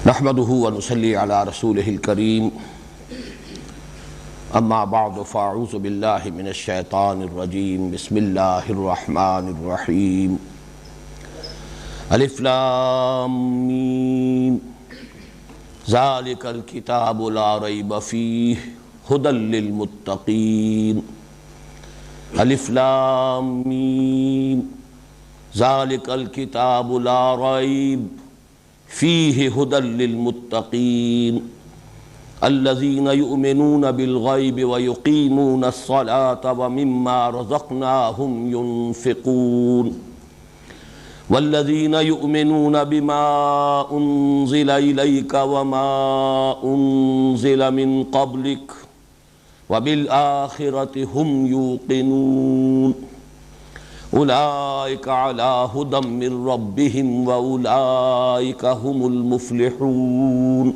نحمده ونصلي على رسوله الكريم اما بعد فاعوذ بالله من الشيطان الرجيم بسم الله الرحمن الرحيم الف لام میم ذلك الكتاب لا ريب فيه هدى للمتقين الف لام میم ذلك الكتاب لا ريب فيه هدى للمتقين الذين يؤمنون بالغيب ويقيمون الصلاة ومما رزقناهم ينفقون والذين يؤمنون بما أنزل إليك وما أنزل من قبلك وبالآخرة هم يوقنون اولئک علی ھدی من ربہم واولئک ھم المفلحون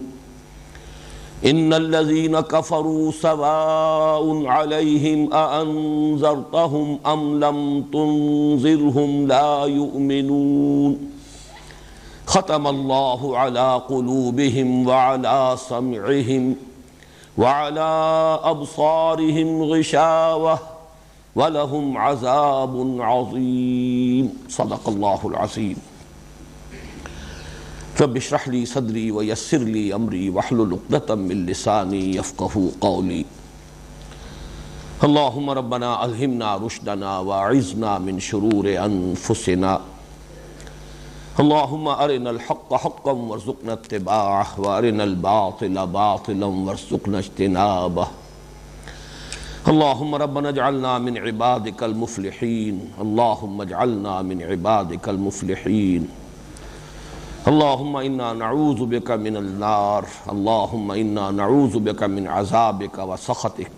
ان الذین کفروا سواء علیہم اانذرتہم ام لم تنذرہم لا یؤمنون ختم اللہ علی قلوبہم وعلی سمعہم وعلی ابصارہم غشاوہ وَلَهُمْ عَذَابٌ عَظِيمٌ صدق اللہ العظیم رب اشرح لی صدری ویسر لی امری واحلل عقدۃ من لسانی یفقہوا قولی اللہم ربنا الہمنا رشدنا واعذنا من شرور انفسنا اللہم ارنا الحق حقا وارزقنا اتباعہ وارنا الباطل باطلا وارزقنا اجتنابہ اللہم ربنا اجعلنا من عبادک المفلحین اللہم اجعلنا من عبادک المفلحین اللہم انا نعوذ بک من النار اللہم انا نعوذ بک من عذابک وسخطک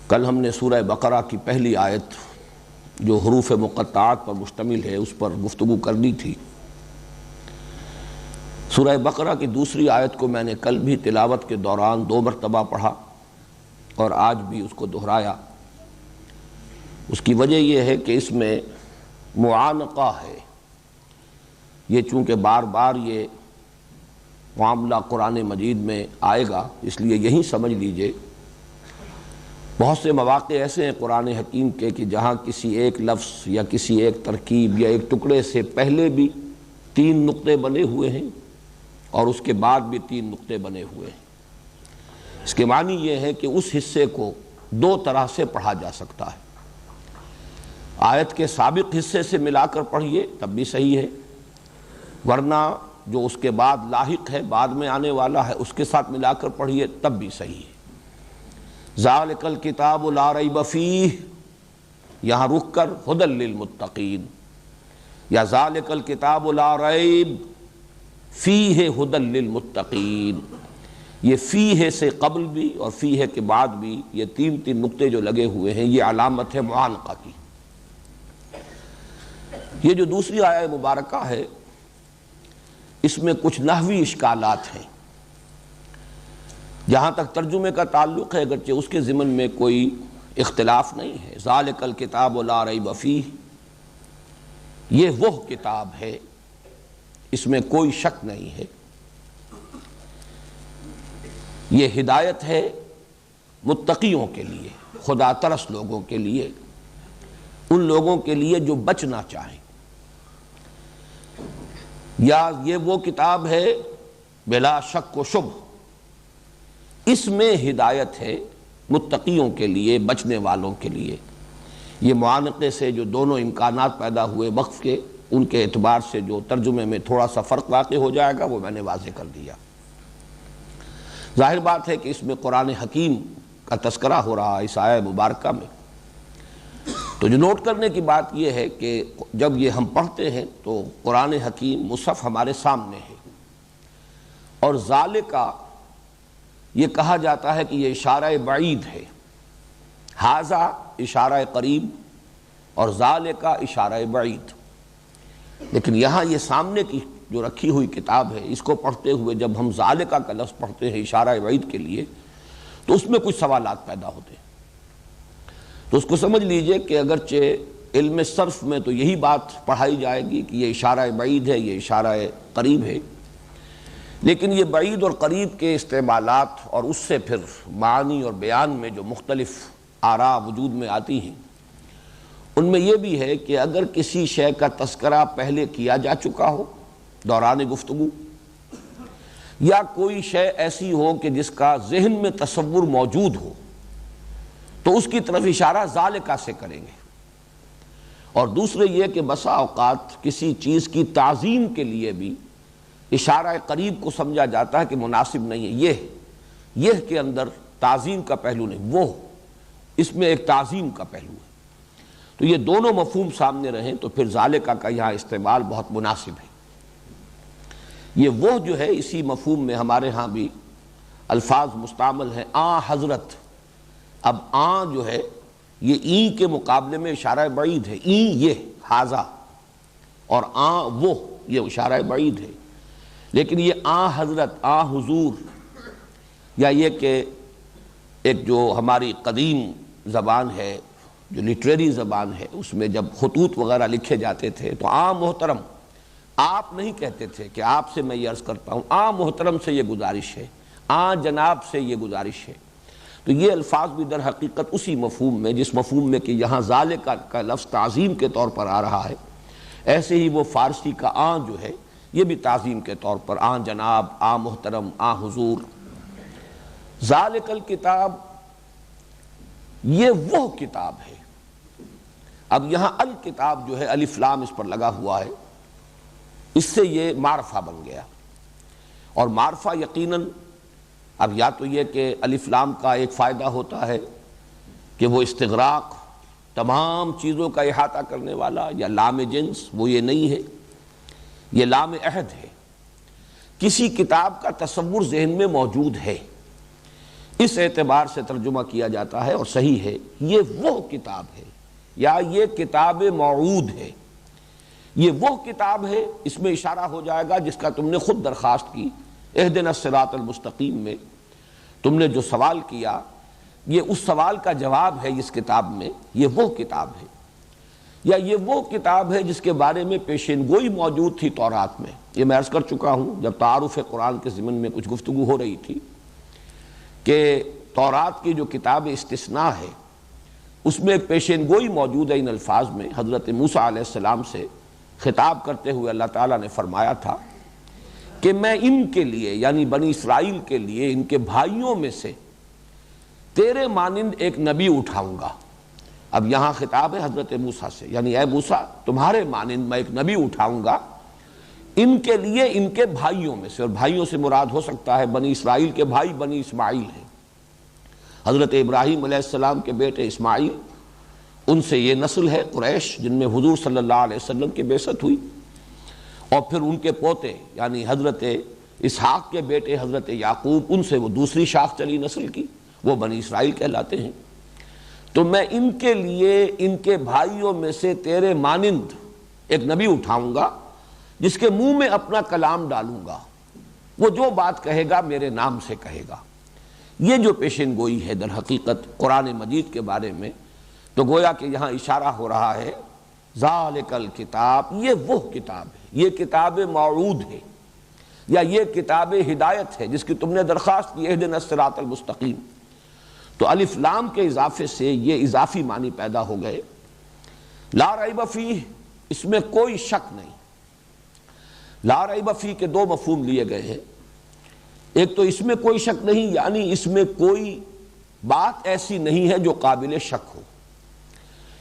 کل ہم نے سورہ بقرہ کی پہلی آیت جو حروف مقطعات پر مشتمل ہے اس پر گفتگو کرنی تھی۔ سورہ بقرہ کی دوسری آیت کو میں نے کل بھی تلاوت کے دوران 2 مرتبہ پڑھا اور آج بھی اس کو دہرایا۔ اس کی وجہ یہ ہے کہ اس میں معانقہ ہے، یہ چونکہ بار بار یہ معاملہ قرآن مجید میں آئے گا اس لیے یہی سمجھ لیجئے۔ بہت سے مواقع ایسے ہیں قرآن حکیم کے کہ جہاں کسی ایک لفظ یا کسی ایک ترکیب یا ایک ٹکڑے سے پہلے بھی 3 نقطے بنے ہوئے ہیں اور اس کے بعد بھی 3 نقطے بنے ہوئے ہیں۔ اس کے معنی یہ ہے کہ اس حصے کو 2 طرح سے پڑھا جا سکتا ہے۔ آیت کے سابق حصے سے ملا کر پڑھیے تب بھی صحیح ہے، ورنہ جو اس کے بعد لاحق ہے، بعد میں آنے والا ہے، اس کے ساتھ ملا کر پڑھیے تب بھی صحیح ہے۔ ذالک الکتاب لا ریب فیہ، یہاں رک کر ھدی للمتقین، یا ذالک الکتاب لا ریب فیہ ھدی للمتقین۔ یہ فیہ سے قبل بھی اور فیہ کے بعد بھی یہ 3 نقطے جو لگے ہوئے ہیں یہ علامت ہے معانقہ کی۔ یہ جو دوسری آیہ مبارکہ ہے اس میں کچھ نحوی اشکالات ہیں۔ جہاں تک ترجمے کا تعلق ہے اگرچہ اس کے ضمن میں کوئی اختلاف نہیں ہے۔ ذالک الکتاب لا ریب فیہ، یہ وہ کتاب ہے، اس میں کوئی شک نہیں ہے۔ یہ ہدایت ہے متقیوں کے لیے، خدا ترس لوگوں کے لیے، ان لوگوں کے لیے جو بچنا چاہیں۔ یا یہ وہ کتاب ہے بلا شک و شبہ، اس میں ہدایت ہے متقیوں کے لیے، بچنے والوں کے لیے۔ یہ معانقے سے جو دونوں امکانات پیدا ہوئے وقف کے، ان کے اعتبار سے جو ترجمے میں تھوڑا سا فرق واقع ہو جائے گا وہ میں نے واضح کر دیا۔ ظاہر بات ہے کہ اس میں قرآن حکیم کا تذکرہ ہو رہا ہے اس آیہ مبارکہ میں۔ تو جو نوٹ کرنے کی بات یہ ہے کہ جب یہ ہم پڑھتے ہیں تو قرآن حکیم مصحف ہمارے سامنے ہے، اور ذالکہ یہ کہا جاتا ہے کہ یہ اشارہ بعید ہے، ھذا اشارہ قریب اور ذالکہ اشارہ بعید۔ لیکن یہاں یہ سامنے کی جو رکھی ہوئی کتاب ہے اس کو پڑھتے ہوئے جب ہم ذالکہ کا لفظ پڑھتے ہیں اشارہ بعید کے لیے تو اس میں کچھ سوالات پیدا ہوتے ہیں۔ تو اس کو سمجھ لیجئے کہ اگرچہ علم صرف میں تو یہی بات پڑھائی جائے گی کہ یہ اشارہ بعید ہے، یہ اشارہ قریب ہے، لیکن یہ بعید اور قریب کے استعمالات اور اس سے پھر معنی اور بیان میں جو مختلف آراء وجود میں آتی ہیں، ان میں یہ بھی ہے کہ اگر کسی شے کا تذکرہ پہلے کیا جا چکا ہو دوران گفتگو، یا کوئی شے ایسی ہو کہ جس کا ذہن میں تصور موجود ہو، تو اس کی طرف اشارہ ذالکہ سے کریں گے۔ اور دوسرے یہ کہ بسا اوقات کسی چیز کی تعظیم کے لیے بھی اشارہ قریب کو سمجھا جاتا ہے کہ مناسب نہیں ہے، یہ کے اندر تعظیم کا پہلو نہیں، وہ اس میں ایک تعظیم کا پہلو ہے۔ تو یہ دونوں مفہوم سامنے رہیں تو پھر ذالکہ کا یہاں استعمال بہت مناسب ہے۔ یہ وہ جو ہے اسی مفہوم میں ہمارے ہاں بھی الفاظ مستعمل ہیں، آن حضرت۔ اب آن جو ہے یہ این کے مقابلے میں اشارہ بعید ہے، این یہ حاذا، اور آن وہ یہ اشارہ بعید ہے، لیکن یہ آن حضرت، آن حضور، یا یہ کہ ایک جو ہماری قدیم زبان ہے، جو لٹریری زبان ہے، اس میں جب خطوط وغیرہ لکھے جاتے تھے تو آن محترم آپ نہیں کہتے تھے کہ آپ سے میں یہ عرض کرتا ہوں، آن محترم سے یہ گزارش ہے، آن جناب سے یہ گزارش ہے۔ تو یہ الفاظ بھی در حقیقت اسی مفہوم میں، جس مفہوم میں کہ یہاں ذالکہ کا لفظ تعظیم کے طور پر آ رہا ہے، ایسے ہی وہ فارسی کا آن جو ہے یہ بھی تعظیم کے طور پر، آن جناب، آن محترم، آن حضور۔ ذالک الکتاب، یہ وہ کتاب ہے۔ اب یہاں الکتاب جو ہے الف لام اس پر لگا ہوا ہے، اس سے یہ معرفہ بن گیا، اور معرفہ یقیناً اب یا تو یہ کہ الف لام کا ایک فائدہ ہوتا ہے کہ وہ استغراق، تمام چیزوں کا احاطہ کرنے والا، یا لام جنس، وہ یہ نہیں ہے، یہ لام عہد ہے، کسی کتاب کا تصور ذہن میں موجود ہے، اس اعتبار سے ترجمہ کیا جاتا ہے، اور صحیح ہے یہ وہ کتاب ہے، یا یہ کتاب موعود ہے، یہ وہ کتاب ہے، اس میں اشارہ ہو جائے گا جس کا تم نے خود درخواست کی، اہدنا الصراط المستقیم میں تم نے جو سوال کیا، یہ اس سوال کا جواب ہے اس کتاب میں، یہ وہ کتاب ہے، یا یہ وہ کتاب ہے جس کے بارے میں پیشین گوئی موجود تھی تورات میں۔ یہ میں عرض کر چکا ہوں جب تعارف قرآن کے ضمن میں کچھ گفتگو ہو رہی تھی کہ تورات کی جو کتاب استثناء ہے اس میں ایک پیشین گوئی موجود ہے، ان الفاظ میں حضرت موسیٰ علیہ السلام سے خطاب کرتے ہوئے اللہ تعالیٰ نے فرمایا تھا کہ میں ان کے لیے، یعنی بنی اسرائیل کے لیے، ان کے بھائیوں میں سے تیرے مانند ایک نبی اٹھاؤں گا۔ اب یہاں خطاب ہے حضرت موسیٰ سے، یعنی اے موسیٰ تمہارے مانند میں ایک نبی اٹھاؤں گا ان کے لیے، ان کے بھائیوں میں سے، اور بھائیوں سے مراد ہو سکتا ہے بنی اسرائیل کے بھائی بنی اسماعیل ہیں، حضرت ابراہیم علیہ السلام کے بیٹے اسماعیل، ان سے یہ نسل ہے قریش جن میں حضور صلی اللہ علیہ وسلم کی بعثت ہوئی، اور پھر ان کے پوتے یعنی حضرت اسحاق کے بیٹے حضرت یعقوب، ان سے وہ دوسری شاخ چلی نسل کی، وہ بنی اسرائیل کہلاتے ہیں۔ تو میں ان کے لیے، ان کے بھائیوں میں سے تیرے مانند ایک نبی اٹھاؤں گا جس کے منہ میں اپنا کلام ڈالوں گا، وہ جو بات کہے گا میرے نام سے کہے گا۔ یہ جو پیشین گوئی ہے در حقیقت قرآن مجید کے بارے میں، تو گویا کہ یہاں اشارہ ہو رہا ہے ذالک الکتاب، یہ وہ کتاب ہے، یہ کتاب موعود ہے، یا یہ کتاب ہدایت ہے جس کی تم نے درخواست کی، اہدنا الصراط المستقیم۔ تو الف لام کے اضافے سے یہ اضافی معنی پیدا ہو گئے۔ لا ریب فیہ، اس میں کوئی شک نہیں۔ لا ریب فیہ کے دو مفہوم لیے گئے ہیں، ایک تو اس میں کوئی شک نہیں، یعنی اس میں کوئی بات ایسی نہیں ہے جو قابل شک ہو،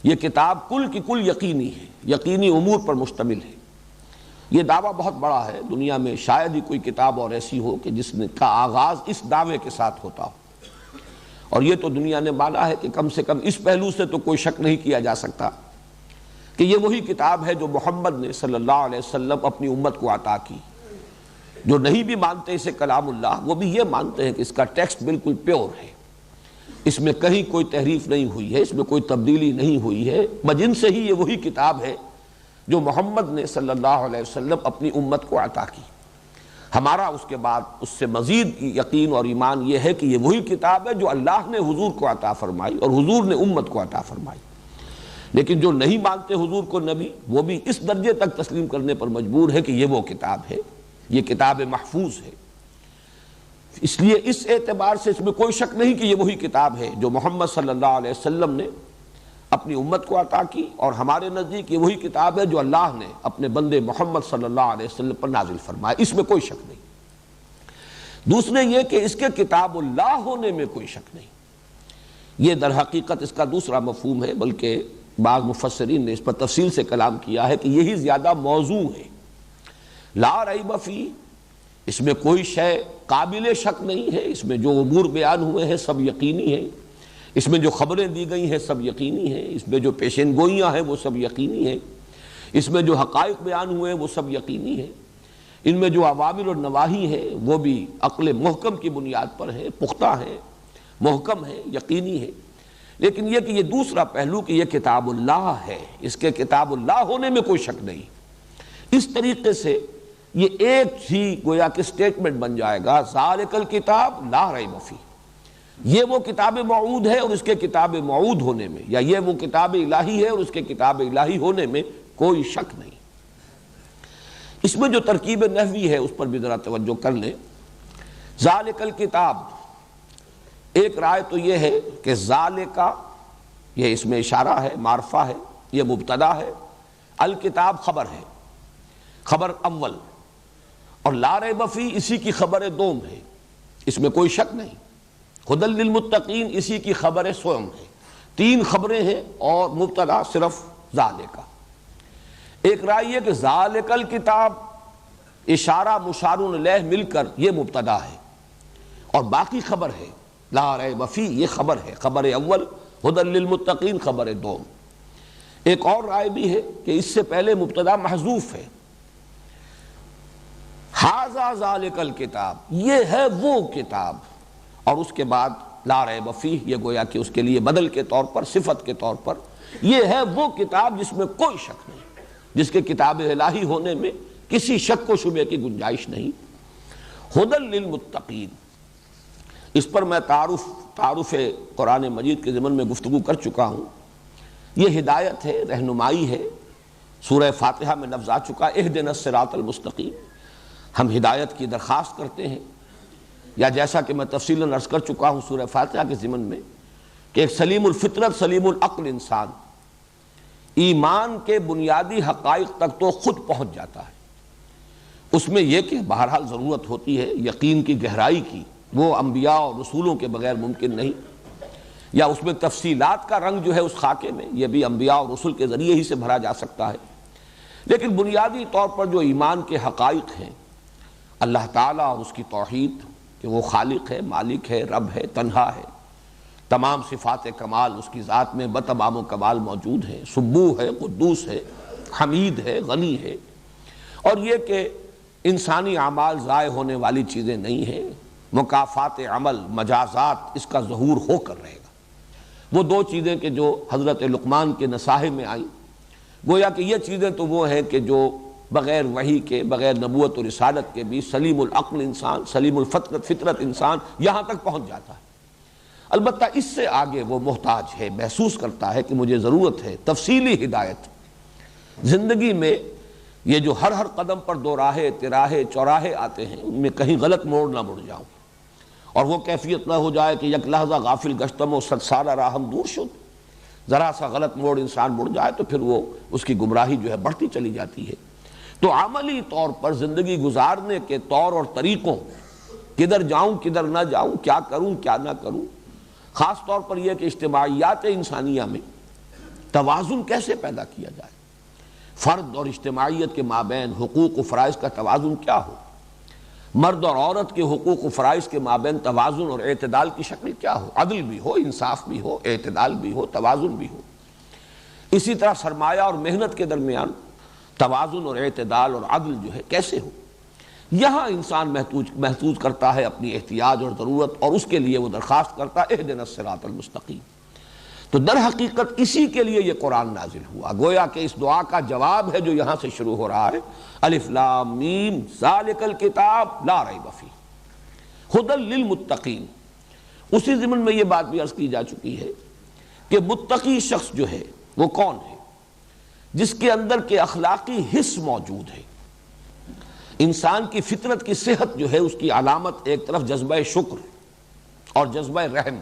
یہ کتاب کل کی کل یقینی ہے، یقینی امور پر مشتمل ہے۔ یہ دعویٰ بہت بڑا ہے، دنیا میں شاید ہی کوئی کتاب اور ایسی ہو کہ جس کا آغاز اس دعوے کے ساتھ ہوتا ہو، اور یہ تو دنیا نے مانا ہے کہ کم سے کم اس پہلو سے تو کوئی شک نہیں کیا جا سکتا کہ یہ وہی کتاب ہے جو محمد نے صلی اللہ علیہ وسلم اپنی امت کو عطا کی۔ جو نہیں بھی مانتے اسے کلام اللہ، وہ بھی یہ مانتے ہیں کہ اس کا ٹیکسٹ بالکل پیور ہے، اس میں کہیں کوئی تحریف نہیں ہوئی ہے، اس میں کوئی تبدیلی نہیں ہوئی ہے، بجن سے ہی یہ وہی کتاب ہے جو محمد نے صلی اللہ علیہ وسلم اپنی امت کو عطا کی۔ ہمارا اس کے بعد اس سے مزید یقین اور ایمان یہ ہے کہ یہ وہی کتاب ہے جو اللہ نے حضور کو عطا فرمائی اور حضور نے امت کو عطا فرمائی۔ لیکن جو نہیں مانتے حضور کو نبی، وہ بھی اس درجے تک تسلیم کرنے پر مجبور ہے کہ یہ وہ کتاب ہے، یہ کتاب محفوظ ہے۔ اس لیے اس اعتبار سے اس میں کوئی شک نہیں کہ یہ وہی کتاب ہے جو محمد صلی اللہ علیہ وسلم نے اپنی امت کو عطا کی، اور ہمارے نزدیک یہ وہی کتاب ہے جو اللہ نے اپنے بندے محمد صلی اللہ علیہ وسلم پر نازل فرمایا، اس میں کوئی شک نہیں۔ دوسرے یہ کہ اس کے کتاب اللہ ہونے میں کوئی شک نہیں، یہ در حقیقت اس کا دوسرا مفہوم ہے، بلکہ بعض مفسرین نے اس پر تفصیل سے کلام کیا ہے کہ یہی زیادہ موضوع ہے۔ لا ریب فی، اس میں کوئی شے قابل شک نہیں ہے، اس میں جو امور بیان ہوئے ہیں سب یقینی ہیں، اس میں جو خبریں دی گئی ہیں سب یقینی ہیں، اس میں جو پیشین گوئیاں ہیں وہ سب یقینی ہیں، اس میں جو حقائق بیان ہوئے ہیں وہ سب یقینی ہیں، ان میں جو اوامر اور نواہی ہیں وہ بھی عقل محکم کی بنیاد پر ہیں، پختہ ہیں، محکم ہیں، یقینی ہیں۔ لیکن یہ کہ یہ دوسرا پہلو کہ یہ کتاب اللہ ہے، اس کے کتاب اللہ ہونے میں کوئی شک نہیں۔ اس طریقے سے یہ ایک ہی گویا کہ سٹیٹمنٹ بن جائے گا، ذالک الکتاب لا ریب فیہ، یہ وہ کتاب موعود ہے اور اس کے کتاب موعود ہونے میں، یا یہ وہ کتاب الہی ہے اور اس کے کتاب الہی ہونے میں کوئی شک نہیں۔ اس میں جو ترکیب نحوی ہے اس پر بھی ذرا توجہ کر لیں۔ ذالک الکتاب، ایک رائے تو یہ ہے کہ ذالک، یہ اس میں اشارہ ہے، معرفہ ہے، یہ مبتدا ہے، الکتاب خبر ہے، خبر اول، اور لا ریب فیہ اسی کی خبر دوم ہے، اس میں کوئی شک نہیں۔ ھدی للمتقین اسی کی خبر سوم ہے، تین خبریں ہیں اور مبتدا صرف ذالک۔ ایک رائے یہ کہ ذالک الکتاب، اشارہ مشار الیہ مل کر یہ مبتدا ہے اور باقی خبر ہے، لا ریب فیہ یہ خبر ہے، خبر اول، ھدی للمتقین خبر دوم۔ ایک اور رائے بھی ہے کہ اس سے پہلے مبتدا محذوف ہے، ھذا ذالک الکتاب، یہ ہے وہ کتاب، اور اس کے بعد لا ریب فیہ، یہ گویا کہ اس کے لیے بدل کے طور پر، صفت کے طور پر، یہ ہے وہ کتاب جس میں کوئی شک نہیں، جس کے کتاب الہی ہونے میں کسی شک و شبہ کی گنجائش نہیں۔ ھدی للمتقین، اس پر میں تعارف قرآن مجید کے ضمن میں گفتگو کر چکا ہوں۔ یہ ہدایت ہے، رہنمائی ہے، سورہ فاتحہ میں لفظ آ چکا اہدنا الصراط المستقیم، ہم ہدایت کی درخواست کرتے ہیں، یا جیسا کہ میں تفصیلاً عرض کر چکا ہوں سورہ فاتحہ کے ضمن میں کہ ایک سلیم الفطرت، سلیم العقل انسان ایمان کے بنیادی حقائق تک تو خود پہنچ جاتا ہے۔ اس میں یہ کہ بہرحال ضرورت ہوتی ہے یقین کی گہرائی کی، وہ انبیاء اور رسولوں کے بغیر ممکن نہیں، یا اس میں تفصیلات کا رنگ جو ہے اس خاکے میں، یہ بھی انبیاء اور رسول کے ذریعے ہی سے بھرا جا سکتا ہے۔ لیکن بنیادی طور پر جو ایمان کے حقائق ہیں، اللہ تعالیٰ اور اس کی توحید کہ وہ خالق ہے، مالک ہے، رب ہے، تنہا ہے، تمام صفات کمال اس کی ذات میں بتمام و کمال موجود ہیں، سبوح ہے، قدوس ہے، حمید ہے، غنی ہے، اور یہ کہ انسانی اعمال ضائع ہونے والی چیزیں نہیں ہیں، مکافات عمل، مجازات اس کا ظہور ہو کر رہے گا۔ وہ دو چیزیں کہ جو حضرت لقمان کے نصاحے میں آئیں، گویا کہ یہ چیزیں تو وہ ہیں کہ جو بغیر وحی کے، بغیر نبوت و رسالت کے بھی سلیم العقل انسان، سلیم فطرت انسان یہاں تک پہنچ جاتا ہے۔ البتہ اس سے آگے وہ محتاج ہے، محسوس کرتا ہے کہ مجھے ضرورت ہے تفصیلی ہدایت۔ زندگی میں یہ جو ہر قدم پر دو راہے، تراہے، چوراہے آتے ہیں، ان میں کہیں غلط موڑ نہ مڑ جاؤں، اور وہ کیفیت نہ ہو جائے کہ یک لحظہ غافل گشتم و صد سالہ راہم دور شد، ذرا سا غلط موڑ انسان مڑ جائے تو پھر وہ اس کی گمراہی جو ہے بڑھتی چلی جاتی ہے۔ تو عملی طور پر زندگی گزارنے کے طور اور طریقوں، کدھر جاؤں کدھر نہ جاؤں، کیا کروں کیا نہ کروں، خاص طور پر یہ کہ اجتماعیات انسانیہ میں توازن کیسے پیدا کیا جائے، فرد اور اجتماعیت کے مابین حقوق و فرائض کا توازن کیا ہو، مرد اور عورت کے حقوق و فرائض کے مابین توازن اور اعتدال کی شکل کیا ہو، عدل بھی ہو، انصاف بھی ہو، اعتدال بھی ہو، توازن بھی ہو۔ اسی طرح سرمایہ اور محنت کے درمیان توازن اور اعتدال اور عدل جو ہے کیسے ہو، یہاں انسان محسوس کرتا ہے اپنی احتیاج اور ضرورت، اور اس کے لیے وہ درخواست کرتا ہے اہدنا الصراط المستقیم۔ تو در حقیقت اسی کے لیے یہ قرآن نازل ہوا، گویا کہ اس دعا کا جواب ہے جو یہاں سے شروع ہو رہا ہے، الف لام میم ذالک الکتاب لا ریب فیہ ھدی للمتقین۔ اسی ضمن میں یہ بات بھی عرض کی جا چکی ہے کہ متقی شخص جو ہے وہ کون ہے؟ جس کے اندر کے اخلاقی حس موجود ہے۔ انسان کی فطرت کی صحت جو ہے اس کی علامت ایک طرف جذبہ شکر اور جذبہ رحم،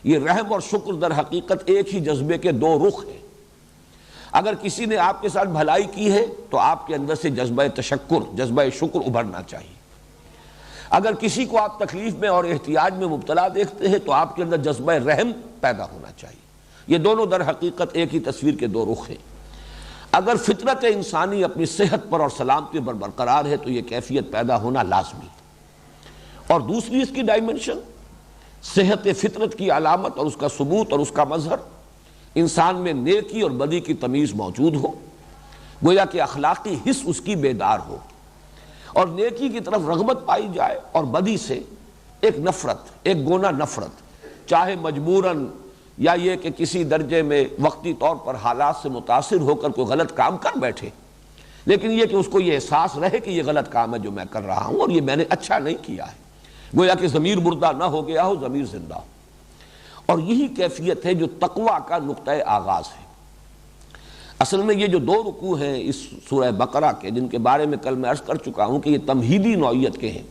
یہ رحم اور شکر در حقیقت ایک ہی جذبے کے دو رخ ہیں۔ اگر کسی نے آپ کے ساتھ بھلائی کی ہے تو آپ کے اندر سے جذبہ تشکر، جذبہ شکر ابھرنا چاہیے۔ اگر کسی کو آپ تکلیف میں اور احتیاج میں مبتلا دیکھتے ہیں تو آپ کے اندر جذبہ رحم پیدا ہونا چاہیے۔ یہ دونوں در حقیقت ایک ہی تصویر کے دو رخ ہیں۔ اگر فطرت انسانی اپنی صحت پر اور سلامتی پر برقرار ہے تو یہ کیفیت پیدا ہونا لازمی۔ اور دوسری اس کی ڈائمنشن، صحت فطرت کی علامت اور اس کا ثبوت اور اس کا مظہر، انسان میں نیکی اور بدی کی تمیز موجود ہو، گویا کہ اخلاقی حس اس کی بیدار ہو، اور نیکی کی طرف رغبت پائی جائے اور بدی سے ایک نفرت، ایک گونا نفرت، چاہے مجبوراً یا یہ کہ کسی درجے میں وقتی طور پر حالات سے متاثر ہو کر کوئی غلط کام کر بیٹھے، لیکن یہ کہ اس کو یہ احساس رہے کہ یہ غلط کام ہے جو میں کر رہا ہوں اور یہ میں نے اچھا نہیں کیا ہے، گویا کہ ضمیر مردہ نہ ہو گیا ہو، ضمیر زندہ ہو۔ اور یہی کیفیت ہے جو تقوی کا نقطہ آغاز ہے۔ اصل میں یہ جو دو رکوع ہیں اس سورہ بقرہ کے، جن کے بارے میں کل میں عرض کر چکا ہوں کہ یہ تمہیدی نوعیت کے ہیں،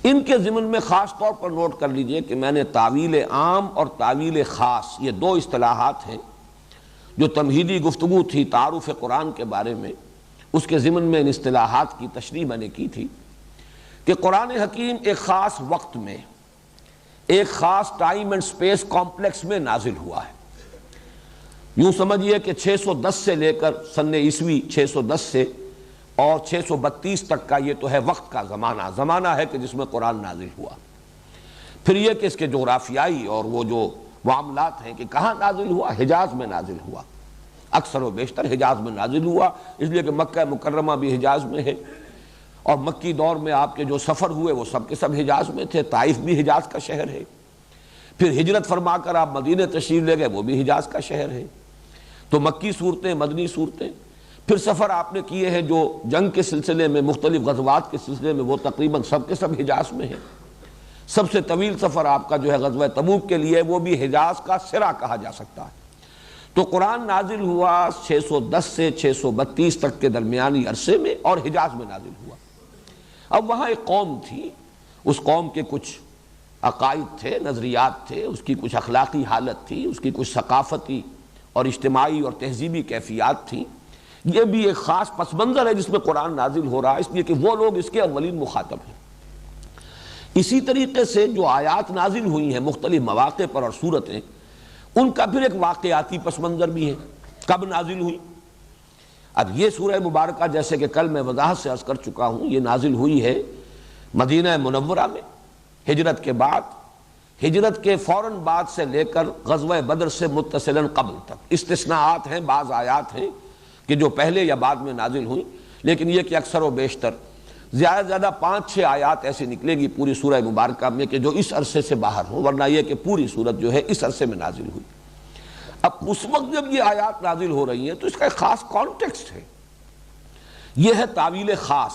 ان کے ضمن میں خاص طور پر نوٹ کر لیجئے کہ میں نے تعویل عام اور تعویل خاص، یہ دو اصطلاحات ہیں جو تمہیدی گفتگو تھی تعارف قرآن کے بارے میں، اس کے ضمن میں ان اصطلاحات کی تشریح میں نے کی تھی کہ قرآن حکیم ایک خاص وقت میں، ایک خاص ٹائم اینڈ سپیس کمپلیکس میں نازل ہوا ہے۔ یوں سمجھیے کہ 610 سے لے کر سن عیسوی 610 سے اور 632 تک کا یہ تو ہے وقت کا زمانہ ہے کہ جس میں قرآن نازل ہوا۔ پھر یہ کہ اس کے جغرافیائی اور وہ جو معاملات ہیں کہ کہاں نازل ہوا، حجاز میں نازل ہوا، اکثر و بیشتر حجاز میں نازل ہوا، اس لیے کہ مکہ مکرمہ بھی حجاز میں ہے، اور مکی دور میں آپ کے جو سفر ہوئے وہ سب کے سب حجاز میں تھے، طائف بھی حجاز کا شہر ہے، پھر ہجرت فرما کر آپ مدینہ تشریف لے گئے، وہ بھی حجاز کا شہر ہے۔ تو مکی صورتیں، مدنی صورتیں، پھر سفر آپ نے کیے ہیں جو جنگ کے سلسلے میں، مختلف غزوات کے سلسلے میں، وہ تقریباً سب کے سب حجاز میں ہیں۔ سب سے طویل سفر آپ کا جو ہے غزوہ تبوک کے لیے، وہ بھی حجاز کا سرا کہا جا سکتا ہے۔ تو قرآن نازل ہوا 610 سے 632 تک کے درمیانی عرصے میں، اور حجاز میں نازل ہوا۔ اب وہاں ایک قوم تھی، اس قوم کے کچھ عقائد تھے، نظریات تھے، اس کی کچھ اخلاقی حالت تھی، اس کی کچھ ثقافتی اور اجتماعی اور تہذیبی کیفیات تھیں۔ یہ بھی ایک خاص پس منظر ہے جس میں قرآن نازل ہو رہا ہے، اس لیے کہ وہ لوگ اس کے اولین مخاطب ہیں۔ اسی طریقے سے جو آیات نازل ہوئی ہیں مختلف مواقع پر اور صورتیں، ان کا پھر ایک واقعاتی پس منظر بھی ہے، کب نازل ہوئی۔ اب یہ سورہ مبارکہ جیسے کہ کل میں وضاحت سے عرض کر چکا ہوں، یہ نازل ہوئی ہے مدینہ منورہ میں ہجرت کے بعد، ہجرت کے فوراً بعد سے لے کر غزوہ بدر سے متصلاً قبل تک۔ استثناءات ہیں، بعض آیات ہیں کہ جو پہلے یا بعد میں نازل ہوئیں، لیکن یہ کہ اکثر و بیشتر زیادہ زیادہ 5-6 آیات ایسی نکلے گی پوری سورہ مبارکہ میں کہ جو اس عرصے سے باہر ہوں، ورنہ یہ کہ پوری سورت جو ہے اس عرصے میں نازل ہوئی۔ اب اس وقت جب یہ آیات نازل ہو رہی ہیں تو اس کا ایک خاص کانٹیکسٹ ہے، یہ ہے تعویل خاص۔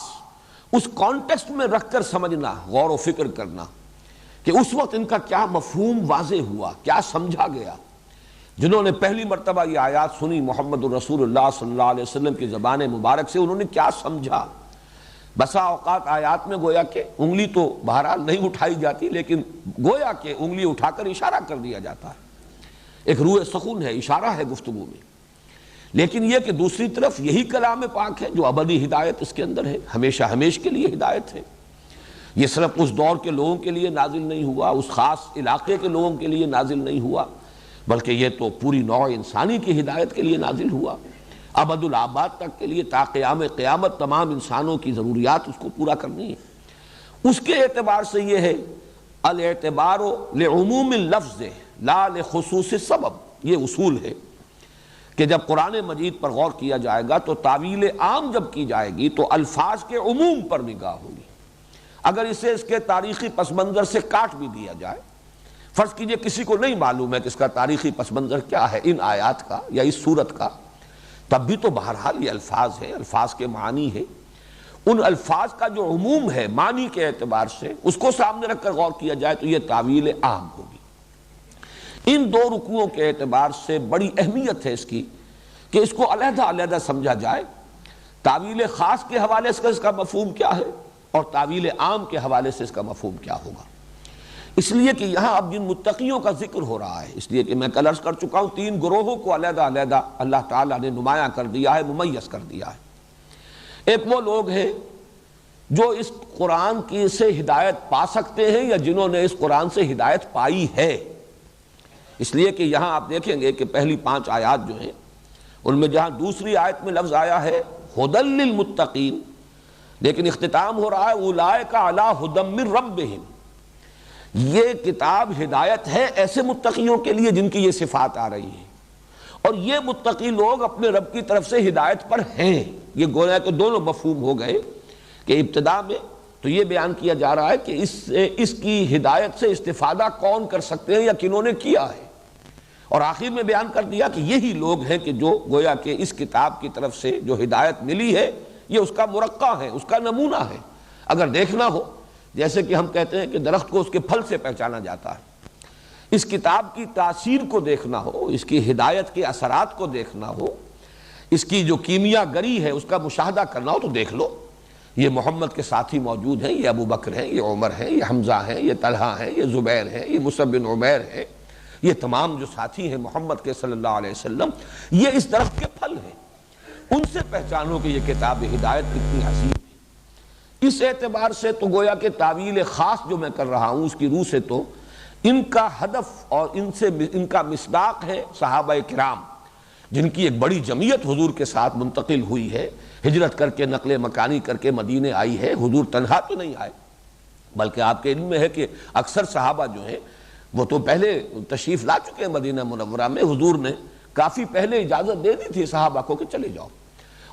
اس کانٹیکسٹ میں رکھ کر سمجھنا، غور و فکر کرنا کہ اس وقت ان کا کیا مفہوم واضح ہوا، کیا سمجھا گیا۔ جنہوں نے پہلی مرتبہ یہ آیات سنی محمد الرسول اللہ صلی اللہ علیہ وسلم کی زبان مبارک سے، انہوں نے کیا سمجھا۔ بسا اوقات آیات میں گویا کہ انگلی تو بہرحال نہیں اٹھائی جاتی، لیکن گویا کہ انگلی اٹھا کر اشارہ کر دیا جاتا ہے، ایک روح سخن ہے، اشارہ ہے گفتگو میں۔ لیکن یہ کہ دوسری طرف یہی کلام پاک ہے جو ابدی ہدایت اس کے اندر ہے، ہمیشہ ہمیش کے لیے ہدایت ہے۔ یہ صرف اس دور کے لوگوں کے لیے نازل نہیں ہوا، اس خاص علاقے کے لوگوں کے لیے نازل نہیں ہوا، بلکہ یہ تو پوری نوع انسانی کی ہدایت کے لیے نازل ہوا، ابد الآباد تک کے لیے، تا قیام قیامت تمام انسانوں کی ضروریات اس کو پورا کرنی ہے۔ اس کے اعتبار سے یہ ہے الاعتبار لعموم اللفظ لا لخصوص السبب، یہ اصول ہے کہ جب قرآن مجید پر غور کیا جائے گا تو تعویل عام جب کی جائے گی تو الفاظ کے عموم پر نگاہ ہوگی۔ اگر اسے اس کے تاریخی پس منظر سے کاٹ بھی دیا جائے، فرض کیجئے کسی کو نہیں معلوم ہے کہ اس کا تاریخی پس منظر کیا ہے ان آیات کا یا اس صورت کا، تب بھی تو بہرحال یہ الفاظ ہے، الفاظ کے معنی ہے، ان الفاظ کا جو عموم ہے معنی کے اعتبار سے اس کو سامنے رکھ کر غور کیا جائے تو یہ تعویل عام ہوگی۔ ان دو رکوعوں کے اعتبار سے بڑی اہمیت ہے اس کی کہ اس کو علیحدہ علیحدہ سمجھا جائے. تعویل خاص کے حوالے سے اس کا مفہوم کیا ہے اور تعویل عام کے حوالے سے اس کا مفہوم کیا ہوگا. اس لیے کہ یہاں اب جن متقیوں کا ذکر ہو رہا ہے، اس لیے کہ میں کل عرض کر چکا ہوں 3 گروہوں کو علیحدہ علیحدہ اللہ تعالیٰ نے نمایاں کر دیا ہے، ممیز کر دیا ہے. ایک وہ لوگ ہیں جو اس قرآن کی سے ہدایت پا سکتے ہیں یا جنہوں نے اس قرآن سے ہدایت پائی ہے. اس لیے کہ یہاں آپ دیکھیں گے کہ پہلی 5 آیات جو ہیں ان میں جہاں دوسری آیت میں لفظ آیا ہے ھدی للمتقین، لیکن اختتام ہو رہا ہے اولئک علی ھدی من ربہم. یہ کتاب ہدایت ہے ایسے متقیوں کے لیے جن کی یہ صفات آ رہی ہیں، اور یہ متقی لوگ اپنے رب کی طرف سے ہدایت پر ہیں. یہ گویا کہ دونوں مفہوم ہو گئے کہ ابتدا میں تو یہ بیان کیا جا رہا ہے کہ اس کی ہدایت سے استفادہ کون کر سکتے ہیں یا کنہوں نے کیا ہے، اور آخر میں بیان کر دیا کہ یہی لوگ ہیں کہ جو گویا کہ اس کتاب کی طرف سے جو ہدایت ملی ہے یہ اس کا مرقع ہے، اس کا نمونہ ہے. اگر دیکھنا ہو جیسے کہ ہم کہتے ہیں کہ درخت کو اس کے پھل سے پہچانا جاتا ہے، اس کتاب کی تاثیر کو دیکھنا ہو، اس کی ہدایت کے اثرات کو دیکھنا ہو، اس کی جو کیمیا گری ہے اس کا مشاہدہ کرنا ہو تو دیکھ لو. یہ محمد کے ساتھی موجود ہیں، یہ ابو بکر ہیں، یہ عمر ہیں، یہ حمزہ ہیں، یہ طلحہ ہیں، یہ زبیر ہیں، یہ مصعب بن عمیر ہیں. یہ تمام جو ساتھی ہیں محمد کے صلی اللہ علیہ وسلم، یہ اس درخت کے پھل ہیں. ان سے پہچانو کہ یہ کتاب ہدایت کتنی حسین ہے. اس اعتبار سے تو گویا کہ تعویل خاص جو میں کر رہا ہوں اس کی روح سے تو ان کا ہدف اور ان کا مصداق ہے صحابہ کرام، جن کی ایک بڑی جمعیت حضور کے ساتھ منتقل ہوئی ہے، ہجرت کر کے نقل مکانی کر کے مدینے آئی ہے. حضور تنہا تو نہیں آئے، بلکہ آپ کے علم میں ہے کہ اکثر صحابہ جو ہیں وہ تو پہلے تشریف لا چکے ہیں مدینہ منورہ میں. حضور نے کافی پہلے اجازت دے دی تھی صحابہ کو کہ چلے جاؤ،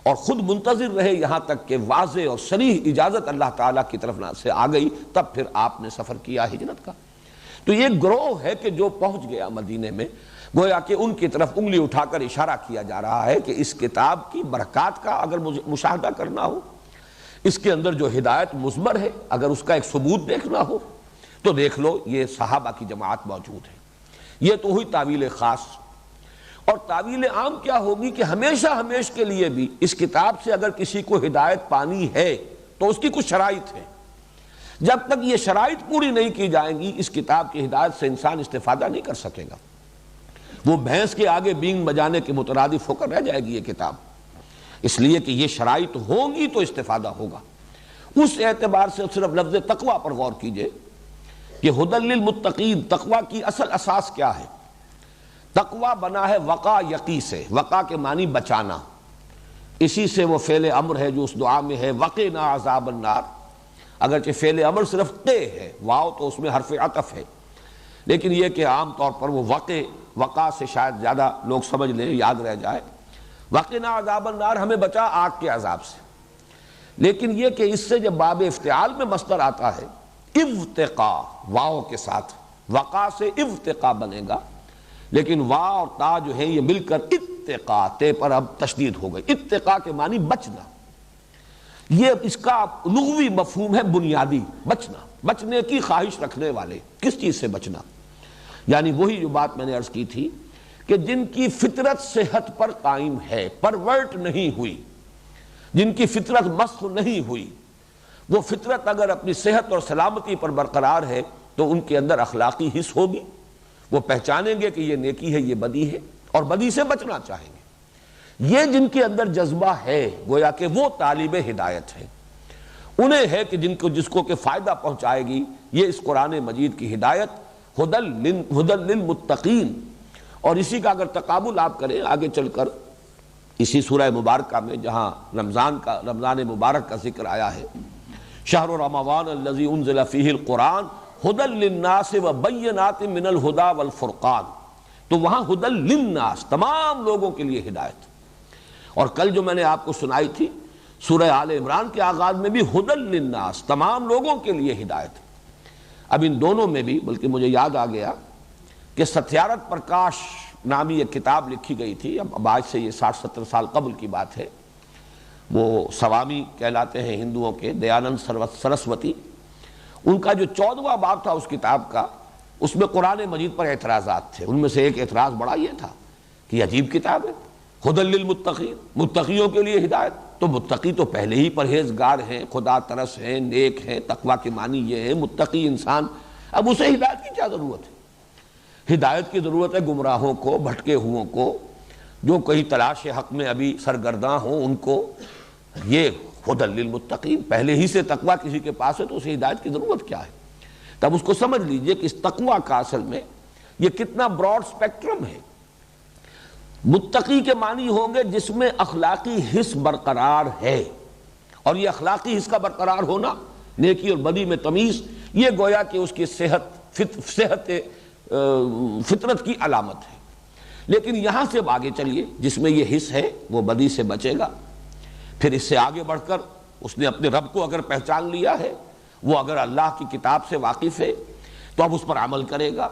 اور خود منتظر رہے یہاں تک کہ واضح اور صریح اجازت اللہ تعالیٰ کی طرف سے آ گئی، تب پھر آپ نے سفر کیا ہجرت کا. تو یہ گروہ ہے کہ جو پہنچ گیا مدینے میں، گویا کہ ان کی طرف انگلی اٹھا کر اشارہ کیا جا رہا ہے کہ اس کتاب کی برکات کا اگر مشاہدہ کرنا ہو، اس کے اندر جو ہدایت مضمر ہے اگر اس کا ایک ثبوت دیکھنا ہو تو دیکھ لو یہ صحابہ کی جماعت موجود ہے. یہ تو ہوئی تعویل خاص. اور تعویل عام کیا ہوگی کہ ہمیشہ ہمیشہ کے لیے بھی اس کتاب سے اگر کسی کو ہدایت پانی ہے تو اس کی کچھ شرائط ہیں. جب تک یہ شرائط پوری نہیں کی جائیں گی اس کتاب کی ہدایت سے انسان استفادہ نہیں کر سکے گا. وہ بھینس کے آگے بینگ بجانے کے مترادف ہو کر رہ جائے گی یہ کتاب. اس لیے کہ یہ شرائط ہوں گی تو استفادہ ہوگا. اس اعتبار سے صرف لفظ تقوی پر غور کیجئے کہ ھدی للمتقین، تقوی کی اصل اساس کیا ہے؟ تقوی بنا ہے وقا یقی سے. وقا کے معنی بچانا، اسی سے وہ فعل امر ہے جو اس دعا میں ہے وقنا عذاب النار. اگرچہ فعل امر صرف قے ہے، واو تو اس میں حرف عطف ہے، لیکن یہ کہ عام طور پر وہ وقا سے شاید زیادہ لوگ سمجھ لیں، یاد رہ جائے. وقنا عذاب النار ہمیں بچا آگ کے عذاب سے. لیکن یہ کہ اس سے جب باب افتعال میں مصدر آتا ہے ابتقا واو کے ساتھ، وقا سے ابتقا بنے گا، لیکن وا اور تا جو ہے یہ مل کر اتقا، تے پر اب تشدید ہو گئی. اتقا کے معنی بچنا. یہ اس کا لغوی مفہوم ہے بنیادی، بچنا، بچنے کی خواہش رکھنے والے. کس چیز سے بچنا؟ یعنی وہی جو بات میں نے عرض کی تھی کہ جن کی فطرت صحت پر قائم ہے، پرورٹ نہیں ہوئی، جن کی فطرت مسخ نہیں ہوئی، وہ فطرت اگر اپنی صحت اور سلامتی پر برقرار ہے تو ان کے اندر اخلاقی حس ہوگی. وہ پہچانیں گے کہ یہ نیکی ہے، یہ بدی ہے، اور بدی سے بچنا چاہیں گے. یہ جن کے اندر جذبہ ہے گویا کہ وہ طالب ہدایت ہے. انہیں ہے کہ جس کو کہ فائدہ پہنچائے گی یہ اس قرآن مجید کی ہدایت ھدی للمتقین. اور اسی کا اگر تقابل آپ کریں آگے چل کر اسی سورہ مبارکہ میں جہاں رمضان مبارک کا ذکر آیا ہے، شہر رمضان الذی انزل فیہ القرآن ھدی للناس وبینات من الھدی والفرقان، تو وہاں ھدی للناس تمام لوگوں کے لیے ہدایت. اور کل جو میں نے آپ کو سنائی تھی سورہ آل عمران کے آغاز میں بھی ھدی للناس تمام لوگوں کے لیے ہدایت. اب ان دونوں میں بھی بلکہ مجھے یاد آ گیا کہ ستیارتھ پرکاش نامی ایک کتاب لکھی گئی تھی، اب آج سے یہ 60-70 سال قبل کی بات ہے. وہ سوامی کہلاتے ہیں ہندوؤں کے، دیانند سرسوتی. ان کا جو 14واں باب تھا اس کتاب کا، اس میں قرآن مجید پر اعتراضات تھے. ان میں سے ایک اعتراض بڑا یہ تھا کہ یہ عجیب کتاب ہے، ہدی للمتقین، متقیوں کے لیے ہدایت. تو متقی تو پہلے ہی پرہیزگار ہیں، خدا ترس ہیں، نیک ہیں. تقویٰ کے معنی یہ ہے متقی انسان. اب اسے ہدایت کی کیا ضرورت ہے؟ ہدایت کی ضرورت ہے گمراہوں کو، بھٹکے ہوئوں کو، جو کہیں تلاش حق میں ابھی سرگرداں ہوں ان کو. یہ ہدی للمتقین، پہلے ہی سے تقویٰ کسی کے پاس ہے تو اسے ہدایت کی ضرورت کیا ہے؟ تب اس کو سمجھ لیجئے کہ اس تقویٰ کا اصل میں یہ کتنا براڈ سپیکٹرم ہے. متقی کے معنی ہوں گے جس میں اخلاقی حس برقرار ہے، اور یہ اخلاقی حس کا برقرار ہونا، نیکی اور بدی میں تمیز، یہ گویا کہ اس کی صحت فطرت کی علامت ہے. لیکن یہاں سے آگے چلیے، جس میں یہ حس ہے وہ بدی سے بچے گا. پھر اس سے آگے بڑھ کر اس نے اپنے رب کو اگر پہچان لیا ہے، وہ اگر اللہ کی کتاب سے واقف ہے تو اب اس پر عمل کرے گا،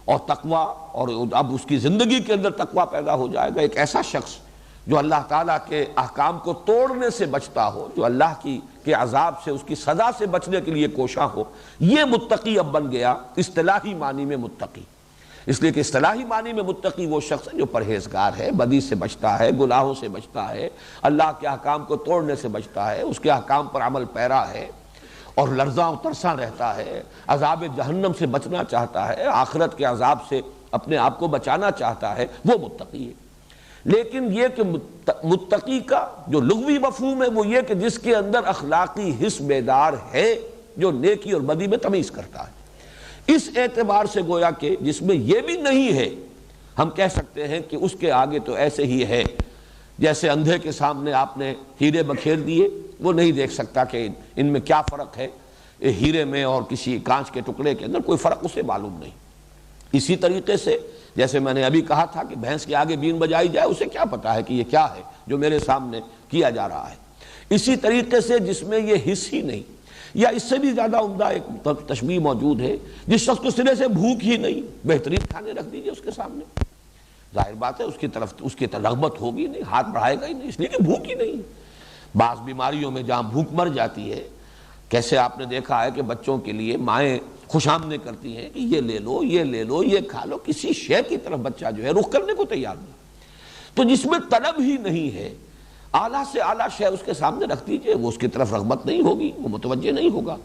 اور تقویٰ، اور اب اس کی زندگی کے اندر تقویٰ پیدا ہو جائے گا. ایک ایسا شخص جو اللہ تعالیٰ کے احکام کو توڑنے سے بچتا ہو، جو اللہ کے عذاب سے، اس کی سزا سے بچنے کے لیے کوشاں ہو، یہ متقی اب بن گیا اصطلاحی معنی میں متقی. اس لیے کہ اصطلاحی معنی میں متقی وہ شخص ہے جو پرہیزگار ہے، بدی سے بچتا ہے، گناہوں سے بچتا ہے، اللہ کے احکام کو توڑنے سے بچتا ہے، اس کے احکام پر عمل پیرا ہے، اور لرزاں و ترساں رہتا ہے، عذاب جہنم سے بچنا چاہتا ہے، آخرت کے عذاب سے اپنے آپ کو بچانا چاہتا ہے، وہ متقی ہے. لیکن یہ کہ متقی کا جو لغوی مفہوم ہے وہ یہ کہ جس کے اندر اخلاقی حس بیدار ہے، جو نیکی اور بدی میں تمیز کرتا ہے. اس اعتبار سے گویا کہ جس میں یہ بھی نہیں ہے، ہم کہہ سکتے ہیں کہ اس کے آگے تو ایسے ہی ہے جیسے اندھے کے سامنے آپ نے ہیرے بکھیر دیے، وہ نہیں دیکھ سکتا کہ ان میں کیا فرق ہے، ہیرے میں اور کسی کانچ کے ٹکڑے کے اندر کوئی فرق اسے معلوم نہیں. اسی طریقے سے جیسے میں نے ابھی کہا تھا کہ بھینس کے آگے بین بجائی جائے، اسے کیا پتا ہے کہ یہ کیا ہے جو میرے سامنے کیا جا رہا ہے. اسی طریقے سے جس میں یہ حس ہی نہیں، یا اس سے بھی زیادہ عمدہ ایک تشبیہ موجود ہے، جس شخص کو سرے سے بھوک ہی نہیں، بہترین کھانے رکھ دیجئے اس کے سامنے، ظاہر بات ہے اس کی رغبت ہوگی نہیں، ہاتھ بڑھائے گا ہی نہیں، اس لیے کہ بھوک ہی نہیں. بعض بیماریوں میں جہاں بھوک مر جاتی ہے، کیسے آپ نے دیکھا ہے کہ بچوں کے لیے مائیں خوش آمدید کرتی ہیں کہ یہ لے لو، یہ لے لو، یہ کھا لو، کسی شے کی طرف بچہ جو ہے رخ کرنے کو تیار نہیں. تو جس میں طلب ہی نہیں ہے، اعلیٰ سے اعلیٰ شے اس کے سامنے رکھ دیجئے، وہ اس کی طرف رغبت نہیں ہوگی، وہ متوجہ نہیں ہوگا.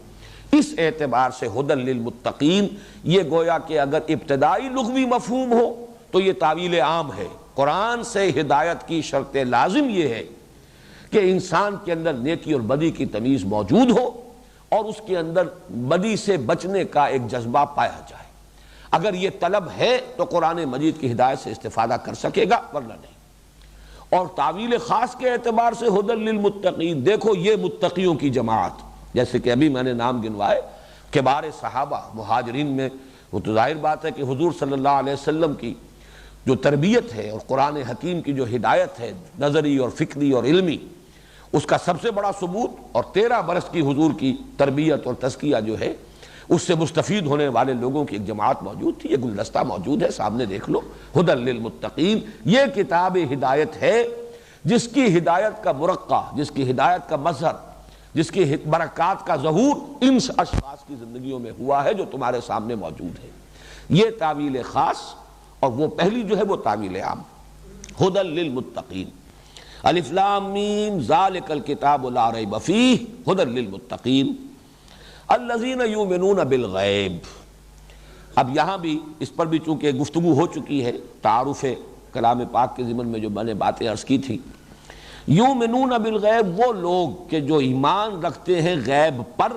اس اعتبار سے ہدی للمتقین یہ گویا کہ اگر ابتدائی لغوی مفہوم ہو تو یہ تعویل عام ہے. قرآن سے ہدایت کی شرط لازم یہ ہے کہ انسان کے اندر نیکی اور بدی کی تمیز موجود ہو، اور اس کے اندر بدی سے بچنے کا ایک جذبہ پایا جائے. اگر یہ طلب ہے تو قرآن مجید کی ہدایت سے استفادہ کر سکے گا، ورنہ نہیں. اور تعویل خاص کے اعتبار سے ہدی للمتقین، دیکھو یہ متقیوں کی جماعت، جیسے کہ ابھی میں نے نام گنوائے، کبار صحابہ مہاجرین میں، وہ تو ظاہر بات ہے کہ حضور صلی اللہ علیہ وسلم کی جو تربیت ہے اور قرآن حکیم کی جو ہدایت ہے نظری اور فکری اور علمی، اس کا سب سے بڑا ثبوت، اور 13 برس کی حضور کی تربیت اور تزکیہ جو ہے اس سے مستفید ہونے والے لوگوں کی ایک جماعت موجود تھی. یہ گلدستہ موجود ہے، سامنے دیکھ لو. ہدی للمتقین یہ کتاب ہدایت ہے جس کی ہدایت کا مرقع، جس کی ہدایت کا مظہر، جس کی برکات کا ظہور ان اشخاص کی زندگیوں میں ہوا ہے جو تمہارے سامنے موجود ہے. یہ تعویل خاص، اور وہ پہلی جو ہے وہ تعویل عام. ہدی للمتقین، الف لام میم ذالک الکتاب لا ریب فیہ ہدی للمتقین الذین یؤمنون بالغیب. اب یہاں بھی اس پر بھی چونکہ گفتگو ہو چکی ہے تعارف کلام پاک کے ضمن میں جو میں نے باتیں عرض کی تھی. یؤمنون بالغیب وہ لوگ کہ جو ایمان رکھتے ہیں غیب پر،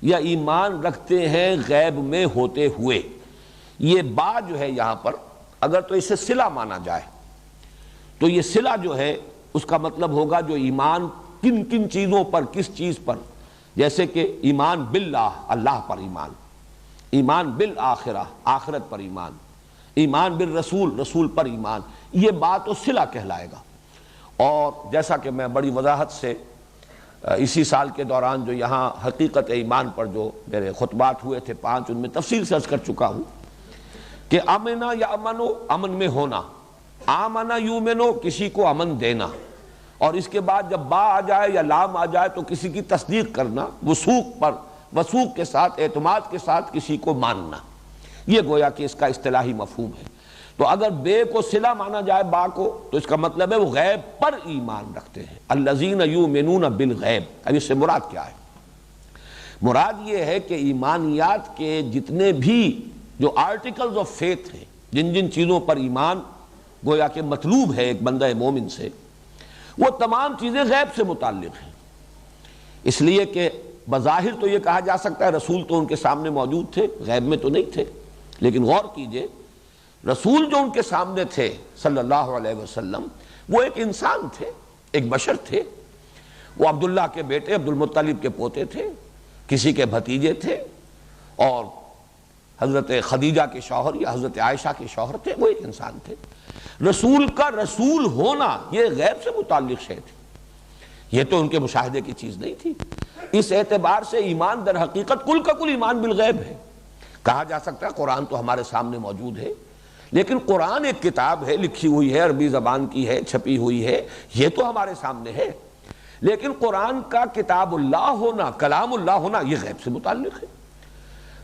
یا ایمان رکھتے ہیں غیب میں ہوتے ہوئے. یہ با جو ہے یہاں پر اگر تو اسے صلہ مانا جائے تو یہ صلہ جو ہے اس کا مطلب ہوگا جو ایمان کن کن چیزوں پر، کس چیز پر، جیسے کہ ایمان باللہ اللہ پر ایمان، ایمان بالآخرہ آخرت پر ایمان، ایمان بالرسول رسول پر ایمان. یہ بات و صلہ کہلائے گا. اور جیسا کہ میں بڑی وضاحت سے اسی سال کے دوران جو یہاں حقیقت ایمان پر جو میرے خطبات ہوئے تھے 5، ان میں تفصیل سے عرض کر چکا ہوں کہ امنا یا امنو امن میں ہونا، آمنا یومنو کسی کو امن دینا، اور اس کے بعد جب با آ جائے یا لام آ جائے تو کسی کی تصدیق کرنا، وثوق پر، وثوق کے ساتھ، اعتماد کے ساتھ کسی کو ماننا. یہ گویا کہ اس کا اصطلاحی مفہوم ہے۔ تو اگر بے کو صلہ مانا جائے با کو تو اس کا مطلب ہے وہ غیب پر ایمان رکھتے ہیں، الذین یؤمنون بالغیب۔ اب اس سے مراد کیا ہے؟ مراد یہ ہے کہ ایمانیات کے جتنے بھی جو آرٹیکلز آف فیتھ ہیں، جن جن چیزوں پر ایمان گویا کہ مطلوب ہے ایک بندہ مومن سے، وہ تمام چیزیں غیب سے متعلق ہیں۔ اس لیے کہ بظاہر تو یہ کہا جا سکتا ہے رسول تو ان کے سامنے موجود تھے، غیب میں تو نہیں تھے، لیکن غور کیجئے رسول جو ان کے سامنے تھے صلی اللہ علیہ وسلم، وہ ایک انسان تھے، ایک بشر تھے۔ وہ عبداللہ کے بیٹے عبد المطلب کے پوتے تھے، کسی کے بھتیجے تھے، اور حضرت خدیجہ کے شوہر یا حضرت عائشہ کے شوہر تھے۔ وہ ایک انسان تھے۔ رسول کا رسول ہونا یہ غیب سے متعلق شے تھی، یہ تو ان کے مشاہدے کی چیز نہیں تھی۔ اس اعتبار سے ایمان در حقیقت کل کا کل ایمان بالغیب ہے۔ کہا جا سکتا ہے قرآن تو ہمارے سامنے موجود ہے، لیکن قرآن ایک کتاب ہے، لکھی ہوئی ہے، عربی زبان کی ہے، چھپی ہوئی ہے، یہ تو ہمارے سامنے ہے، لیکن قرآن کا کتاب اللہ ہونا، کلام اللہ ہونا، یہ غیب سے متعلق ہے۔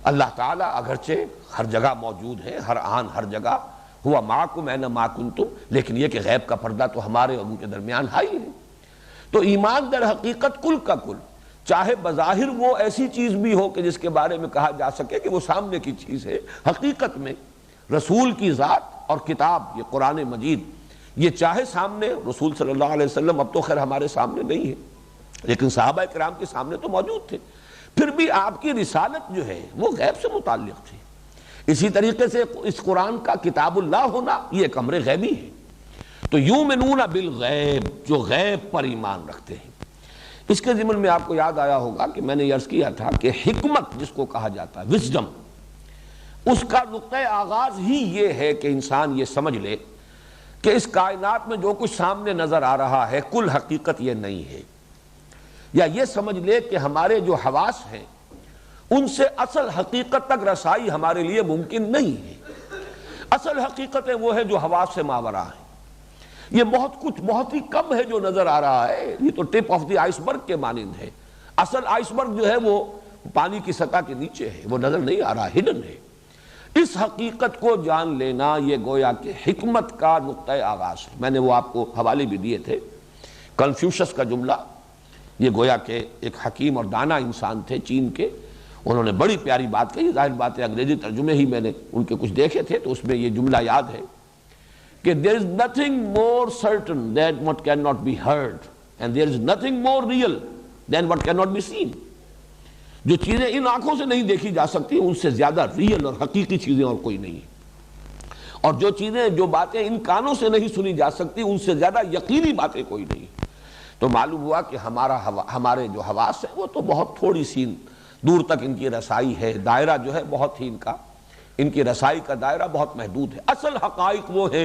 اللہ تعالیٰ اگرچہ ہر جگہ موجود ہے، ہر آن ہر جگہ، ہوا معکم اینما کنتم، لیکن یہ کہ غیب کا پردہ تو ہمارے اور ان کے درمیان ہائی ہے۔ تو ایمان در حقیقت کل کا کل، چاہے بظاہر وہ ایسی چیز بھی ہو کہ جس کے بارے میں کہا جا سکے کہ وہ سامنے کی چیز ہے، حقیقت میں رسول کی ذات اور کتاب یہ قرآن مجید، یہ چاہے سامنے رسول صلی اللہ علیہ وسلم، اب تو خیر ہمارے سامنے نہیں ہے، لیکن صحابہ کرام کے سامنے تو موجود تھے، پھر بھی آپ کی رسالت جو ہے وہ غیب سے متعلق تھی۔ اسی طریقے سے اس قرآن کا کتاب اللہ ہونا یہ ایک امر غیبی ہے۔ تو یؤمنون بالغیب، جو غیب پر ایمان رکھتے ہیں۔ اس کے ضمن میں آپ کو یاد آیا ہوگا کہ میں نے عرض کیا تھا کہ حکمت جس کو کہا جاتا ہے، وزڈم، اس کا نقطۂ آغاز ہی یہ ہے کہ انسان یہ سمجھ لے کہ اس کائنات میں جو کچھ سامنے نظر آ رہا ہے کل حقیقت یہ نہیں ہے، یا یہ سمجھ لے کہ ہمارے جو حواس ہیں ان سے اصل حقیقت تک رسائی ہمارے لیے ممکن نہیں ہے۔ اصل حقیقتیں وہ ہے جو حواس سے ماورا ہیں۔ یہ بہت کچھ بہت ہی کم ہے جو نظر آ رہا ہے، یہ تو ٹپ آف دی آئس برگ کے مانند ہے۔ اصل آئس برگ جو ہے وہ پانی کی سطح کے نیچے ہے، وہ نظر نہیں آ رہا، ہڈن ہے۔ اس حقیقت کو جان لینا یہ گویا کہ حکمت کا نقطۂ آغاز ہے۔ میں نے وہ آپ کو حوالے بھی دیے تھے، کنفیوشس کا جملہ، یہ گویا کہ ایک حکیم اور دانا انسان تھے چین کے، انہوں نے بڑی پیاری بات کہی۔ ظاہر بات ہے انگریزی ترجمے ہی میں نے ان کے کچھ دیکھے تھے تو اس میں یہ جملہ یاد ہے کہ there is nothing more certain than what cannot be heard and there is nothing more real than what cannot be seen۔ جو چیزیں ان آنکھوں سے نہیں دیکھی جا سکتی ان سے زیادہ ریئل اور حقیقی چیزیں اور کوئی نہیں، اور جو چیزیں جو باتیں ان کانوں سے نہیں سنی جا سکتی ان سے زیادہ یقینی باتیں کوئی نہیں۔ تو معلوم ہوا کہ ہمارے جو حواس ہیں وہ تو بہت تھوڑی سی دور تک ان کی رسائی ہے، دائرہ جو ہے بہت ہی ان کی رسائی کا دائرہ بہت محدود ہے۔ اصل حقائق وہ ہے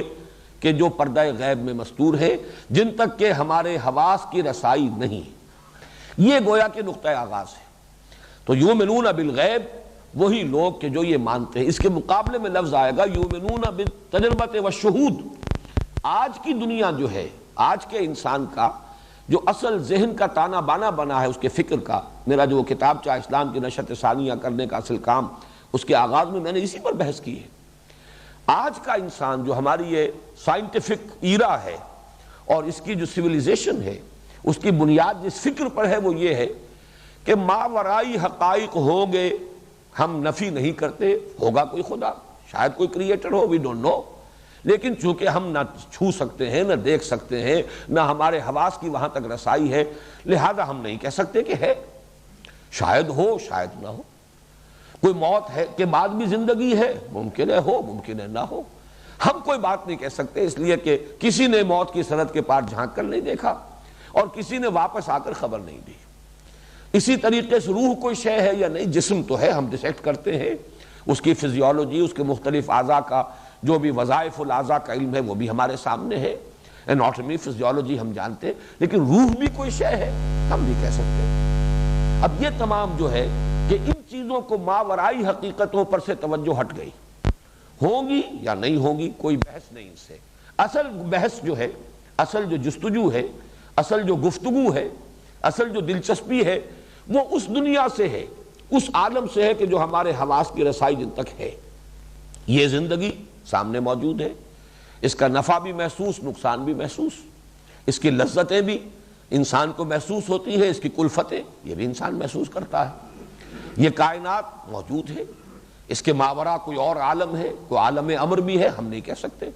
کہ جو پردہ غیب میں مستور ہے، جن تک کہ ہمارے حواس کی رسائی نہیں، یہ گویا کہ نقطۂ آغاز ہے۔ تو یؤمنون بالغیب وہی لوگ کہ جو یہ مانتے ہیں۔ اس کے مقابلے میں لفظ آئے گا یؤمنون بالتجربۃ والشہود۔ آج کی دنیا جو ہے، آج کے انسان کا جو اصل ذہن کا تانا بانا بنا ہے اس کے فکر کا، میرا جو کتاب چاہ اسلام کی نشرت ثانیہ کرنے کا اصل کام، اس کے آغاز میں نے اسی پر بحث کی ہے۔ آج کا انسان جو ہماری یہ سائنٹیفک ایرا ہے اور اس کی جو سویلائزیشن ہے، اس کی بنیاد جس فکر پر ہے وہ یہ ہے کہ ماورائی حقائق ہوں گے، ہم نفی نہیں کرتے، ہوگا کوئی خدا، شاید کوئی creator who, we don't know, لیکن چونکہ ہم نہ چھو سکتے ہیں، نہ دیکھ سکتے ہیں، نہ ہمارے حواس کی وہاں تک رسائی ہے، لہذا ہم نہیں کہہ سکتے کہ ہے، شاید ہو شاید نہ ہو۔ کوئی موت ہے کے بعد بھی زندگی ہے، ممکن ہے ہو، ممکن ہے نہ ہو، ہم کوئی بات نہیں کہہ سکتے، اس لیے کہ کسی نے موت کی سرحد کے پار جھانک کر نہیں دیکھا اور کسی نے واپس آ کر خبر نہیں دی۔ اسی طریقے سے روح کوئی شے ہے یا نہیں، جسم تو ہے، ہم ڈسیکٹ کرتے ہیں، اس کی فزیولوجی، اس کے مختلف اعضاء کا جو بھی وظائف الاعضاء کا علم ہے وہ بھی ہمارے سامنے ہے، اناٹمی فزیولوجی ہم جانتے ہیں، لیکن روح بھی کوئی شے ہے ہم نہیں کہہ سکتے۔ اب یہ تمام جو ہے کہ ان چیزوں کو ماورائی حقیقتوں پر سے توجہ ہٹ گئی، ہوں گی یا نہیں ہوں گی کوئی بحث نہیں ان سے۔ اصل بحث جو ہے، اصل جو جستجو ہے، اصل جو گفتگو ہے، اصل جو دلچسپی ہے وہ اس دنیا سے ہے، اس عالم سے ہے کہ جو ہمارے حواس کی رسائی جن تک ہے۔ یہ زندگی سامنے موجود ہے، اس کا نفع بھی محسوس، نقصان بھی محسوس، اس کی لذتیں بھی انسان کو محسوس ہوتی ہیں، اس کی کلفتیں یہ بھی انسان محسوس کرتا ہے۔ یہ کائنات موجود ہے، اس کے ماورا کوئی اور عالم ہے، کوئی عالم امر بھی ہے، ہم نہیں کہہ سکتے۔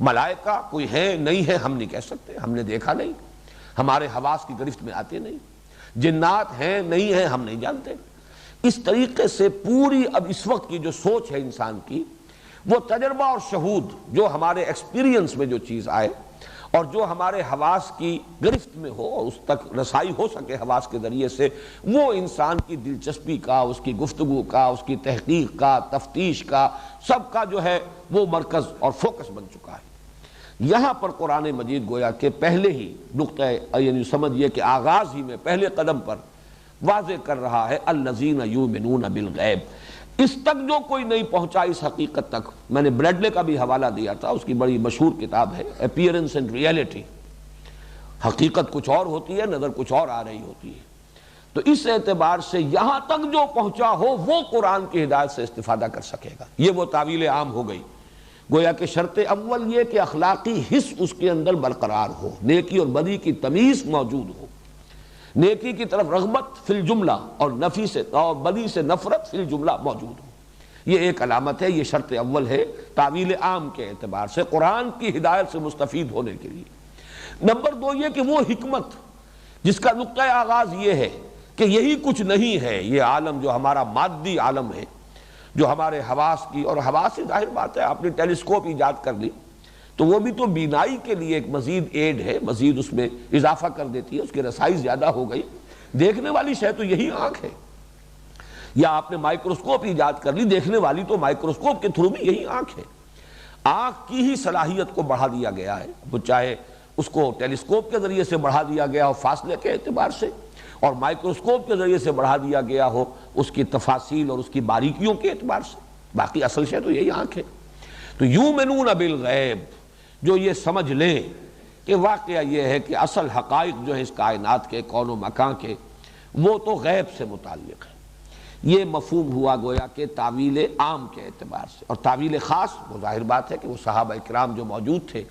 ملائکہ کوئی ہے نہیں ہے، ہم نہیں کہہ سکتے، ہم نے دیکھا نہیں، ہمارے حواس کی گرفت میں آتے نہیں۔ جنات ہیں نہیں ہیں، ہم نہیں جانتے۔ اس طریقے سے پوری اب اس وقت کی جو سوچ ہے انسان کی، وہ تجربہ اور شہود جو ہمارے ایکسپیرینس میں جو چیز آئے اور جو ہمارے حواس کی گرفت میں ہو اور اس تک رسائی ہو سکے حواس کے ذریعے سے، وہ انسان کی دلچسپی کا، اس کی گفتگو کا، اس کی تحقیق کا، تفتیش کا، سب کا جو ہے وہ مرکز اور فوکس بن چکا ہے۔ یہاں پر قرآن مجید گویا کہ پہلے ہی نقطہ یعنی سمجھیے کہ آغاز ہی میں پہلے قدم پر واضح کر رہا ہے الذین یؤمنون بالغیب۔ اس تک جو کوئی نہیں پہنچا اس حقیقت تک، میں نے بریڈلے کا بھی حوالہ دیا تھا، اس کی بڑی مشہور کتاب ہے اپیئرنس اینڈ ریئلٹی، حقیقت کچھ اور ہوتی ہے، نظر کچھ اور آ رہی ہوتی ہے۔ تو اس اعتبار سے یہاں تک جو پہنچا ہو وہ قرآن کی ہدایت سے استفادہ کر سکے گا، یہ وہ تعویل عام ہو گئی۔ گویا کہ شرط اول یہ کہ اخلاقی حس اس کے اندر برقرار ہو، نیکی اور بدی کی تمیز موجود ہو، نیکی کی طرف رغبت فی الجملہ اور نفی سے اور بدی سے نفرت فی الجملہ موجود ہو۔ یہ ایک علامت ہے، یہ شرط اول ہے تعویل عام کے اعتبار سے قرآن کی ہدایت سے مستفید ہونے کے لیے۔ نمبر دو یہ کہ وہ حکمت جس کا نقطہ آغاز یہ ہے کہ یہی کچھ نہیں ہے، یہ عالم جو ہمارا مادی عالم ہے، جو ہمارے حواس کی، اور حواس کی ظاہر بات ہے آپ نے ٹیلیسکوپ ایجاد کر لی تو وہ بھی تو بینائی کے لیے ایک مزید ایڈ ہے، مزید اس میں اضافہ کر دیتی ہے، اس کی رسائی زیادہ ہو گئی۔ دیکھنے والی شے تو یہی آنکھ ہے، یا آپ نے مائکروسکوپ ایجاد کر لی، دیکھنے والی تو مائکروسکوپ کے تھرو بھی یہی آنکھ ہے۔ آنکھ کی ہی صلاحیت کو بڑھا دیا گیا ہے، وہ چاہے اس کو ٹیلیسکوپ کے ذریعے سے بڑھا دیا گیا ہو فاصلے کے اعتبار سے، اور مائکروسکوپ کے ذریعے سے بڑھا دیا گیا ہو اس کی تفاصیل اور اس کی باریکیوں کے اعتبار سے، باقی اصل شے تو یہی آنکھ ہے۔ تو یؤمنون بالغیب، جو یہ سمجھ لیں کہ واقعہ یہ ہے کہ اصل حقائق جو ہے اس کائنات کے، کون و مکان کے، وہ تو غیب سے متعلق ہے۔ یہ مفہوم ہوا گویا کہ تعویل عام کے اعتبار سے، اور تعویل خاص وہ ظاہر بات ہے کہ وہ صحابہ کرام جو موجود تھے،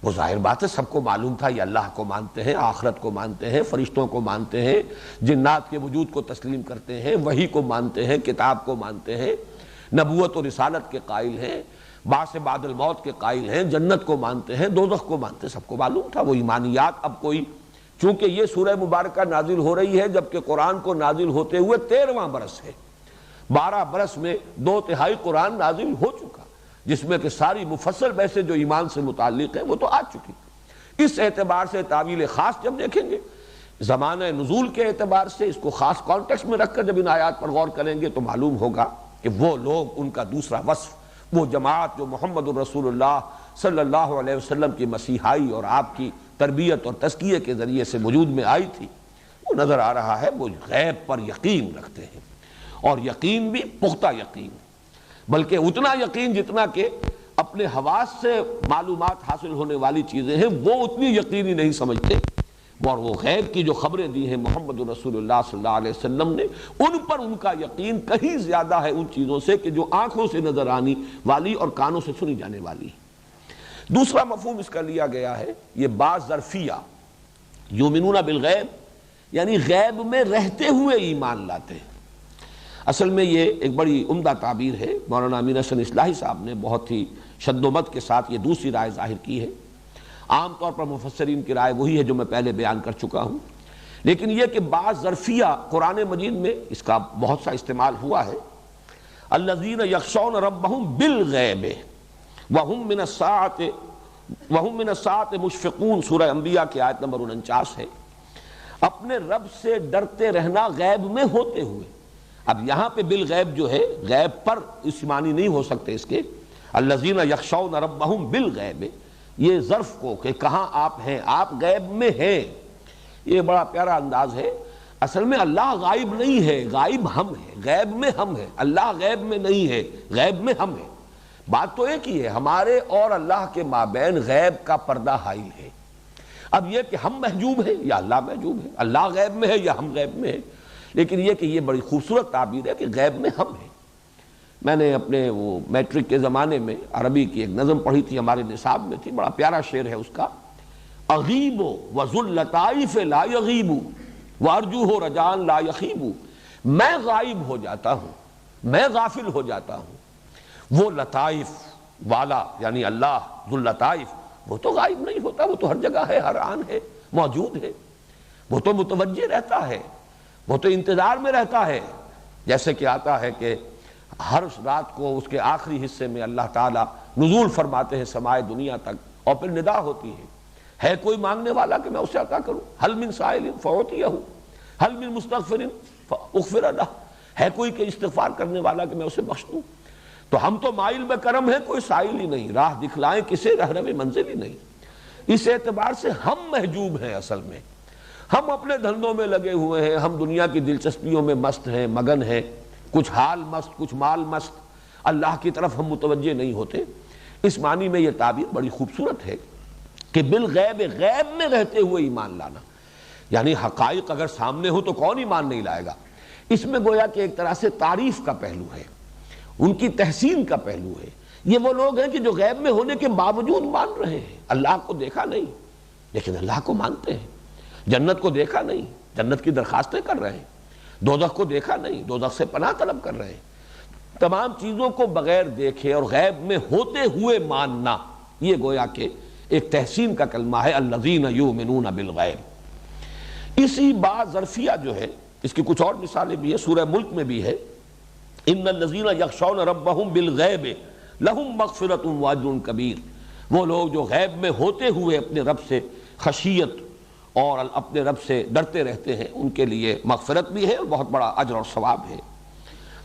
وہ ظاہر بات ہے سب کو معلوم تھا یہ اللہ کو مانتے ہیں، آخرت کو مانتے ہیں، فرشتوں کو مانتے ہیں، جنات کے وجود کو تسلیم کرتے ہیں، وحی کو مانتے ہیں، کتاب کو مانتے ہیں، نبوت و رسالت کے قائل ہیں، بعث بعد الموت کے قائل ہیں، جنت کو مانتے ہیں، دوزخ کو مانتے ہیں، سب کو معلوم تھا وہ ایمانیات۔ اب کوئی چونکہ یہ سورہ مبارکہ نازل ہو رہی ہے جبکہ قرآن کو نازل ہوتے ہوئے 13واں برس ہے، 12 برس میں 2/3 قرآن نازل ہو چکا، جس میں کہ ساری مفصل بحثیں جو ایمان سے متعلق ہیں وہ تو آ چکی۔ اس اعتبار سے تعویل خاص جب دیکھیں گے، زمانہ نزول کے اعتبار سے اس کو خاص کانٹیکسٹ میں رکھ کر جب ان آیات پر غور کریں گے تو معلوم ہوگا کہ وہ لوگ، ان کا دوسرا وصف، وہ جماعت جو محمد الرسول اللہ صلی اللہ علیہ وسلم کی مسیحائی اور آپ کی تربیت اور تزکیے کے ذریعے سے وجود میں آئی تھی، وہ نظر آ رہا ہے وہ غیب پر یقین رکھتے ہیں، اور یقین بھی پختہ یقین، بلکہ اتنا یقین جتنا کہ اپنے حواس سے معلومات حاصل ہونے والی چیزیں ہیں وہ اتنی یقینی نہیں سمجھتے، اور وہ غیب کی جو خبریں دی ہیں محمد رسول اللہ صلی اللہ علیہ وسلم نے، ان پر ان کا یقین کہیں زیادہ ہے ان چیزوں سے کہ جو آنکھوں سے نظر آنے والی اور کانوں سے سنی جانے والی۔ دوسرا مفہوم اس کا لیا گیا ہے یہ بعض ظرفیہ، یؤمنون بالغیب یعنی غیب میں رہتے ہوئے ایمان لاتے ہیں۔ اصل میں یہ ایک بڑی عمدہ تعبیر ہے، مولانا امین حسن اصلاحی صاحب نے بہت ہی شد و مد کے ساتھ یہ دوسری رائے ظاہر کی ہے۔ عام طور پر مفسرین کی رائے وہی ہے جو میں پہلے بیان کر چکا ہوں، لیکن یہ کہ بعض ظرفیہ قرآن مجید میں اس کا بہت سا استعمال ہوا ہے۔ الذین یخشون ربہم بالغیب وہم من الساعۃ مشفقون، سورہ انبیاء کی آیت نمبر 49 ہے، اپنے رب سے ڈرتے رہنا غیب میں ہوتے ہوئے۔ اب یہاں پہ بالغیب جو ہے غیب پر اس معنی نہیں ہو سکتے اس کے، الذین یخشون ربہم بالغیب، یہ ظرف کو کہ کہاں آپ ہیں، آپ غیب میں ہیں، یہ بڑا پیارا انداز ہے۔ اصل میں اللہ غائب نہیں ہے، غائب ہم ہیں، غیب میں ہم ہیں، اللہ غیب میں نہیں ہے، غیب میں ہم ہیں۔ بات تو ایک ہی ہے، ہمارے اور اللہ کے مابین غیب کا پردہ حائل ہے۔ اب یہ کہ ہم محجوب ہیں یا اللہ محجوب ہے، اللہ غیب میں ہے یا ہم غیب میں ہیں، لیکن یہ کہ یہ بڑی خوبصورت تعبیر ہے کہ غیب میں ہم ہیں۔ میں نے اپنے وہ میٹرک کے زمانے میں عربی کی ایک نظم پڑھی تھی، ہمارے نصاب میں تھی، بڑا پیارا شعر ہے اس کا، اغیب وذو اللطائف لا یغیب وارجوہ رجان لا یخیب، میں غائب ہو جاتا ہوں، میں غافل ہو جاتا ہوں، وہ لطائف والا یعنی اللہ ذو اللطائف وہ تو غائب نہیں ہوتا، وہ تو ہر جگہ ہے، ہر آن ہے، موجود ہے، وہ تو متوجہ رہتا ہے، وہ تو انتظار میں رہتا ہے۔ جیسے کہ آتا ہے کہ ہر رات کو اس کے آخری حصے میں اللہ تعالیٰ نزول فرماتے ہیں سمائے دنیا تک، اور پھر ندا ہوتی ہے کوئی مانگنے والا کہ میں اسے عطا کروں، حل من سائل فأعطیہ، حل من مستغفر فاغفر لہ، ہے کوئی کہ استغفار کرنے والا کہ میں اسے بخش دوں۔ تو ہم تو مائل میں کرم ہے، کوئی سائل ہی نہیں، راہ دکھلائیں کسے رہنم منزل ہی نہیں۔ اس اعتبار سے ہم محجوب ہیں، اصل میں ہم اپنے دھندوں میں لگے ہوئے ہیں، ہم دنیا کی دلچسپیوں میں مست ہیں، مگن ہیں، کچھ حال مست کچھ مال مست، اللہ کی طرف ہم متوجہ نہیں ہوتے۔ اس معنی میں یہ تعبیر بڑی خوبصورت ہے کہ بالغیب، غیب میں رہتے ہوئے ایمان لانا، یعنی حقائق اگر سامنے ہو تو کون ایمان نہیں لائے گا۔ اس میں گویا کہ ایک طرح سے تعریف کا پہلو ہے، ان کی تحسین کا پہلو ہے۔ یہ وہ لوگ ہیں کہ جو غیب میں ہونے کے باوجود مان رہے ہیں، اللہ کو دیکھا نہیں لیکن اللہ کو مانتے ہیں، جنت کو دیکھا نہیں جنت کی درخواستیں کر رہے ہیں، دوزخ کو دیکھا نہیں دوزخ سے پناہ طلب کر رہے ہیں۔ تمام چیزوں کو بغیر دیکھے اور غیب میں ہوتے ہوئے ماننا، یہ گویا کہ ایک تحسین کا کلمہ ہے، الذین یؤمنون بالغیب۔ اسی بات ظرفیہ جو ہے، اس کی کچھ اور مثالیں بھی ہیں، سورہ ملک میں بھی ہے، ان الذین یخشون ربہم بالغیب لہم مغفرۃ واجر کبیر، وہ لوگ جو غیب میں ہوتے ہوئے اپنے رب سے خشیت اور اپنے رب سے ڈرتے رہتے ہیں، ان کے لیے مغفرت بھی ہے اور بہت بڑا اجر اور ثواب ہے۔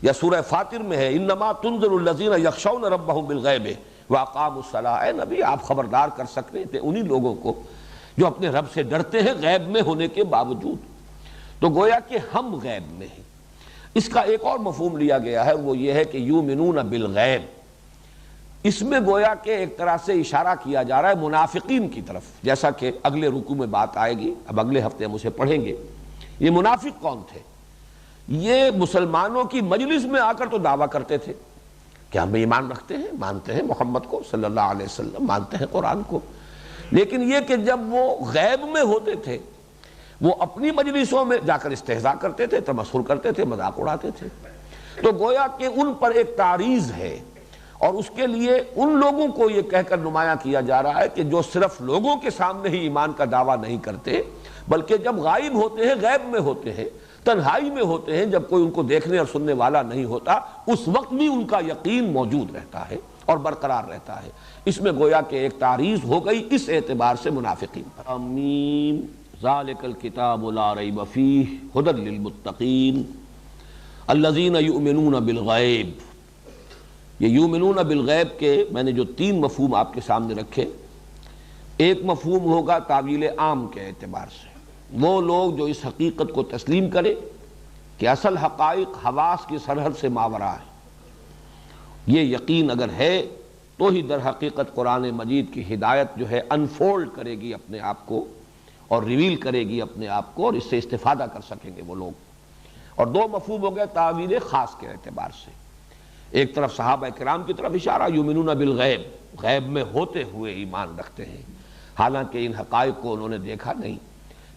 یا سورہ فاطر میں ہے، انما تنذر الذین یخشون ربہم بالغیب واقاموا الصلاۃ، اے نبی آپ خبردار کر سکتے تھے انہی لوگوں کو جو اپنے رب سے ڈرتے ہیں غیب میں ہونے کے باوجود۔ تو گویا کہ ہم غیب میں ہیں۔ اس کا ایک اور مفہوم لیا گیا ہے، وہ یہ ہے کہ یؤمنون بالغیب، اس میں گویا کہ ایک طرح سے اشارہ کیا جا رہا ہے منافقین کی طرف، جیسا کہ اگلے رکوع میں بات آئے گی، اب اگلے ہفتے ہم اسے پڑھیں گے۔ یہ منافق کون تھے؟ یہ مسلمانوں کی مجلس میں آ کر تو دعویٰ کرتے تھے کہ ہم ایمان رکھتے ہیں، مانتے ہیں محمد کو صلی اللہ علیہ وسلم، مانتے ہیں قرآن کو، لیکن یہ کہ جب وہ غیب میں ہوتے تھے وہ اپنی مجلسوں میں جا کر استہزاء کرتے تھے، تمسخر کرتے تھے، مذاق اڑاتے تھے۔ تو گویا کہ ان پر ایک تعریض ہے، اور اس کے لیے ان لوگوں کو یہ کہہ کر نمایاں کیا جا رہا ہے کہ جو صرف لوگوں کے سامنے ہی ایمان کا دعویٰ نہیں کرتے، بلکہ جب غائب ہوتے ہیں، غیب میں ہوتے ہیں، تنہائی میں ہوتے ہیں، جب کوئی ان کو دیکھنے اور سننے والا نہیں ہوتا، اس وقت بھی ان کا یقین موجود رہتا ہے اور برقرار رہتا ہے۔ اس میں گویا کہ ایک تعریض ہو گئی اس اعتبار سے منافقین پر۔ آمین۔ ذالک الکتاب لا ریب فیہ ھدی للمتقین الذین یؤمنون بالغیب۔ یہ یؤمنون بالغیب کے میں نے جو 3 مفہوم آپ کے سامنے رکھے، ایک مفہوم ہوگا تعویل عام کے اعتبار سے، وہ لوگ جو اس حقیقت کو تسلیم کرے کہ اصل حقائق حواس کی سرحد سے ماورا ہے، یہ یقین اگر ہے تو ہی در حقیقت قرآن مجید کی ہدایت جو ہے انفولڈ کرے گی اپنے آپ کو اور ریویل کرے گی اپنے آپ کو، اور اس سے استفادہ کر سکیں گے وہ لوگ۔ اور 2 مفہوم ہو گئے تعویل خاص کے اعتبار سے، ایک طرف صحابہ کرام کی طرف اشارہ، یؤمنون بالغیب، غیب میں ہوتے ہوئے ایمان رکھتے ہیں، حالانکہ ان حقائق کو انہوں نے دیکھا نہیں،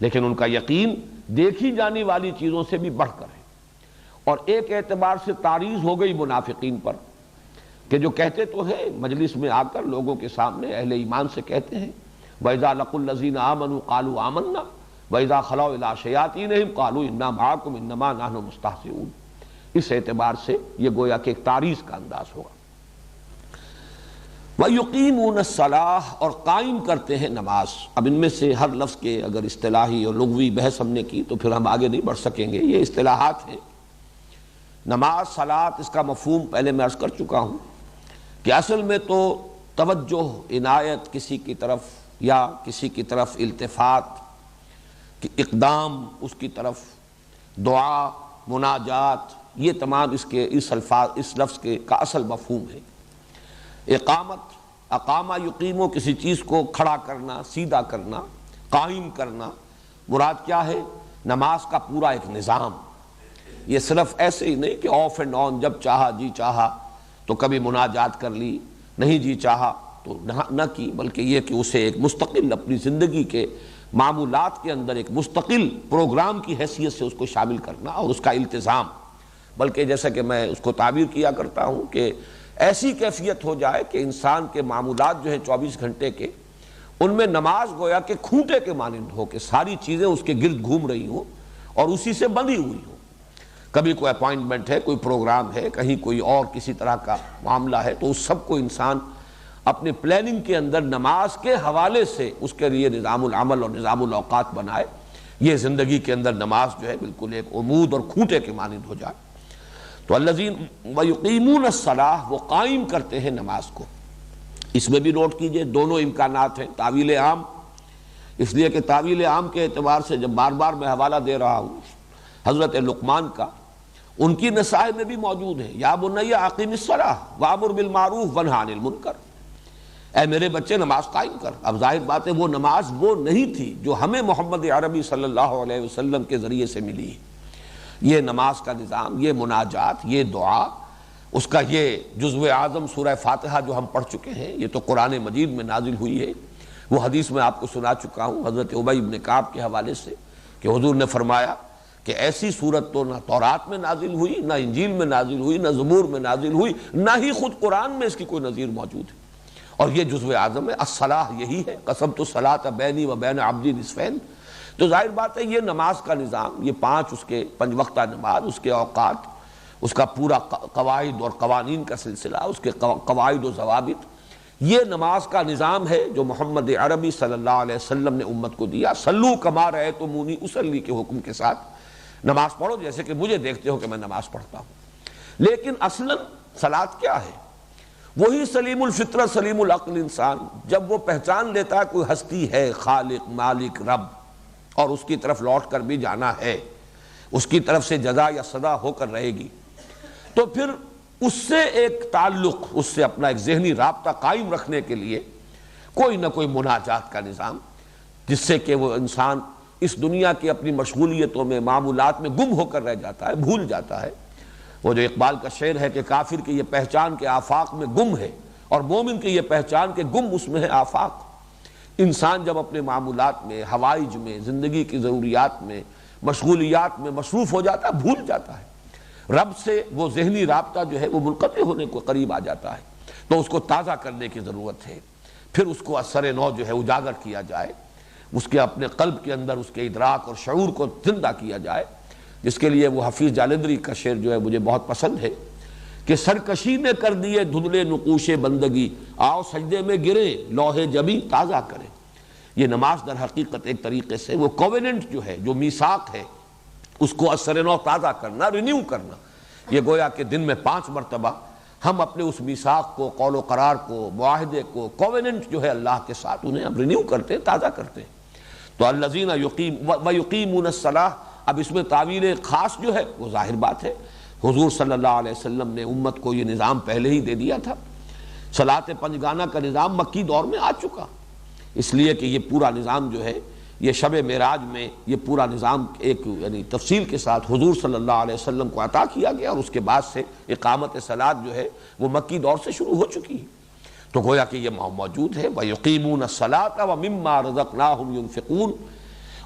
لیکن ان کا یقین دیکھی جانے والی چیزوں سے بھی بڑھ کر ہے۔ اور ایک اعتبار سے تعریض ہو گئی منافقین پر کہ جو کہتے تو ہیں مجلس میں آ کر لوگوں کے سامنے اہل ایمان سے کہتے ہیں، وَإِذَا لَقُوا الَّذِينَ آمَنُوا قَالُوا آمَنَّا وَإِذَا خَلَوْا إِلَىٰ شَيَاطِينِهِمْ قَالُوا إِنَّا مَعَكُمْ إِنَّمَا نَحْنُ مُسْتَهْزِئُونَ۔ اس اعتبار سے یہ گویا کہ ایک تعریض کا انداز ہوگا۔ وَيُقِيمُونَ الصَّلَاةَ، اور قائم کرتے ہیں نماز۔ اب ان میں سے ہر لفظ کے اگر اصطلاحی اور لغوی بحث ہم نے کی تو پھر ہم آگے نہیں بڑھ سکیں گے، یہ اصطلاحات ہیں۔ نماز، صلاۃ، اس کا مفہوم پہلے میں عرض کر چکا ہوں کہ اصل میں تو توجہ، عنایت کسی کی طرف یا کسی کی طرف التفات، اقدام اس کی طرف، دعا، مناجات، یہ تمام اس لفظ کے کا اصل مفہوم ہے۔ اقامت، اقامہ یقیمو، کسی چیز کو کھڑا کرنا، سیدھا کرنا، قائم کرنا، مراد کیا ہے؟ نماز کا پورا ایک نظام۔ یہ صرف ایسے ہی نہیں کہ آف اینڈ آن، جب چاہا جی چاہا تو کبھی مناجات کر لی، نہیں جی چاہا تو نہ کی، بلکہ یہ کہ اسے ایک مستقل اپنی زندگی کے معمولات کے اندر ایک مستقل پروگرام کی حیثیت سے اس کو شامل کرنا اور اس کا التزام، بلکہ جیسا کہ میں اس کو تعبیر کیا کرتا ہوں کہ ایسی کیفیت ہو جائے کہ انسان کے معمولات جو ہیں 24 گھنٹے کے، ان میں نماز گویا کہ کھوٹے کے مانند ہو کہ ساری چیزیں اس کے گرد گھوم رہی ہوں اور اسی سے بندھی ہوئی ہوں۔ کبھی کوئی اپائنٹمنٹ ہے، کوئی پروگرام ہے، کہیں کوئی اور کسی طرح کا معاملہ ہے، تو اس سب کو انسان اپنے پلاننگ کے اندر نماز کے حوالے سے اس کے لیے نظام العمل اور نظام الاوقات بنائے۔ یہ زندگی کے اندر نماز جو ہے بالکل ایک عمود اور کھوٹے کے مانند ہو جائے۔ تو الذین ویقیمون الصلاۃ، وہ قائم کرتے ہیں نماز کو۔ اس میں بھی نوٹ کیجئے دونوں امکانات ہیں، تعویل عام، اس لیے کہ تعویل عام کے اعتبار سے جب بار بار میں حوالہ دے رہا ہوں حضرت لقمان کا، ان کی نصائح میں بھی موجود ہے، یا بنی اقیم الصلاۃ وامر بالمعروف وانہی عن المنکر، اے میرے بچے نماز قائم کر۔ اب ظاہر بات ہے وہ نماز وہ نہیں تھی جو ہمیں محمد عربی صلی اللہ علیہ وسلم کے ذریعے سے ملی ہے۔ یہ نماز کا نظام، یہ مناجات، یہ دعا، اس کا یہ جزو اعظم سورہ فاتحہ جو ہم پڑھ چکے ہیں، یہ تو قرآن مجید میں نازل ہوئی ہے۔ وہ حدیث میں آپ کو سنا چکا ہوں حضرت ابی بن کعب کے حوالے سے کہ حضور نے فرمایا کہ ایسی صورت تو نہ تورات میں نازل ہوئی، نہ انجیل میں نازل ہوئی، نہ زبور میں نازل ہوئی، نہ ہی خود قرآن میں اس کی کوئی نظیر موجود ہے۔ اور یہ جزو اعظم ہے، الصلاۃ یہی ہے، قسمت الصلاۃ بینی و بین عبدی نصفین۔ تو ظاہر بات ہے یہ نماز کا نظام، یہ اس کے 5 وقتہ نماز، اس کے اوقات، اس کا پورا قواعد اور قوانین کا سلسلہ، اس کے قواعد و ضوابط، یہ نماز کا نظام ہے جو محمد عربی صلی اللہ علیہ وسلم نے امت کو دیا۔ صلو کما رأیتمونی اصلی کے حکم کے ساتھ نماز پڑھو جیسے کہ مجھے دیکھتے ہو کہ میں نماز پڑھتا ہوں۔ لیکن اصلاً صلاۃ کیا ہے؟ وہی سلیم الفطرت سلیم العقل انسان جب وہ پہچان لیتا ہے کوئی ہستی ہے، خالق مالک رب، اور اس کی طرف لوٹ کر بھی جانا ہے، اس کی طرف سے جزا یا سزا ہو کر رہے گی، تو پھر اس سے ایک تعلق، اس سے اپنا ایک ذہنی رابطہ قائم رکھنے کے لیے کوئی نہ کوئی مناجات کا نظام، جس سے کہ وہ انسان اس دنیا کی اپنی مشغولیتوں میں معمولات میں گم ہو کر رہ جاتا ہے، بھول جاتا ہے۔ وہ جو اقبال کا شعر ہے کہ کافر کی یہ پہچان کے آفاق میں گم ہے اور مومن کی یہ پہچان کے گم اس میں ہے آفاق۔ انسان جب اپنے معمولات میں، حوائج میں، زندگی کی ضروریات میں، مشغولیات میں مصروف ہو جاتا ہے، بھول جاتا ہے، رب سے وہ ذہنی رابطہ جو ہے وہ منقطع ہونے کو قریب آ جاتا ہے۔ تو اس کو تازہ کرنے کی ضرورت ہے، پھر اس کو اثر نو جو ہے اجاگر کیا جائے، اس کے اپنے قلب کے اندر اس کے ادراک اور شعور کو زندہ کیا جائے، جس کے لیے وہ حفیظ جالندری کا شعر جو ہے مجھے بہت پسند ہے کہ سرکشی نے کر دیے دھندلے نقوش بندگی، آؤ سجدے میں گرے لوح جبیں تازہ کرے۔ یہ نماز در حقیقت ایک طریقے سے وہ کووننٹ جو ہے، جو میثاق ہے، اس کو اثر نو تازہ کرنا، رینیو کرنا۔ یہ گویا کہ دن میں 5 مرتبہ ہم اپنے اس میثاق کو، قول و قرار کو، معاہدے کو، کووننٹ جو ہے اللہ کے ساتھ، انہیں ہم رینیو کرتے ہیں، تازہ کرتے ہیں۔ تو الذین یقیمون الصلاۃ، اب اس میں تعویل خاص جو ہے وہ ظاہر بات ہے، حضور صلی اللہ علیہ وسلم نے امت کو یہ نظام پہلے ہی دے دیا تھا۔ صلاۃ 5 گانہ کا نظام مکی دور میں آ چکا، اس لیے کہ یہ پورا نظام جو ہے یہ شب معراج میں یہ پورا نظام ایک یعنی تفصیل کے ساتھ حضور صلی اللہ علیہ وسلم کو عطا کیا گیا، اور اس کے بعد سے اقامت صلاۃ جو ہے وہ مکی دور سے شروع ہو چکی ہے۔ تو گویا کہ یہ موجود ہے، وَيُقِيمُونَ الصَّلَاةَ وَمِمَّا رَزَقْنَاهُمْ يُنْفِقُونَ،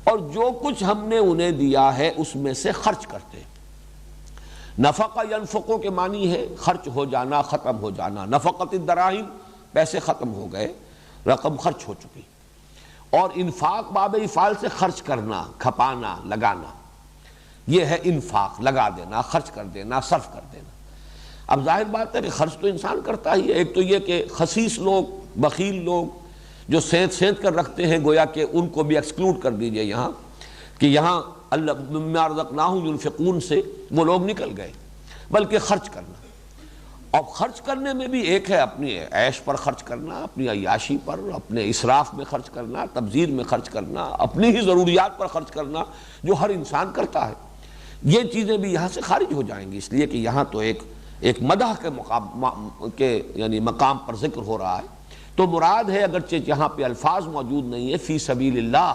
اور جو کچھ ہم نے انہیں دیا ہے اس میں سے خرچ کرتے ہیں۔ نفقہ ینفقو کے معنی ہے خرچ ہو جانا، ختم ہو جانا۔ نفقت الدراہم، پیسے ختم ہو گئے، رقم خرچ ہو چکی۔ اور انفاق باب افعال سے خرچ کرنا، کھپانا، لگانا، یہ ہے انفاق، لگا دینا، خرچ کر دینا، صرف کر دینا۔ اب ظاہر بات ہے کہ خرچ تو انسان کرتا ہی ہے۔ ایک تو یہ کہ خسیس لوگ، بخیل لوگ جو سینت کر رکھتے ہیں، گویا کہ ان کو بھی ایکسکلوڈ کر دیجئے یہاں، کہ یہاں اللہ مما رزقناہم ينفقون سے وہ لوگ نکل گئے، بلکہ خرچ کرنا۔ اور خرچ کرنے میں بھی ایک ہے اپنی عیش پر خرچ کرنا، اپنی عیاشی پر، اپنے اسراف میں خرچ کرنا، تبذیر میں خرچ کرنا، اپنی ہی ضروریات پر خرچ کرنا جو ہر انسان کرتا ہے۔ یہ چیزیں بھی یہاں سے خارج ہو جائیں گی، اس لیے کہ یہاں تو ایک مدح کے یعنی مقام پر ذکر ہو رہا ہے۔ تو مراد ہے، اگرچہ یہاں پہ الفاظ موجود نہیں ہے، فی سبیل اللہ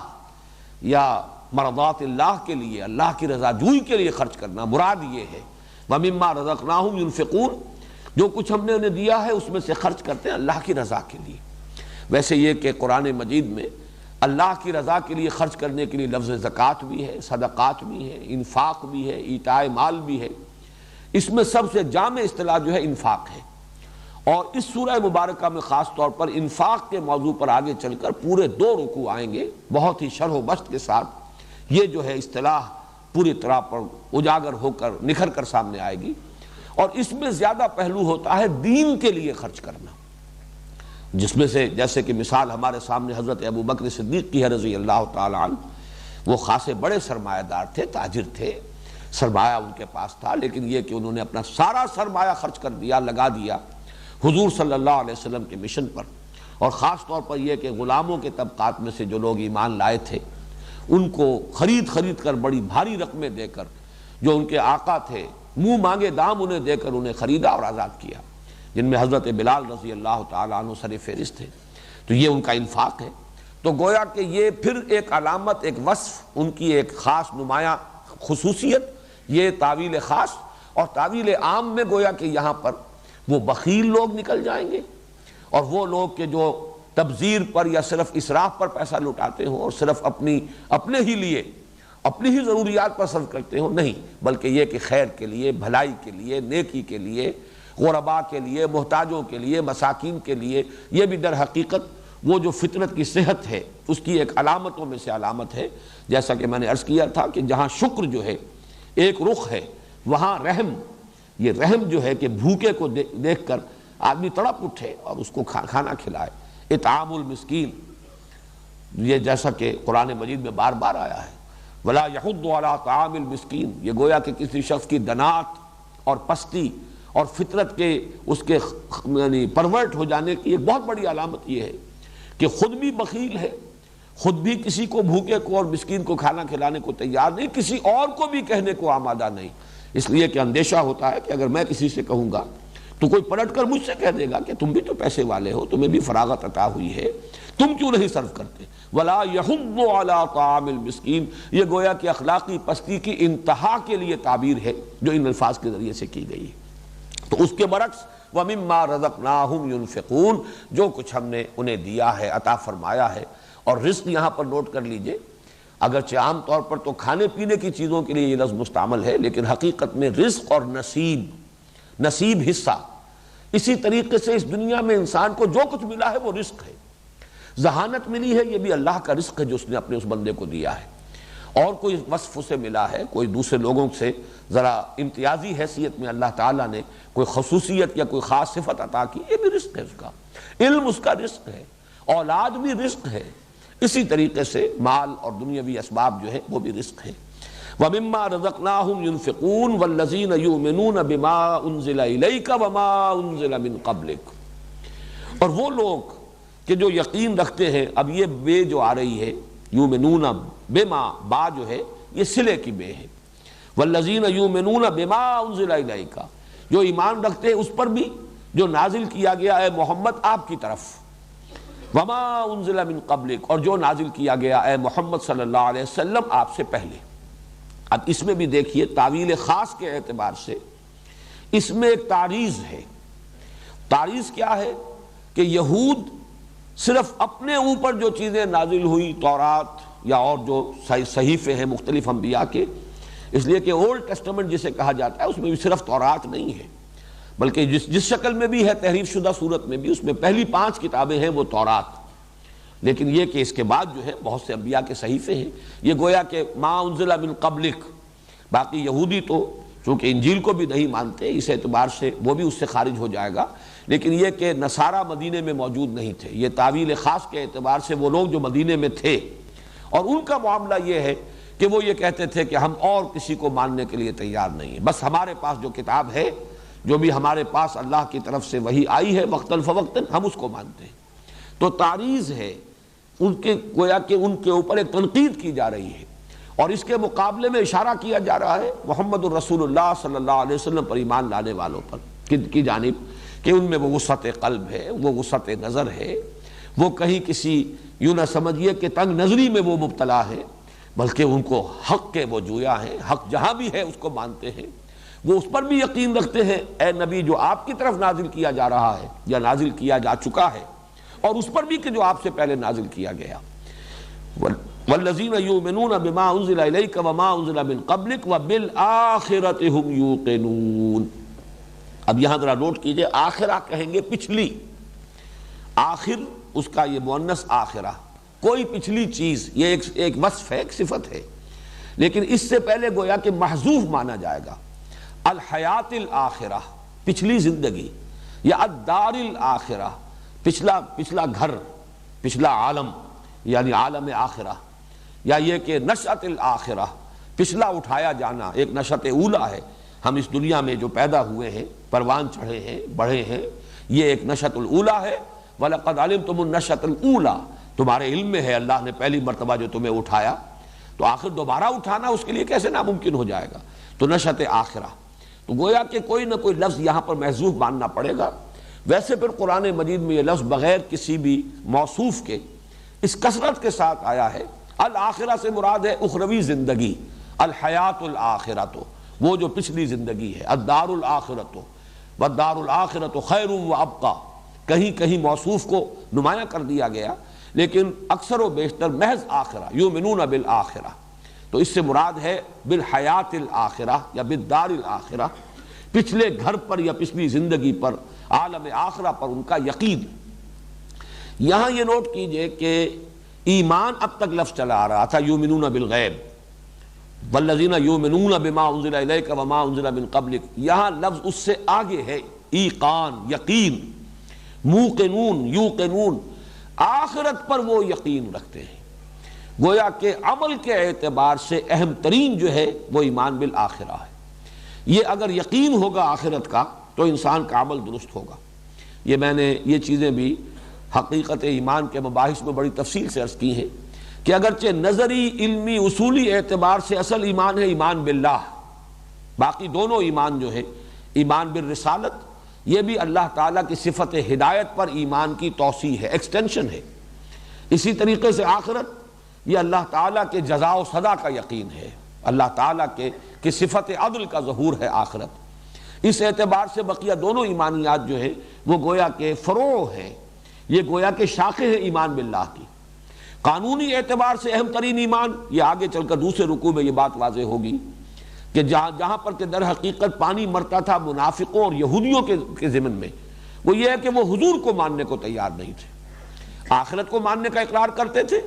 یا مرضات اللہ کے لیے، اللہ کی رضا جوئی کے لیے خرچ کرنا، مراد یہ ہے وَمِمَّا رَزَقْنَاهُمْ يُنْفِقُونَ، جو کچھ ہم نے انہیں دیا ہے اس میں سے خرچ کرتے ہیں اللہ کی رضا کے لیے۔ ویسے یہ کہ قرآن مجید میں اللہ کی رضا کے لیے خرچ کرنے کے لیے لفظ زکوٰۃ بھی ہے، صدقات بھی ہے، انفاق بھی ہے، ایتاء مال بھی ہے۔ اس میں سب سے جامع اصطلاح جو ہے انفاق ہے، اور اس سورہ مبارکہ میں خاص طور پر انفاق کے موضوع پر آگے چل کر پورے 2 رکوع آئیں گے بہت ہی شرح و بسط کے ساتھ۔ یہ جو ہے اصطلاح پوری طرح پر اجاگر ہو کر نکھر کر سامنے آئے گی، اور اس میں زیادہ پہلو ہوتا ہے دین کے لیے خرچ کرنا، جس میں سے جیسے کہ مثال ہمارے سامنے حضرت ابو بکر صدیق کی ہے رضی اللہ تعالی عنہ۔ وہ خاصے بڑے سرمایہ دار تھے، تاجر تھے، سرمایہ ان کے پاس تھا، لیکن یہ کہ انہوں نے اپنا سارا سرمایہ خرچ کر دیا، لگا دیا حضور صلی اللہ علیہ وسلم کے مشن پر، اور خاص طور پر یہ کہ غلاموں کے طبقات میں سے جو لوگ ایمان لائے تھے ان کو خرید کر بڑی بھاری رقمیں دے کر، جو ان کے آقا تھے منہ مانگے دام انہیں دے کر انہیں خریدا اور آزاد کیا، جن میں حضرت بلال رضی اللہ تعالیٰ عنہ سر فہرست تھے۔ تو یہ ان کا انفاق ہے۔ تو گویا کہ یہ پھر ایک علامت، ایک وصف، ان کی ایک خاص نمایاں خصوصیت، یہ تعویل خاص، اور تعویل عام میں گویا کہ یہاں پر وہ بخیل لوگ نکل جائیں گے، اور وہ لوگ کہ جو تبذیر پر یا صرف اسراف پر پیسہ لٹاتے ہوں اور صرف اپنے ہی لیے، اپنی ہی ضروریات پر صرف کرتے ہوں، نہیں، بلکہ یہ کہ خیر کے لیے، بھلائی کے لیے، نیکی کے لیے، غرباء کے لیے، محتاجوں کے لیے، مساکین کے لیے۔ یہ بھی در حقیقت وہ جو فطرت کی صحت ہے اس کی ایک علامتوں میں سے علامت ہے۔ جیسا کہ میں نے عرض کیا تھا کہ جہاں شکر جو ہے ایک رخ ہے، وہاں رحم، یہ رحم جو ہے کہ بھوکے کو دیکھ کر آدمی تڑپ اٹھے اور اس کو کھانا کھلائے۔ اطعام المسکین، یہ جیسا کہ قرآن مجید میں بار بار آیا ہے، ولا یحض علی طعام المسکین، یہ گویا کہ کسی شخص کی دنات اور پستی اور فطرت کے اس کے یعنی پرورٹ ہو جانے کی ایک بہت بڑی علامت یہ ہے کہ خود بھی بخیل ہے، خود بھی کسی کو بھوکے کو اور مسکین کو کھانا کھلانے کو تیار نہیں، کسی اور کو بھی کہنے کو آمادہ نہیں، اس لیے کہ اندیشہ ہوتا ہے کہ اگر میں کسی سے کہوں گا تو کوئی پلٹ کر مجھ سے کہہ دے گا کہ تم بھی تو پیسے والے ہو، تمہیں بھی فراغت عطا ہوئی ہے، تم کیوں نہیں صرف کرتے۔ ولا یحض علی طعام المسکین، یہ گویا کہ اخلاقی پستی کی انتہا کے لیے تعبیر ہے جو ان الفاظ کے ذریعے سے کی گئی ہے۔ تو اس کے برعکس وَمِمَّا رَزَقْنَاهُمْ يُنْفِقُونَ، جو کچھ ہم نے انہیں دیا ہے، عطا فرمایا ہے، اور رزق یہاں پر نوٹ کر لیجئے، اگرچہ عام طور پر تو کھانے پینے کی چیزوں کے لیے یہ لفظ مستعمل ہے، لیکن حقیقت میں رزق اور نصیب حصہ، اسی طریقے سے اس دنیا میں انسان کو جو کچھ ملا ہے وہ رزق ہے۔ ذہانت ملی ہے، یہ بھی اللہ کا رزق ہے جو اس نے اپنے اس بندے کو دیا ہے، اور کوئی وصف اسے ملا ہے، کوئی دوسرے لوگوں سے ذرا امتیازی حیثیت میں اللہ تعالیٰ نے کوئی خصوصیت یا کوئی خاص صفت عطا کی، یہ بھی رزق ہے اس کا، علم اس کا رزق ہے، اولاد بھی رزق ہے، اسی طریقے سے مال اور دنیاوی اسباب جو ہے وہ بھی رزق ہے۔ وَمِمَّا رَزَقْنَاهُمْ يُنْفِقُونَ وَالَّذِينَ يُؤْمِنُونَ بِمَا أُنزِلَ إِلَيْكَ وَمَا أُنزِلَ مِن قَبْلِكَ، اور وہ لوگ کہ جو یقین رکھتے ہیں، اب یہ بے جو آ رہی ہے یؤمنون بما، با جو ہے یہ صلے کی بے ہے، والذین یؤمنون بما انزل الیک، جو ایمان رکھتے ہیں اس پر بھی جو نازل کیا گیا ہے محمد آپ کی طرف، وما انزل من قبلک، اور جو نازل کیا گیا ہے محمد صلی اللہ علیہ وسلم آپ سے پہلے۔ اب اس میں بھی دیکھیے تعویل خاص کے اعتبار سے اس میں ایک تعریض ہے۔ تعریض کیا ہے کہ یہود صرف اپنے اوپر جو چیزیں نازل ہوئی، تورات یا اور جو صحیفے ہیں مختلف انبیاء کے، اس لیے کہ اولڈ ٹیسٹمنٹ جسے کہا جاتا ہے اس میں بھی صرف تورات نہیں ہے، بلکہ جس شکل میں بھی ہے تحریف شدہ صورت میں بھی، اس میں پہلی 5 کتابیں ہیں وہ تورات، لیکن یہ کہ اس کے بعد جو ہے بہت سے انبیاء کے صحیفے ہیں، یہ گویا کہ ما انزل من قبلک۔ باقی یہودی تو چونکہ انجیل کو بھی نہیں مانتے، اس اعتبار سے وہ بھی اس سے خارج ہو جائے گا، لیکن یہ کہ نصارہ مدینے میں موجود نہیں تھے، یہ تعویل خاص کے اعتبار سے وہ لوگ جو مدینے میں تھے، اور ان کا معاملہ یہ ہے کہ وہ یہ کہتے تھے کہ ہم اور کسی کو ماننے کے لیے تیار نہیں ہیں، بس ہمارے پاس جو کتاب ہے، جو بھی ہمارے پاس اللہ کی طرف سے وحی آئی ہے وقتاً فوقتاً، ہم اس کو مانتے ہیں۔ تو تعریض ہے ان کے، گویا کہ ان کے اوپر ایک تنقید کی جا رہی ہے، اور اس کے مقابلے میں اشارہ کیا جا رہا ہے محمد الرسول اللہ صلی اللہ علیہ وسلم پر ایمان لانے والوں پر کی جانب، کہ ان میں وہ وسعت قلب ہے، وہ وسعت نظر ہے، وہ کہیں کسی یوں نہ سمجھیے کہ تنگ نظری میں وہ مبتلا ہے، بلکہ ان کو حق کے وہ جویا ہیں، حق جہاں بھی ہے اس کو مانتے ہیں۔ وہ اس پر بھی یقین رکھتے ہیں اے نبی جو آپ کی طرف نازل کیا جا رہا ہے یا نازل کیا جا چکا ہے، اور اس پر بھی کہ جو آپ سے پہلے نازل کیا گیا۔ والذین یؤمنون بما انزل الیک وما انزل من قبلک وبالآخرۃ ھم یوقنون۔ اب یہاں ذرا نوٹ کیجئے، آخرہ کہیں گے پچھلی، آخر اس کا یہ مؤنث آخرہ، کوئی پچھلی چیز، یہ ایک وصف ہے، ایک صفت ہے، لیکن اس سے پہلے گویا کہ محذوف مانا جائے گا۔ الحیات الآخرہ، پچھلی زندگی، یا الدار الآخرہ، پچھلا گھر، پچھلا عالم، یعنی عالم آخرہ، یا یہ کہ نشأۃ الآخرہ، پچھلا اٹھایا جانا، ایک نشأۃ اولیٰ ہے، ہم اس دنیا میں جو پیدا ہوئے ہیں، پروان چڑھے ہیں، بڑھے ہیں، یہ ایک نشأۃ الاولیٰ ہے۔ وَلَقَدْ عَلِمْتُمُ النَّشْأَةَ الْأُولَىٰ، تمہارے علم میں ہے اللہ نے پہلی مرتبہ جو تمہیں اٹھایا، تو آخر دوبارہ اٹھانا اس کے لیے کیسے ناممکن ہو جائے گا؟ تو نشأۃ آخرہ، تو گویا کہ کوئی نہ کوئی لفظ یہاں پر محذوف ماننا پڑے گا۔ ویسے پھر قرآن مجید میں یہ لفظ بغیر کسی بھی موصوف کے اس کثرت کے ساتھ آیا ہے۔ الآخرہ سے مراد ہے اخروی زندگی، الحیات الآخرہ، تو وہ جو پچھلی زندگی ہے، الدار الآخرۃ والدار الآخرۃ خیر وابقیٰ، کہیں کہیں موصوف کو نمایاں کر دیا گیا، لیکن اکثر و بیشتر محض آخرہ، یؤمنون بالآخرہ، تو اس سے مراد ہے بالحیات الآخرہ یا بالدار الآخرہ، پچھلے گھر پر یا پچھلی زندگی پر، عالم آخرہ پر ان کا یقین۔ یہاں یہ نوٹ کیجئے کہ ایمان اب تک لفظ چلا آ رہا تھا یؤمنون بالغیب، والذین یؤمنون بما انزل الیک وما انزل من قبلک، یہاں لفظ اس سے آگے ہے، ایقان، یقین، موقنون، یوقنون، آخرت پر وہ یقین رکھتے ہیں۔ گویا کہ عمل کے اعتبار سے اہم ترین جو ہے وہ ایمان بالآخرہ ہے۔ یہ اگر یقین ہوگا آخرت کا تو انسان کا عمل درست ہوگا۔ یہ میں نے یہ چیزیں بھی حقیقت ایمان کے مباحث میں بڑی تفصیل سے عرض کی ہیں کہ اگرچہ نظری، علمی، اصولی اعتبار سے اصل ایمان ہے ایمان باللہ، باقی دونوں ایمان جو ہے، ایمان بالرسالت، یہ بھی اللہ تعالیٰ کی صفت ہدایت پر ایمان کی توسیع ہے، ایکسٹینشن ہے۔ اسی طریقے سے آخرت، یہ اللہ تعالیٰ کے جزا و سزا کا یقین ہے، اللہ تعالیٰ کی صفت عدل کا ظہور ہے آخرت۔ اس اعتبار سے بقیہ دونوں ایمانیات جو ہے وہ گویا کہ فروع ہیں، یہ گویا کہ شاخیں ہیں ایمان باللہ کی۔ قانونی اعتبار سے اہم ترین ایمان، یہ آگے چل کر دوسرے رکوع میں یہ بات واضح ہوگی کہ جہاں پر کہ در حقیقت پانی مرتا تھا منافقوں اور یہودیوں کے ضمن میں، وہ یہ ہے کہ وہ حضور کو ماننے کو تیار نہیں تھے، آخرت کو ماننے کا اقرار کرتے تھے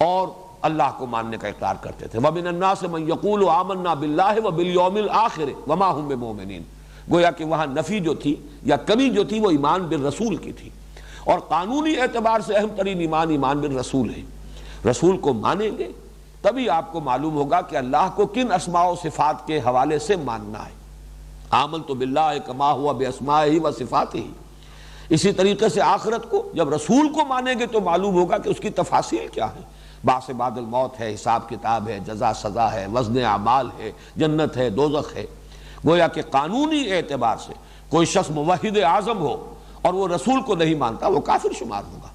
اور اللہ کو ماننے کا اقرار کرتے تھے۔ وَمِنَ النَّاسِ مَن يَقُولُ آمَنَّا بِاللَّهِ وَبِالْيَوْمِ الْآخِرِ وَمَا هُمْ بِمُؤْمِنِينَ، گویا کہ وہاں نفی جو تھی یا کمی جو تھی وہ ایمان بالرسول کی تھی، اور قانونی اعتبار سے اہم ترین ایمان ایمان بالرسول ہے۔ رسول کو مانیں گے تبھی آپ کو معلوم ہوگا کہ اللہ کو کن اسماء و صفات کے حوالے سے ماننا ہے۔ آمنت باللہ کما ہوا باسمائہ و صفاتہ۔ اسی طریقے سے آخرت کو جب رسول کو مانیں گے تو معلوم ہوگا کہ اس کی تفاصیل کیا ہے، بعث بعد الموت ہے، حساب کتاب ہے، جزا سزا ہے، وزن اعمال ہے، جنت ہے، دوزخ ہے۔ گویا کہ قانونی اعتبار سے کوئی شخص موحد اعظم ہو اور وہ رسول کو نہیں مانتا وہ کافر شمار ہوگا۔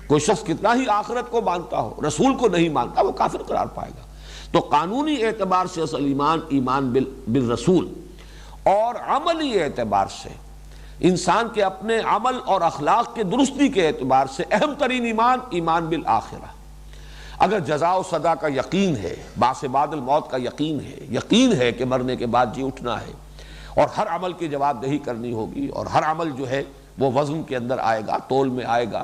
کوئی شخص کتنا ہی آخرت کو مانتا ہو رسول کو نہیں مانتا وہ کافر قرار پائے گا۔ تو قانونی اعتبار سے اصل ایمان بالرسول، اور عملی اعتبار سے انسان کے اپنے عمل اور اخلاق کے درستی کے اعتبار سے اہم ترین ایمان بالآخرہ۔ اگر جزا و سزا کا یقین ہے، بعث بعد الموت کا یقین ہے کہ مرنے کے بعد جی اٹھنا ہے، اور ہر عمل کی جواب دہی کرنی ہوگی، اور ہر عمل جو ہے وہ وزن کے اندر آئے گا، تول میں آئے گا،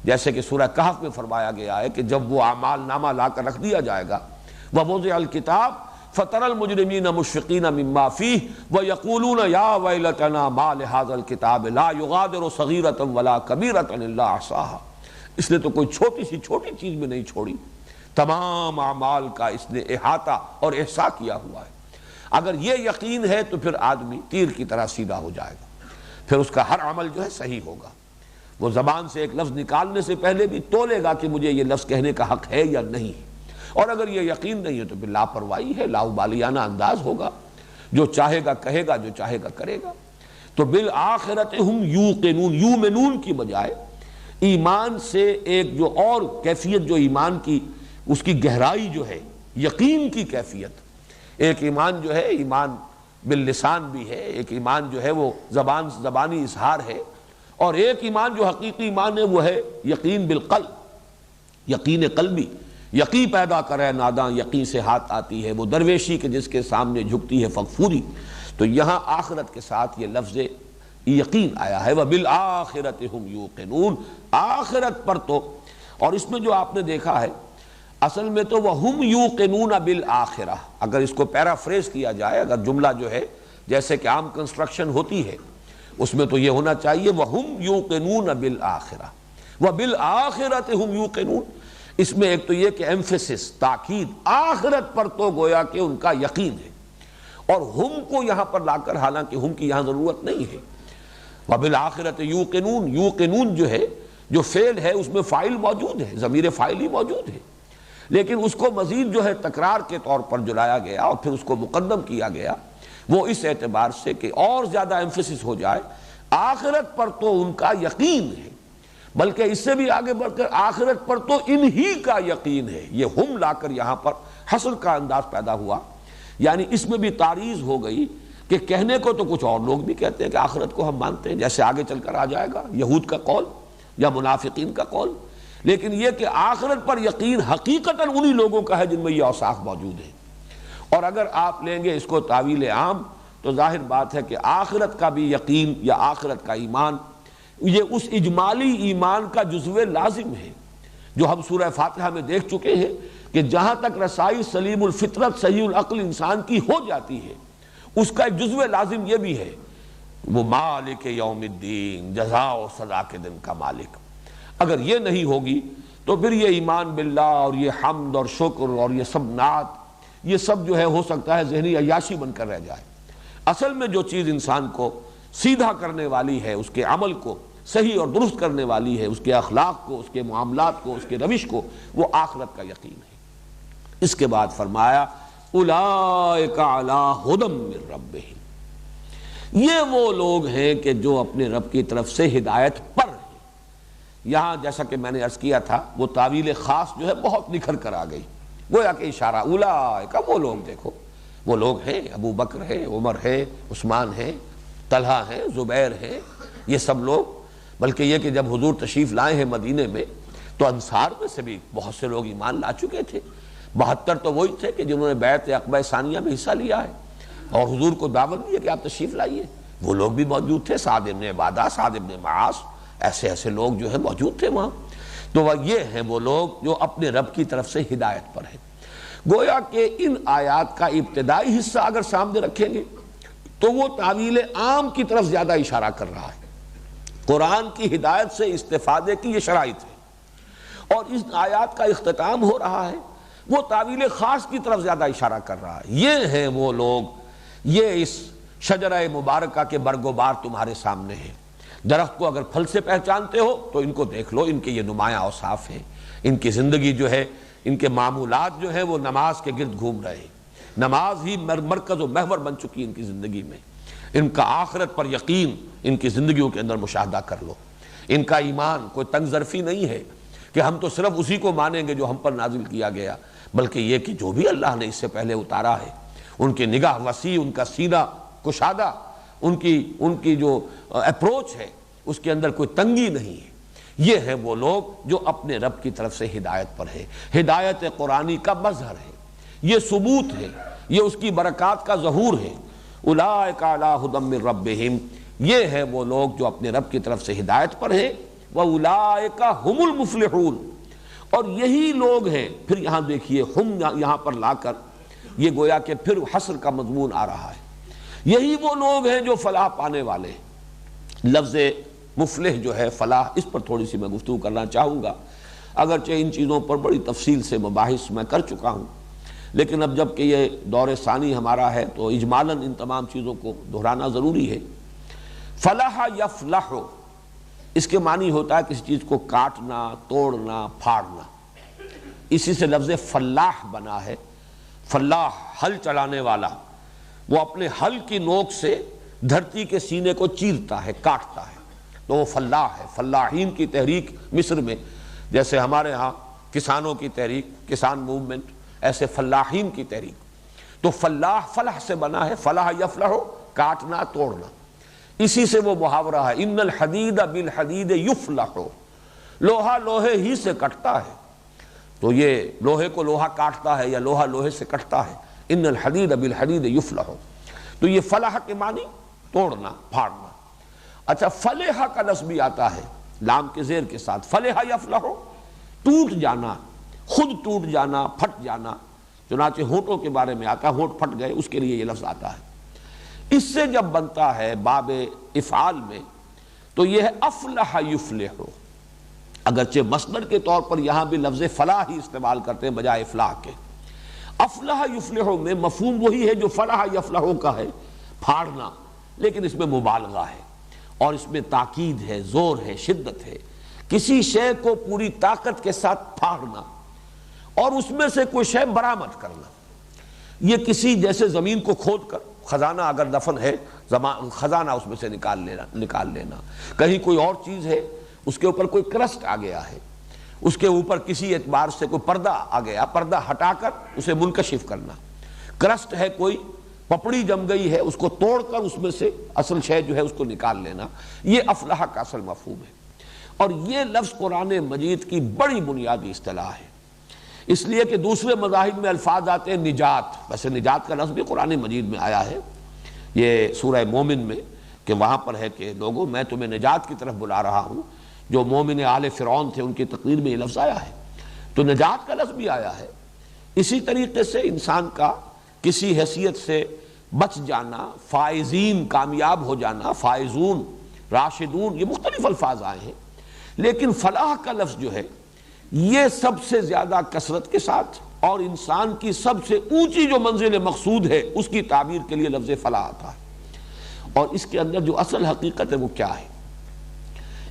جیسے کہ سورہ کہف میں فرمایا گیا ہے کہ جب وہ اعمال نامہ لا کر رکھ دیا جائے گا، وَوُضِعَ الْكِتَابُ فَتَرَى الْمُجْرِمِينَ مُشْفِقِينَ مِمَّا فِيهِ وَيَقُولُونَ يَا وَيْلَتَنَا مَا لِهَذَا الْكِتَابِ لَا يُغَادِرُ صَغِيرَةً وَلَا كَبِيرَةً إِلَّا أَحْصَاهَا، اس نے تو کوئی چھوٹی چیز میں نہیں چھوڑی، تمام اعمال کا اس نے احاطہ اور احصاء کیا ہوا ہے۔ اگر یہ یقین ہے تو پھر آدمی تیر کی طرح سیدھا ہو جائے گا، پھر اس کا ہر عمل جو ہے صحیح ہوگا۔ وہ زبان سے ایک لفظ نکالنے سے پہلے بھی تولے گا کہ مجھے یہ لفظ کہنے کا حق ہے یا نہیں، اور اگر یہ یقین نہیں ہے تو پھر لاپرواہی ہے، لاؤبالیانہ انداز ہوگا، جو چاہے گا کہے گا، جو چاہے گا کرے گا۔ تو بالآخرت ہم یوقنون، یؤمنون کی بجائے ایمان سے ایک جو اور کیفیت جو ایمان کی اس کی گہرائی جو ہے، یقین کی کیفیت، ایک ایمان جو ہے ایمان باللسان بھی ہے، ایک ایمان جو ہے وہ زبانی اظہار ہے، اور ایک ایمان جو حقیقی ایمان ہے وہ ہے یقین بالقلب، یقین قلبی، یقین پیدا کرے ناداں یقین سے ہاتھ آتی ہے، وہ درویشی کے جس کے سامنے جھکتی ہے فغفوری۔ تو یہاں آخرت کے ساتھ یہ لفظ یقین آیا ہے، وَبِالْآخِرَةِ هُمْ يُوقِنُونَ، آخرت پر تو، اور اس میں جو آپ نے دیکھا ہے اصل میں تو وَهُمْ يُوقِنُونَ بِالْآخِرَةِ، اگر اس کو پیرافریز کیا جائے، اگر جملہ جو ہے جیسے کہ عام کنسٹرکشن ہوتی ہے اس میں تو یہ ہونا چاہیے وَهُمْ يُوقِنُونَ بِالْآخِرَةِ وَبِالْآخِرَةِ هُمْ يُوقِنُونَ۔ اس میں ایک تو یہ کہ ایمفیسس، تاکید، آخرت پر تو گویا کہ ان کا یقین ہے، اور ہم کو یہاں پر لا کر، حالانکہ ہم کی یہاں ضرورت نہیں ہے، وَبِالْآخِرَةِ يُوقِنُونَ، یوقنون جو ہے، جو فعل ہے اس میں فاعل موجود ہے، ضمیر فاعل ہی موجود ہے، لیکن اس کو مزید جو ہے تکرار کے طور پر جلایا گیا اور پھر اس کو مقدم کیا گیا، وہ اس اعتبار سے کہ اور زیادہ ایمفیسس ہو جائے، آخرت پر تو ان کا یقین ہے، بلکہ اس سے بھی آگے بڑھ کر آخرت پر تو انہی کا یقین ہے، یہ ہم لا کر یہاں پر حصر کا انداز پیدا ہوا، یعنی اس میں بھی تعریض ہو گئی کہ کہنے کو تو کچھ اور لوگ بھی کہتے ہیں کہ آخرت کو ہم مانتے ہیں، جیسے آگے چل کر آ جائے گا یہود کا قول یا منافقین کا قول، لیکن یہ کہ آخرت پر یقین حقیقتاً انہی لوگوں کا ہے جن میں یہ اوصاف موجود ہیں۔ اور اگر آپ لیں گے اس کو تعویل عام تو ظاہر بات ہے کہ آخرت کا بھی یقین یا آخرت کا ایمان یہ اس اجمالی ایمان کا جزو لازم ہے جو ہم سورہ فاتحہ میں دیکھ چکے ہیں کہ جہاں تک رسائی سلیم الفطرت صحیح العقل انسان کی ہو جاتی ہے اس کا ایک جزو لازم یہ بھی ہے وہ مالک یوم الدین، جزا و سزا کے دن کا مالک۔ اگر یہ نہیں ہوگی تو پھر یہ ایمان باللہ اور یہ حمد اور شکر اور یہ سب نعت یہ سب جو ہے ہو سکتا ہے ذہنی عیاشی بن کر رہ جائے۔ اصل میں جو چیز انسان کو سیدھا کرنے والی ہے، اس کے عمل کو صحیح اور درست کرنے والی ہے، اس کے اخلاق کو، اس کے معاملات کو، اس کے روش کو، وہ آخرت کا یقین ہے۔ اس کے بعد فرمایا اولئک علی ھدی من ربہم، یہ وہ لوگ ہیں کہ جو اپنے رب کی طرف سے ہدایت پر ہیں۔ یہاں جیسا کہ میں نے عرض کیا تھا وہ تعویل خاص جو ہے بہت نکھر کر آ گئی، گویا کہ اشارہ اولئک، وہ لوگ دیکھو وہ لوگ ہیں، ابو بکر ہے، عمر ہے، عثمان ہے، طلحہ ہے، زبیر ہے، یہ سب لوگ، بلکہ یہ کہ جب حضور تشریف لائے ہیں مدینے میں تو انصار میں سے بھی بہت سے لوگ ایمان لا چکے تھے، 72 تو وہی تھے کہ جنہوں نے بیعت عقبہ ثانیہ میں حصہ لیا ہے اور حضور کو دعوت دی ہے کہ آپ تشریف لائیے، وہ لوگ بھی موجود تھے، سعد بن عبادہ، سعد بن معاذ، ایسے لوگ جو ہیں موجود تھے وہاں۔ تو یہ ہیں وہ لوگ جو اپنے رب کی طرف سے ہدایت پر ہیں۔ گویا کہ ان آیات کا ابتدائی حصہ اگر سامنے رکھیں گے تو وہ تعویل عام کی طرف زیادہ اشارہ کر رہا ہے، قرآن کی ہدایت سے استفادے کی یہ شرائط ہے، اور اس آیات کا اختتام ہو رہا ہے وہ تعویل خاص کی طرف زیادہ اشارہ کر رہا ہے۔ یہ ہیں وہ لوگ، یہ اس شجرہ مبارکہ کے برگ و بار تمہارے سامنے ہیں، درخت کو اگر پھل سے پہچانتے ہو تو ان کو دیکھ لو، ان کے یہ نمایاں اوصاف ہیں، ان کی زندگی جو ہے، ان کے معمولات جو ہیں وہ نماز کے گرد گھوم رہے ہیں، نماز ہی مرکز و محور بن چکی ان کی زندگی میں، ان کا آخرت پر یقین ان کی زندگیوں کے اندر مشاہدہ کر لو، ان کا ایمان کوئی تنگ ظرفی نہیں ہے کہ ہم تو صرف اسی کو مانیں گے جو ہم پر نازل کیا گیا، بلکہ یہ کہ جو بھی اللہ نے اس سے پہلے اتارا ہے ان کی نگاہ وسیع، ان کا سینہ کشادہ، ان کی جو اپروچ ہے اس کے اندر کوئی تنگی نہیں ہے۔ یہ ہیں وہ لوگ جو اپنے رب کی طرف سے ہدایت پر ہے، ہدایت قرآنی کا مظہر ہے، یہ ثبوت ہے، یہ اس کی برکات کا ظہور ہے۔ اولئک علی ھدی من ربہم، یہ ہیں وہ لوگ جو اپنے رب کی طرف سے ہدایت پر ہیں، واولئک ھم المفلحون، اور یہی لوگ ہیں۔ پھر یہاں دیکھیے ہم یہاں پر لا کر یہ گویا کہ پھر حصر کا مضمون آ رہا ہے، یہی وہ لوگ ہیں جو فلاح پانے والے ہیں۔ لفظ مفلح جو ہے فلاح، اس پر تھوڑی سی میں گفتگو کرنا چاہوں گا، اگرچہ ان چیزوں پر بڑی تفصیل سے مباحث میں کر چکا ہوں، لیکن اب جب کہ یہ دور ثانی ہمارا ہے تو اجمالاً ان تمام چیزوں کو دہرانا ضروری ہے۔ فلاح یفلح، اس کے معنی ہوتا ہے کسی چیز کو کاٹنا، توڑنا، پھاڑنا، اسی سے لفظ فلاح بنا ہے۔ فلاح ہل چلانے والا، وہ اپنے ہل کی نوک سے دھرتی کے سینے کو چیرتا ہے، کاٹتا ہے، تو وہ فلاح ہے۔ فلاحین کی تحریک مصر میں، جیسے ہمارے ہاں کسانوں کی تحریک، کسان موومنٹ، ایسے فلاحین کی تحریک۔ تو فلاح فلاح سے بنا ہے، فلاح یفلح کاٹنا توڑنا، اسی سے وہ محاورہ ہے ان الحدید بالحدید یفلح، لوہا لوہے ہی سے کٹتا ہے، تو یہ لوہے کو لوہا کاٹتا ہے یا لوہا لوہے سے کٹتا ہے، ان الحدید بالحدید یفلح، تو یہ فلاح کے معنی توڑنا پھاڑنا۔ اچھا فلح کا لفظ بھی آتا ہے لام کے زیر کے ساتھ، فلح یفلح ٹوٹ جانا، خود ٹوٹ جانا، پھٹ جانا، چنانچہ ہونٹوں کے بارے میں آتا ہے، ہونٹ پھٹ گئے، اس کے لیے یہ لفظ آتا ہے۔ اس سے جب بنتا ہے باب افعال میں تو یہ ہے افلح یفلح، اگرچہ مصدر کے طور پر یہاں بھی لفظ فلاح ہی استعمال کرتے ہیں بجائے افلاح کے۔ افلح یفلح میں مفہوم وہی ہے جو فلاح یفلح کا ہے، پھاڑنا، لیکن اس میں مبالغہ ہے اور اس میں تاکید ہے، زور ہے، شدت ہے، کسی شے کو پوری طاقت کے ساتھ پھاڑنا اور اس میں سے کوئی شے برآمد کرنا۔ یہ کسی جیسے زمین کو کھود کر خزانہ اگر دفن ہے، خزانہ اس میں سے نکال لینا، کہیں کوئی اور چیز ہے اس کے اوپر کوئی کرسٹ آ گیا ہے، اس کے اوپر کسی اعتبار سے کوئی پردہ آ گیا، پردہ ہٹا کر اسے منکشف کرنا، کرسٹ ہے کوئی پپڑی جم گئی ہے اس کو توڑ کر اس میں سے اصل شے جو ہے اس کو نکال لینا، یہ افلاح کا اصل مفہوم ہے۔ اور یہ لفظ قرآن مجید کی بڑی بنیادی اصطلاح ہے، اس لیے کہ دوسرے مذاہب میں الفاظ آتے ہیں نجات، ویسے نجات کا لفظ بھی قرآن مجید میں آیا ہے، یہ سورہ مومن میں، کہ وہاں پر ہے کہ لوگوں میں تمہیں نجات کی طرف بلا رہا ہوں، جو مومن آل فرعون تھے ان کی تقریر میں یہ لفظ آیا ہے، تو نجات کا لفظ بھی آیا ہے۔ اسی طریقے سے انسان کا کسی حیثیت سے بچ جانا، فائزین کامیاب ہو جانا، فائزون راشدون، یہ مختلف الفاظ آئے ہیں، لیکن فلاح کا لفظ جو ہے یہ سب سے زیادہ کثرت کے ساتھ اور انسان کی سب سے اونچی جو منزل مقصود ہے اس کی تعبیر کے لیے لفظ فلاح آتا ہے۔ اور اس کے اندر جو اصل حقیقت ہے وہ کیا ہے؟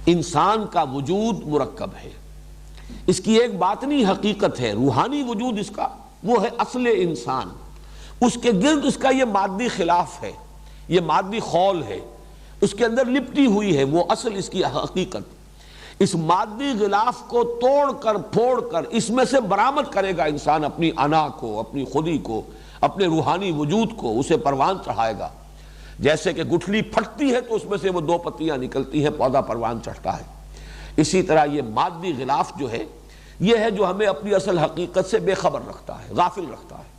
انسان کا وجود مرکب ہے، اس کی ایک باطنی حقیقت ہے، روحانی وجود اس کا وہ ہے اصل انسان، اس کے گرد اس کا یہ مادی خلاف ہے، یہ مادی خول ہے، اس کے اندر لپٹی ہوئی ہے وہ اصل اس کی حقیقت۔ اس مادی غلاف کو توڑ کر پھوڑ کر اس میں سے برآمد کرے گا انسان اپنی انا کو، اپنی خودی کو، اپنے روحانی وجود کو، اسے پروان چڑھائے گا۔ جیسے کہ گٹھلی پھٹتی ہے تو اس میں سے وہ دو پتیاں نکلتی ہیں، پودا پروان چڑھتا ہے، اسی طرح یہ مادی غلاف جو ہے یہ ہے جو ہمیں اپنی اصل حقیقت سے بے خبر رکھتا ہے، غافل رکھتا ہے۔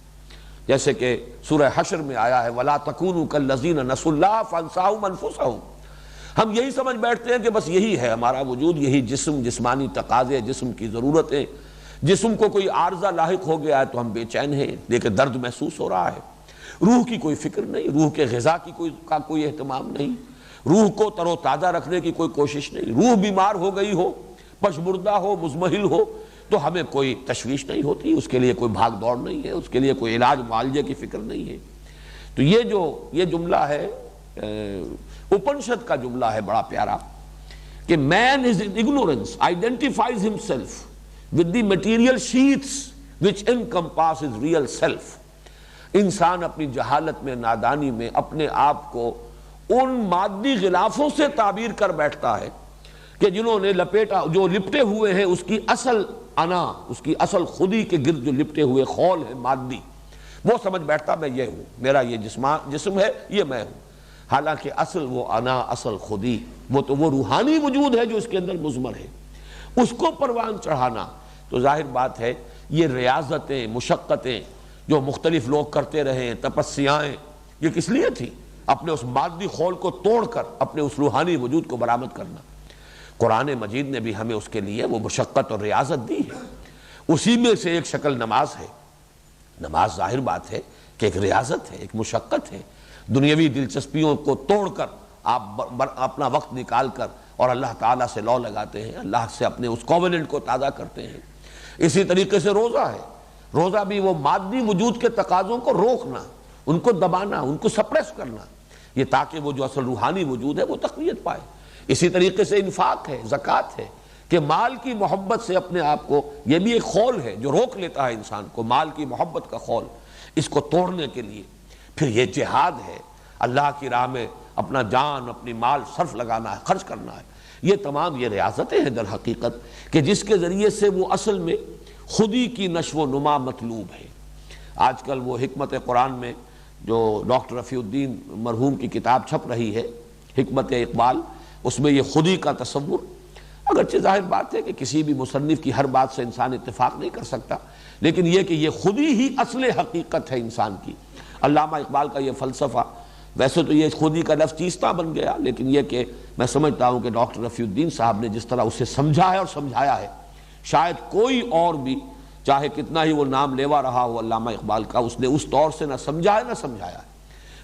جیسے کہ سورہ حشر میں آیا ہے وَلَا تَكُونُوا كَالَّذِينَ نَسُوا اللَّهَ فَأَنسَاهُمْ أَنفُسَهُمْ، ہم یہی سمجھ بیٹھتے ہیں کہ بس یہی ہے ہمارا وجود، یہی جسم، جسمانی تقاضے، جسم کی ضرورتیں، جسم کو کوئی عارضہ لاحق ہو گیا ہے تو ہم بے چین ہیں، لیکن درد محسوس ہو رہا ہے، روح کی کوئی فکر نہیں، روح کے غذا کی کوئی اہتمام نہیں، روح کو تر و تازہ رکھنے کی کوئی کوشش نہیں، روح بیمار ہو گئی ہو، پشمردہ ہو، مزمحل ہو تو ہمیں کوئی تشویش نہیں ہوتی، اس کے لیے کوئی بھاگ دوڑ نہیں ہے، اس کے لیے کوئی علاج معالجے کی فکر نہیں ہے۔ تو یہ جملہ ہے اپنشد کا جملہ ہے بڑا پیارا کہ man is in ignorance identifies himself with the material sheaths which encompass his real self۔ انسان اپنی جہالت میں، نادانی میں اپنے آپ کو ان مادی غلافوں سے تعبیر کر بیٹھتا ہے کہ جنہوں نے جو لپٹے ہوئے ہیں اس کی اصل انا، اس کی اصل خودی کے گرد جو لپٹے ہوئے خول ہے مادی، وہ سمجھ بیٹھتا میں یہ ہوں، میرا یہ جسم ہے، یہ میں ہوں، حالانکہ اصل وہ انا، اصل خودی، وہ تو وہ روحانی وجود ہے جو اس کے اندر مضمر ہے، اس کو پروان چڑھانا۔ تو ظاہر بات ہے یہ ریاضتیں، مشقتیں جو مختلف لوگ کرتے رہے، تپسیائیں، یہ کس لیے تھی؟ اپنے اس مادی خول کو توڑ کر اپنے اس روحانی وجود کو برآمد کرنا۔ قرآن مجید نے بھی ہمیں اس کے لیے وہ مشقت اور ریاضت دی ہے، اسی میں سے ایک شکل نماز ہے۔ نماز ظاہر بات ہے کہ ایک ریاضت ہے، ایک مشقت ہے، دنیاوی دلچسپیوں کو توڑ کر آپ اپنا وقت نکال کر اور اللہ تعالیٰ سے لو لگاتے ہیں، اللہ سے اپنے اس کووننٹ کو تازہ کرتے ہیں۔ اسی طریقے سے روزہ ہے، روزہ بھی وہ مادی وجود کے تقاضوں کو روکنا، ان کو دبانا، ان کو سپریس کرنا، یہ تاکہ وہ جو اصل روحانی وجود ہے وہ تقویت پائے۔ اسی طریقے سے انفاق ہے، زکوٰۃ ہے، کہ مال کی محبت سے اپنے آپ کو، یہ بھی ایک خول ہے جو روک لیتا ہے انسان کو، مال کی محبت کا خول، اس کو توڑنے کے لیے۔ پھر یہ جہاد ہے، اللہ کی راہ میں اپنا جان، اپنی مال صرف لگانا ہے، خرچ کرنا ہے۔ یہ تمام یہ ریاضتیں ہیں در حقیقت کہ جس کے ذریعے سے وہ اصل میں خودی کی نشو و نما مطلوب ہے۔ آج کل وہ حکمت قرآن میں جو ڈاکٹر رفیع الدین مرحوم کی کتاب چھپ رہی ہے حکمت اقبال، اس میں یہ خودی کا تصور، اگرچہ ظاہر بات ہے کہ کسی بھی مصنف کی ہر بات سے انسان اتفاق نہیں کر سکتا، لیکن یہ کہ یہ خودی ہی اصل حقیقت ہے انسان کی۔ علامہ اقبال کا یہ فلسفہ، ویسے تو یہ خودی کا لفظ چیستہ بن گیا، لیکن یہ کہ میں سمجھتا ہوں کہ ڈاکٹر رفیع الدین صاحب نے جس طرح اسے سمجھا ہے اور سمجھایا ہے، شاید کوئی اور بھی چاہے کتنا ہی وہ نام لیوا رہا ہو علامہ اقبال کا، اس نے اس طور سے نہ سمجھا ہے نہ سمجھایا ہے۔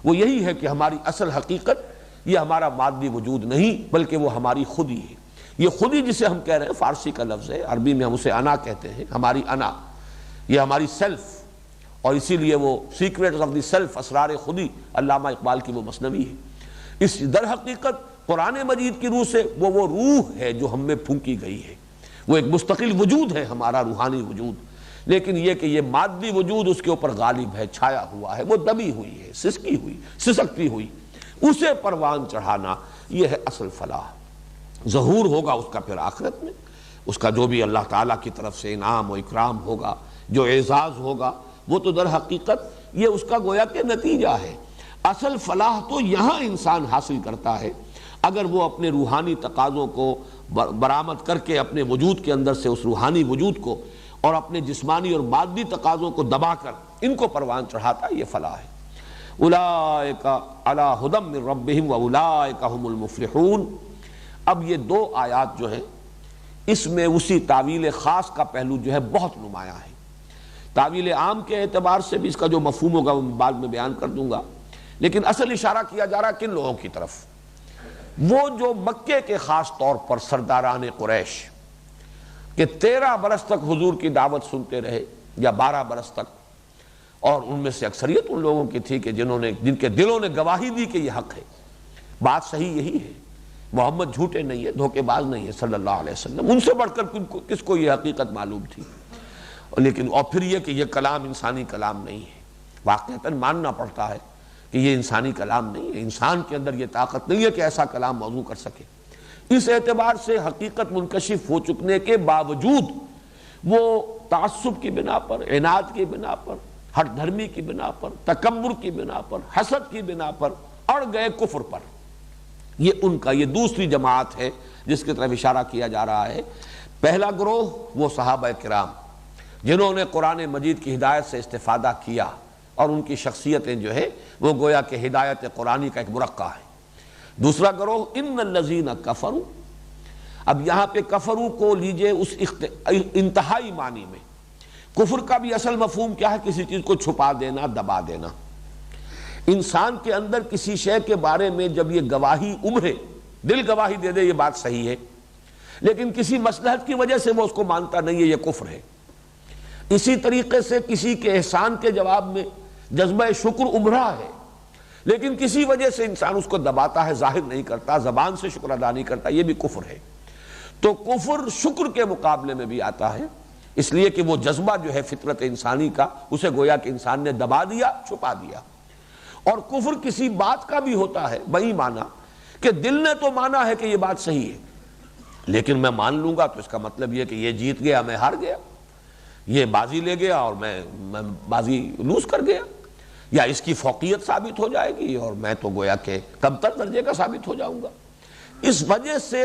وہ یہی ہے کہ ہماری اصل حقیقت یہ ہمارا مادی وجود نہیں بلکہ وہ ہماری خودی ہے۔ یہ خودی جسے ہم کہہ رہے ہیں فارسی کا لفظ ہے، عربی میں ہم اسے انا کہتے ہیں، ہماری انا، یہ ہماری سیلف، اور اسی لیے وہ سیکریٹس آف دی سیلف، اسرار خودی، علامہ اقبال کی وہ مثنوی ہے۔ اس در حقیقت قرآن مجید کی روح سے وہ روح ہے جو ہم میں پھونکی گئی ہے، وہ ایک مستقل وجود ہے ہمارا روحانی وجود، لیکن یہ کہ یہ مادی وجود اس کے اوپر غالب ہے، چھایا ہوا ہے، وہ دبی ہوئی ہے، سسکی ہوئی، سسکتی ہوئی، اسے پروان چڑھانا یہ ہے اصل فلاح۔ ظہور ہوگا اس کا پھر آخرت میں، اس کا جو بھی اللہ تعالیٰ کی طرف سے انعام و اکرام ہوگا، جو اعزاز ہوگا، وہ تو در حقیقت یہ اس کا گویا کہ نتیجہ ہے۔ اصل فلاح تو یہاں انسان حاصل کرتا ہے اگر وہ اپنے روحانی تقاضوں کو برآمد کر کے اپنے وجود کے اندر سے اس روحانی وجود کو اور اپنے جسمانی اور مادی تقاضوں کو دبا کر ان کو پروان چڑھاتا ہے، یہ فلاح ہے۔ اولئک علی ھدی من ربہم واولئک ھم المفلحون۔ اب یہ دو آیات جو ہیں اس میں اسی تعویل خاص کا پہلو جو ہے بہت نمایاں ہے۔ تعویل عام کے اعتبار سے بھی اس کا جو مفہوم ہوگا وہ بعد میں بیان کر دوں گا، لیکن اصل اشارہ کیا جا رہا کن لوگوں کی طرف؟ وہ جو مکے کے خاص طور پر سرداران قریش کہ 13 برس تک حضور کی دعوت سنتے رہے یا 12 برس تک، اور ان میں سے اکثریت ان لوگوں کی تھی کہ جن کے دلوں نے گواہی دی کہ یہ حق ہے، بات صحیح یہی ہے، محمد جھوٹے نہیں ہے، دھوکے باز نہیں ہے صلی اللہ علیہ وسلم، ان سے بڑھ کر کس کو یہ حقیقت معلوم تھی؟ لیکن اور پھر یہ کہ یہ کلام انسانی کلام نہیں ہے، واقعتاً ماننا پڑتا ہے کہ یہ انسانی کلام نہیں ہے، انسان کے اندر یہ طاقت نہیں ہے کہ ایسا کلام موضوع کر سکے۔ اس اعتبار سے حقیقت منکشف ہو چکنے کے باوجود وہ تعصب کی بنا پر، عناد کی بنا پر، ہٹ دھرمی کی بنا پر، تکبر کی بنا پر، حسد کی بنا پر اڑ گئے کفر پر۔ یہ ان کا یہ دوسری جماعت ہے جس کی طرف اشارہ کیا جا رہا ہے۔ پہلا گروہ وہ صحابہ کرام جنہوں نے قرآن مجید کی ہدایت سے استفادہ کیا، اور ان کی شخصیتیں جو ہے وہ گویا کہ ہدایت قرآنی کا ایک مرقع ہے۔ دوسرا گروہ ان الذین کفروا، اب یہاں پہ کفروا کو لیجئے اس انتہائی معنی میں۔ کفر کا بھی اصل مفہوم کیا ہے؟ کسی چیز کو چھپا دینا، دبا دینا۔ انسان کے اندر کسی شے کے بارے میں جب یہ گواہی ابھرے، دل گواہی دے دے یہ بات صحیح ہے، لیکن کسی مصلحت کی وجہ سے وہ اس کو مانتا نہیں ہے، یہ کفر ہے۔ اسی طریقے سے کسی کے احسان کے جواب میں جذبہ شکر ابھرا ہے، لیکن کسی وجہ سے انسان اس کو دباتا ہے، ظاہر نہیں کرتا، زبان سے شکر ادا نہیں کرتا، یہ بھی کفر ہے۔ تو کفر شکر کے مقابلے میں بھی آتا ہے، اس لیے کہ وہ جذبہ جو ہے فطرت انسانی کا، اسے گویا کہ انسان نے دبا دیا، چھپا دیا۔ اور کفر کسی بات کا بھی ہوتا ہے بئی معنی کہ دل نے تو مانا ہے کہ یہ بات صحیح ہے، لیکن میں مان لوں گا تو اس کا مطلب یہ کہ یہ جیت گیا، میں ہار گیا، یہ بازی لے گیا اور میں بازی لوز کر گیا، یا اس کی فوقیت ثابت ہو جائے گی اور میں تو گویا کہ کمتر درجے کا ثابت ہو جاؤں گا۔ اس وجہ سے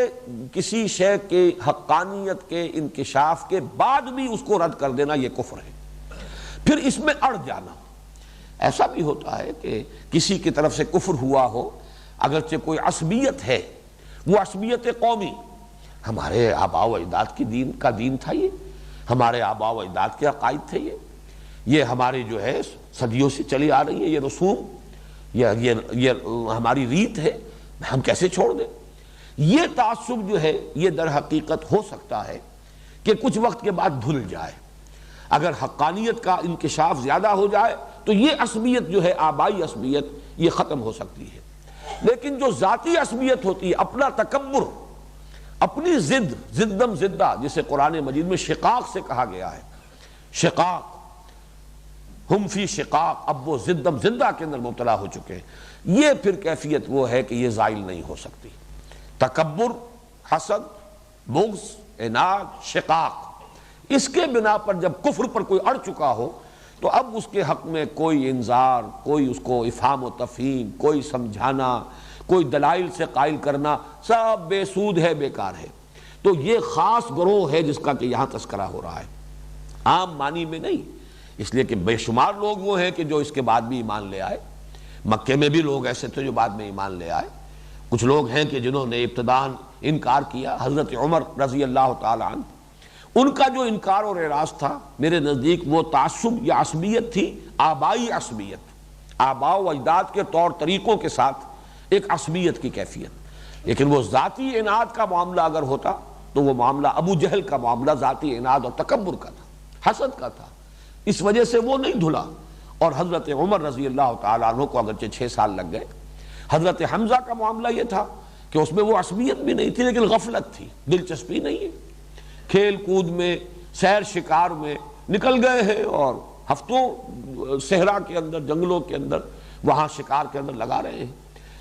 کسی شے کے حقانیت کے انکشاف کے بعد بھی اس کو رد کر دینا یہ کفر ہے۔ پھر اس میں اڑ جانا، ایسا بھی ہوتا ہے کہ کسی کی طرف سے کفر ہوا ہو، اگرچہ کوئی عصبیت ہے، وہ عصبیت قومی، ہمارے آباء و اجداد کی دین تھا، یہ ہمارے آباء و اجداد کے عقائد تھے، یہ ہماری جو ہے صدیوں سے چلی آ رہی ہے، یہ رسوم، یہ ہماری ریت ہے، ہم کیسے چھوڑ دیں؟ یہ تعصب جو ہے یہ در حقیقت ہو سکتا ہے کہ کچھ وقت کے بعد دھل جائے، اگر حقانیت کا انکشاف زیادہ ہو جائے تو یہ عصبیت جو ہے آبائی عصبیت یہ ختم ہو سکتی ہے۔ لیکن جو ذاتی عصبیت ہوتی ہے، اپنا تکبر، اپنی زدم زدہ، جسے قرآن مجید میں شقاق سے کہا گیا ہے، شقاق، ہم فی شقاق، اب وہ زدم زدہ کے اندر مبتلا ہو چکے ہیں، یہ پھر کیفیت وہ ہے کہ یہ زائل نہیں ہو سکتی۔ تکبر، حسد، بغض، عناد، شقاق، اس کے بنا پر جب کفر پر کوئی اڑ چکا ہو، تو اب اس کے حق میں کوئی انذار، کوئی اس کو افہام و تفہیم، کوئی سمجھانا، کوئی دلائل سے قائل کرنا، سب بے سود ہے، بیکار ہے۔ تو یہ خاص گروہ ہے جس کا کہ یہاں تذکرہ ہو رہا ہے، عام معنی میں نہیں، اس لیے کہ بے شمار لوگ وہ ہیں کہ جو اس کے بعد بھی ایمان لے آئے۔ مکے میں بھی لوگ ایسے تھے جو بعد میں ایمان لے آئے، کچھ لوگ ہیں کہ جنہوں نے ابتداً انکار کیا۔ حضرت عمر رضی اللہ تعالی عنہ، ان کا جو انکار اور اعراض تھا میرے نزدیک وہ تعصب یا عصبیت تھی، آبائی عصبیت، آباء و اجداد کے طور طریقوں کے ساتھ ایک عصبیت کی کیفیت۔ لیکن وہ ذاتی اناد کا معاملہ اگر ہوتا تو وہ معاملہ ابو جہل کا معاملہ ذاتی اناد اور تکبر کا تھا، حسد کا تھا، اس وجہ سے وہ نہیں دھلا۔ اور حضرت عمر رضی اللہ تعالیٰ عنہ کو اگرچہ 6 سال لگ گئے۔ حضرت حمزہ کا معاملہ یہ تھا کہ اس میں وہ عصبیت بھی نہیں تھی لیکن غفلت تھی، دلچسپی نہیں ہے، کھیل کود میں، سیر شکار میں نکل گئے ہیں اور ہفتوں صحرا کے اندر، جنگلوں کے اندر، وہاں شکار کے اندر لگا رہے ہیں۔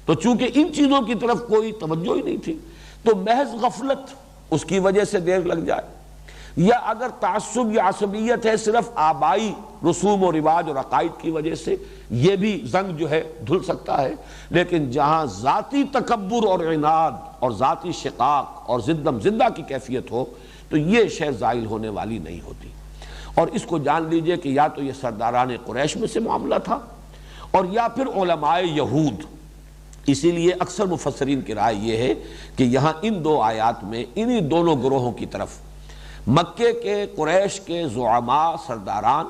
تو چونکہ ان چیزوں کی طرف کوئی توجہ ہی نہیں تھی تو محض غفلت اس کی وجہ سے دیر لگ جائے، یا اگر تعصب یا عصبیت ہے صرف آبائی رسوم و رواج اور عقائد کی وجہ سے، یہ بھی زنگ جو ہے دھل سکتا ہے۔ لیکن جہاں ذاتی تکبر اور عناد اور ذاتی شقاق اور زدم زدہ کی کیفیت ہو تو یہ شے زائل ہونے والی نہیں ہوتی۔ اور اس کو جان لیجئے کہ یا تو یہ سرداران قریش میں سے معاملہ تھا اور یا پھر علماء یہود۔ اسی لیے اکثر مفسرین کی رائے یہ ہے کہ یہاں ان 2 آیات میں انہی دونوں گروہوں کی طرف، مکے کے قریش کے زعماء سرداران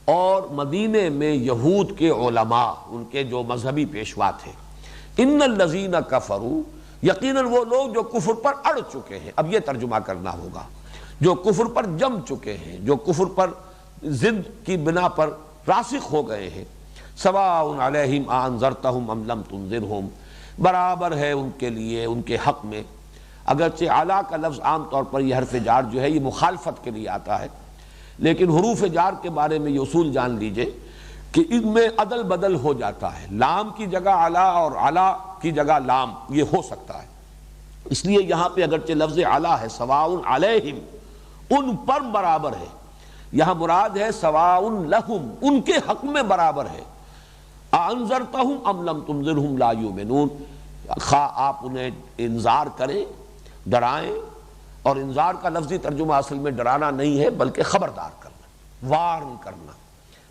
اور مدینے میں یہود کے علماء، ان کے جو مذہبی پیشوا تھے، ان الذین کفروا، یقیناً وہ لوگ جو کفر پر اڑ چکے ہیں، اب یہ ترجمہ کرنا ہوگا، جو کفر پر جم چکے ہیں، جو کفر پر ضد کی بنا پر راسخ ہو گئے ہیں، سواء علیہم انذرتہم ام لم تنذرہم، برابر ہے ان کے لیے، ان کے حق میں۔ اگرچہ اعلیٰ کا لفظ عام طور پر یہ حرف جار جو ہے یہ مخالفت کے لیے آتا ہے، لیکن حروف جار کے بارے میں یہ اصول جان لیجئے کہ ان میں عدل بدل ہو جاتا ہے، لام کی جگہ اعلیٰ اور اعلیٰ کی جگہ لام، یہ ہو سکتا ہے۔ اس لیے یہاں پہ اگرچہ لفظ اعلیٰ ہے، سواء علیہم، ان پر برابر ہے، یہاں مراد ہے سواء لہم، ان کے حق میں برابر ہے۔ انذرتہم ام لم تنذرہم لا یؤمنون، خواہ آپ انہیں انذار کریں، ڈرائیں، اور انذار کا لفظی ترجمہ اصل میں ڈرانا نہیں ہے بلکہ خبردار کرنا، وارن کرنا۔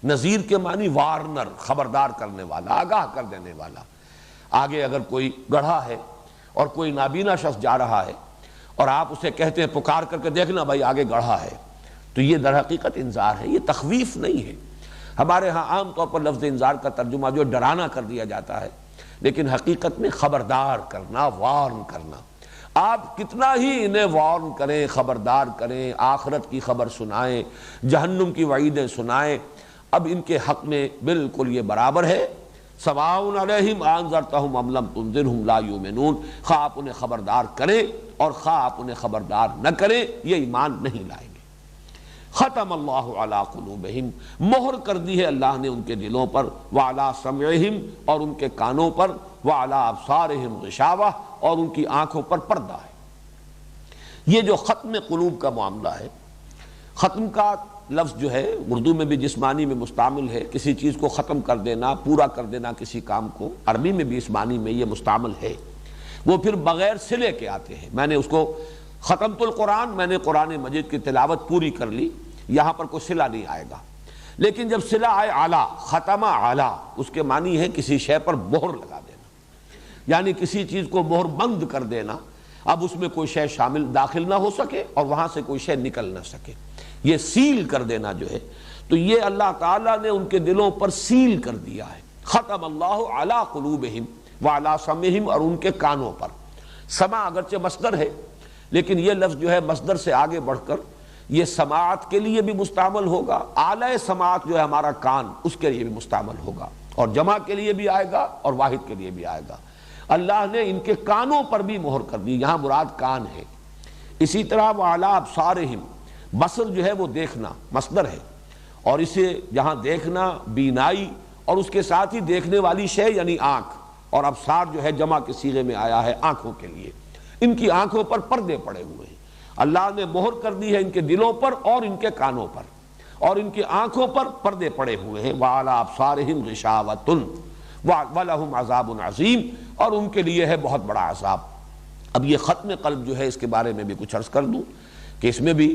نذیر کے معنی وارنر، خبردار کرنے والا، آگاہ کر دینے والا۔ آگے اگر کوئی گڑھا ہے اور کوئی نابینا شخص جا رہا ہے اور آپ اسے کہتے ہیں پکار کر کے دیکھنا بھائی آگے گڑھا ہے، تو یہ در حقیقت انذار ہے، یہ تخویف نہیں ہے۔ ہمارے ہاں عام طور پر لفظ انذار کا ترجمہ جو ڈرانا کر دیا جاتا ہے، لیکن حقیقت میں خبردار کرنا، وارن کرنا۔ آپ کتنا ہی انہیں وارن کریں، خبردار کریں، آخرت کی خبر سنائیں، جہنم کی وعیدیں سنائیں، اب ان کے حق میں بالکل یہ برابر ہے، سواء علیہم انذرتہم ام لم تنذرہم لا یؤمنون، خواہ آپ انہیں خبردار کریں اور خواہ آپ انہیں خبردار نہ کریں، یہ ایمان نہیں لائیں گے۔ ختم اللہ علی قلوبہم، مہر کر دی ہے اللہ نے ان کے دلوں پر، وعلی سمعہم، اور ان کے کانوں پر، وعلی ابصارہم غشاوہ، اور ان کی آنکھوں پر پردہ ہے۔ یہ جو ختم قلوب کا معاملہ ہے، ختم کا لفظ جو ہے اردو میں بھی جس معنی میں مستعمل ہے، کسی چیز کو ختم کر دینا، پورا کر دینا کسی کام کو، عربی میں بھی اس معنی میں یہ مستعمل ہے۔ وہ پھر بغیر صلے کے آتے ہیں، میں نے اس کو ختمت القرآن، میں نے قرآن مجید کی تلاوت پوری کر لی، یہاں پر کوئی صلہ نہیں آئے گا۔ لیکن جب صلہ آئے اعلیٰ، ختمہ اعلیٰ، اس کے معنی ہے کسی شے پر مہر لگا دینا، یعنی کسی چیز کو مہر بند کر دینا، اب اس میں کوئی شے شامل داخل نہ ہو سکے اور وہاں سے کوئی شے نکل نہ سکے، یہ سیل کر دینا جو ہے، تو یہ اللہ تعالیٰ نے ان کے دلوں پر سیل کر دیا ہے۔ ختم اللہ علی قلوبہم وعلی سمعہم، اور ان کے کانوں پر۔ سمع اگرچہ مصدر ہے لیکن یہ لفظ جو ہے مصدر سے آگے بڑھ کر یہ سماعت کے لیے بھی مستعمل ہوگا، اعلی سماعت جو ہے ہمارا کان، اس کے لیے بھی مستعمل ہوگا، اور جمع کے لیے بھی آئے گا اور واحد کے لیے بھی آئے گا۔ اللہ نے ان کے کانوں پر بھی مہر کر دی، یہاں مراد کان ہے۔ اسی طرح وعلی ابصارہم، بصر جو ہے وہ دیکھنا مصدر ہے، اور اسے جہاں دیکھنا بینائی اور اس کے ساتھ ہی دیکھنے والی شے یعنی آنکھ، اور ابصار جو ہے جمع کے صیغے میں آیا ہے آنکھوں کے لیے، ان کی آنکھوں پر پردے پڑے ہوئے ہیں۔ اللہ نے مہر کر دی ہے ان کے دلوں پر اور ان کے کانوں پر، اور ان کی آنکھوں پر پردے پڑے ہوئے ہیں، وَعَلَىٰ أَبْصَارِهِمْ غِشَاوَةٌ وَلَهُمْ عَذَابٌ عَظِيمٌ، اور ان کے لیے ہے بہت بڑا عذاب۔ اب یہ ختم قلب جو ہے اس کے بارے میں بھی کچھ عرض کر دوں کہ اس میں بھی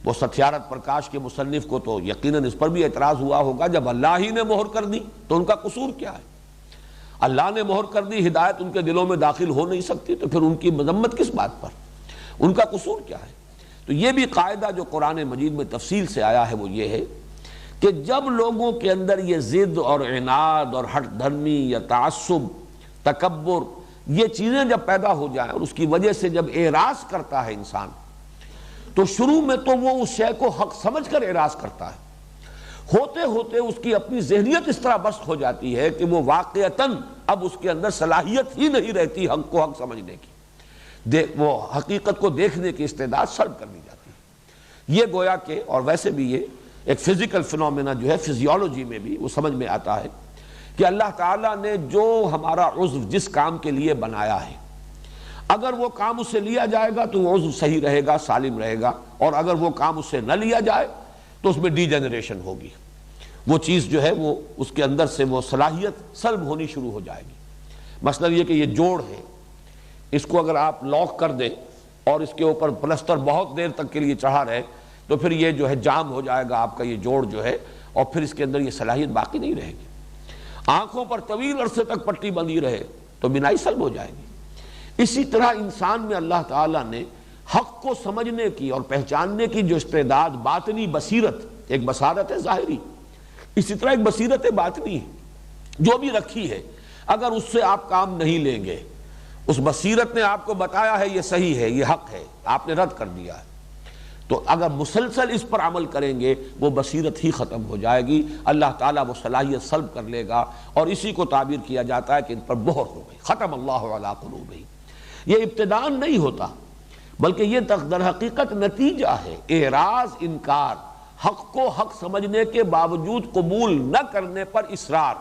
وہ ستیارتھ پرکاش کے مصنف کو تو یقیناً اس پر بھی اعتراض ہوا ہوگا، جب اللہ ہی نے مہر کر دی تو ان کا قصور کیا ہے؟ اللہ نے مہر کر دی، ہدایت ان کے دلوں میں داخل ہو نہیں سکتی، تو پھر ان کی مذمت کس بات پر؟ ان کا قصور کیا ہے؟ تو یہ بھی قاعدہ جو قرآن مجید میں تفصیل سے آیا ہے وہ یہ ہے کہ جب لوگوں کے اندر یہ ضد اور عناد اور ہٹ دھرمی یا تعصب، تکبر، یہ چیزیں جب پیدا ہو جائیں اور اس کی وجہ سے جب اعراض کرتا ہے انسان، تو شروع میں تو وہ اس شے کو حق سمجھ کر اعراض کرتا ہے، ہوتے ہوتے اس کی اپنی ذہنیت اس طرح بست ہو جاتی ہے کہ وہ واقعتاً اب اس کے اندر صلاحیت ہی نہیں رہتی حق کو حق سمجھنے کی، وہ حقیقت کو دیکھنے کی استعداد سلب کر لی جاتی ہے۔ یہ گویا کہ، اور ویسے بھی یہ ایک فزیکل فنومینا جو ہے فزیولوجی میں بھی وہ سمجھ میں آتا ہے کہ اللہ تعالیٰ نے جو ہمارا عضو جس کام کے لیے بنایا ہے، اگر وہ کام اس سے لیا جائے گا تو وہ عضو صحیح رہے گا، سالم رہے گا، اور اگر وہ کام اس سے نہ لیا جائے تو اس میں ڈی جنریشن ہوگی، وہ چیز جو ہے وہ اس کے اندر سے وہ صلاحیت سلب ہونی شروع ہو جائے گی۔ مثلا یہ کہ یہ جوڑ ہے، اس کو اگر آپ لاک کر دیں اور اس کے اوپر پلسٹر بہت دیر تک کے لیے چڑھا رہے تو پھر یہ جو ہے جام ہو جائے گا آپ کا یہ جوڑ جو ہے، اور پھر اس کے اندر یہ صلاحیت باقی نہیں رہے گی۔ آنکھوں پر طویل عرصے تک پٹی بندھی رہے تو بینائی سلب ہو جائے گی۔ اسی طرح انسان میں اللہ تعالیٰ نے حق کو سمجھنے کی اور پہچاننے کی جو استعداد، باطنی بصیرت، ایک بصارت ہے ظاہری، اسی طرح ایک بصیرت باطنی ہے جو بھی رکھی ہے، اگر اس سے آپ کام نہیں لیں گے، اس بصیرت نے آپ کو بتایا ہے یہ صحیح ہے، یہ حق ہے، آپ نے رد کر دیا ہے، تو اگر مسلسل اس پر عمل کریں گے وہ بصیرت ہی ختم ہو جائے گی، اللہ تعالیٰ وہ صلاحیت سلب کر لے گا، اور اسی کو تعبیر کیا جاتا ہے کہ ان پر مہر ہو گئی، ختم اللہ علی قلوبہم۔ یہ ابتداءً نہیں ہوتا بلکہ یہ در حقیقت نتیجہ ہے، اعراض، انکار، حق کو حق سمجھنے کے باوجود قبول نہ کرنے پر اصرار،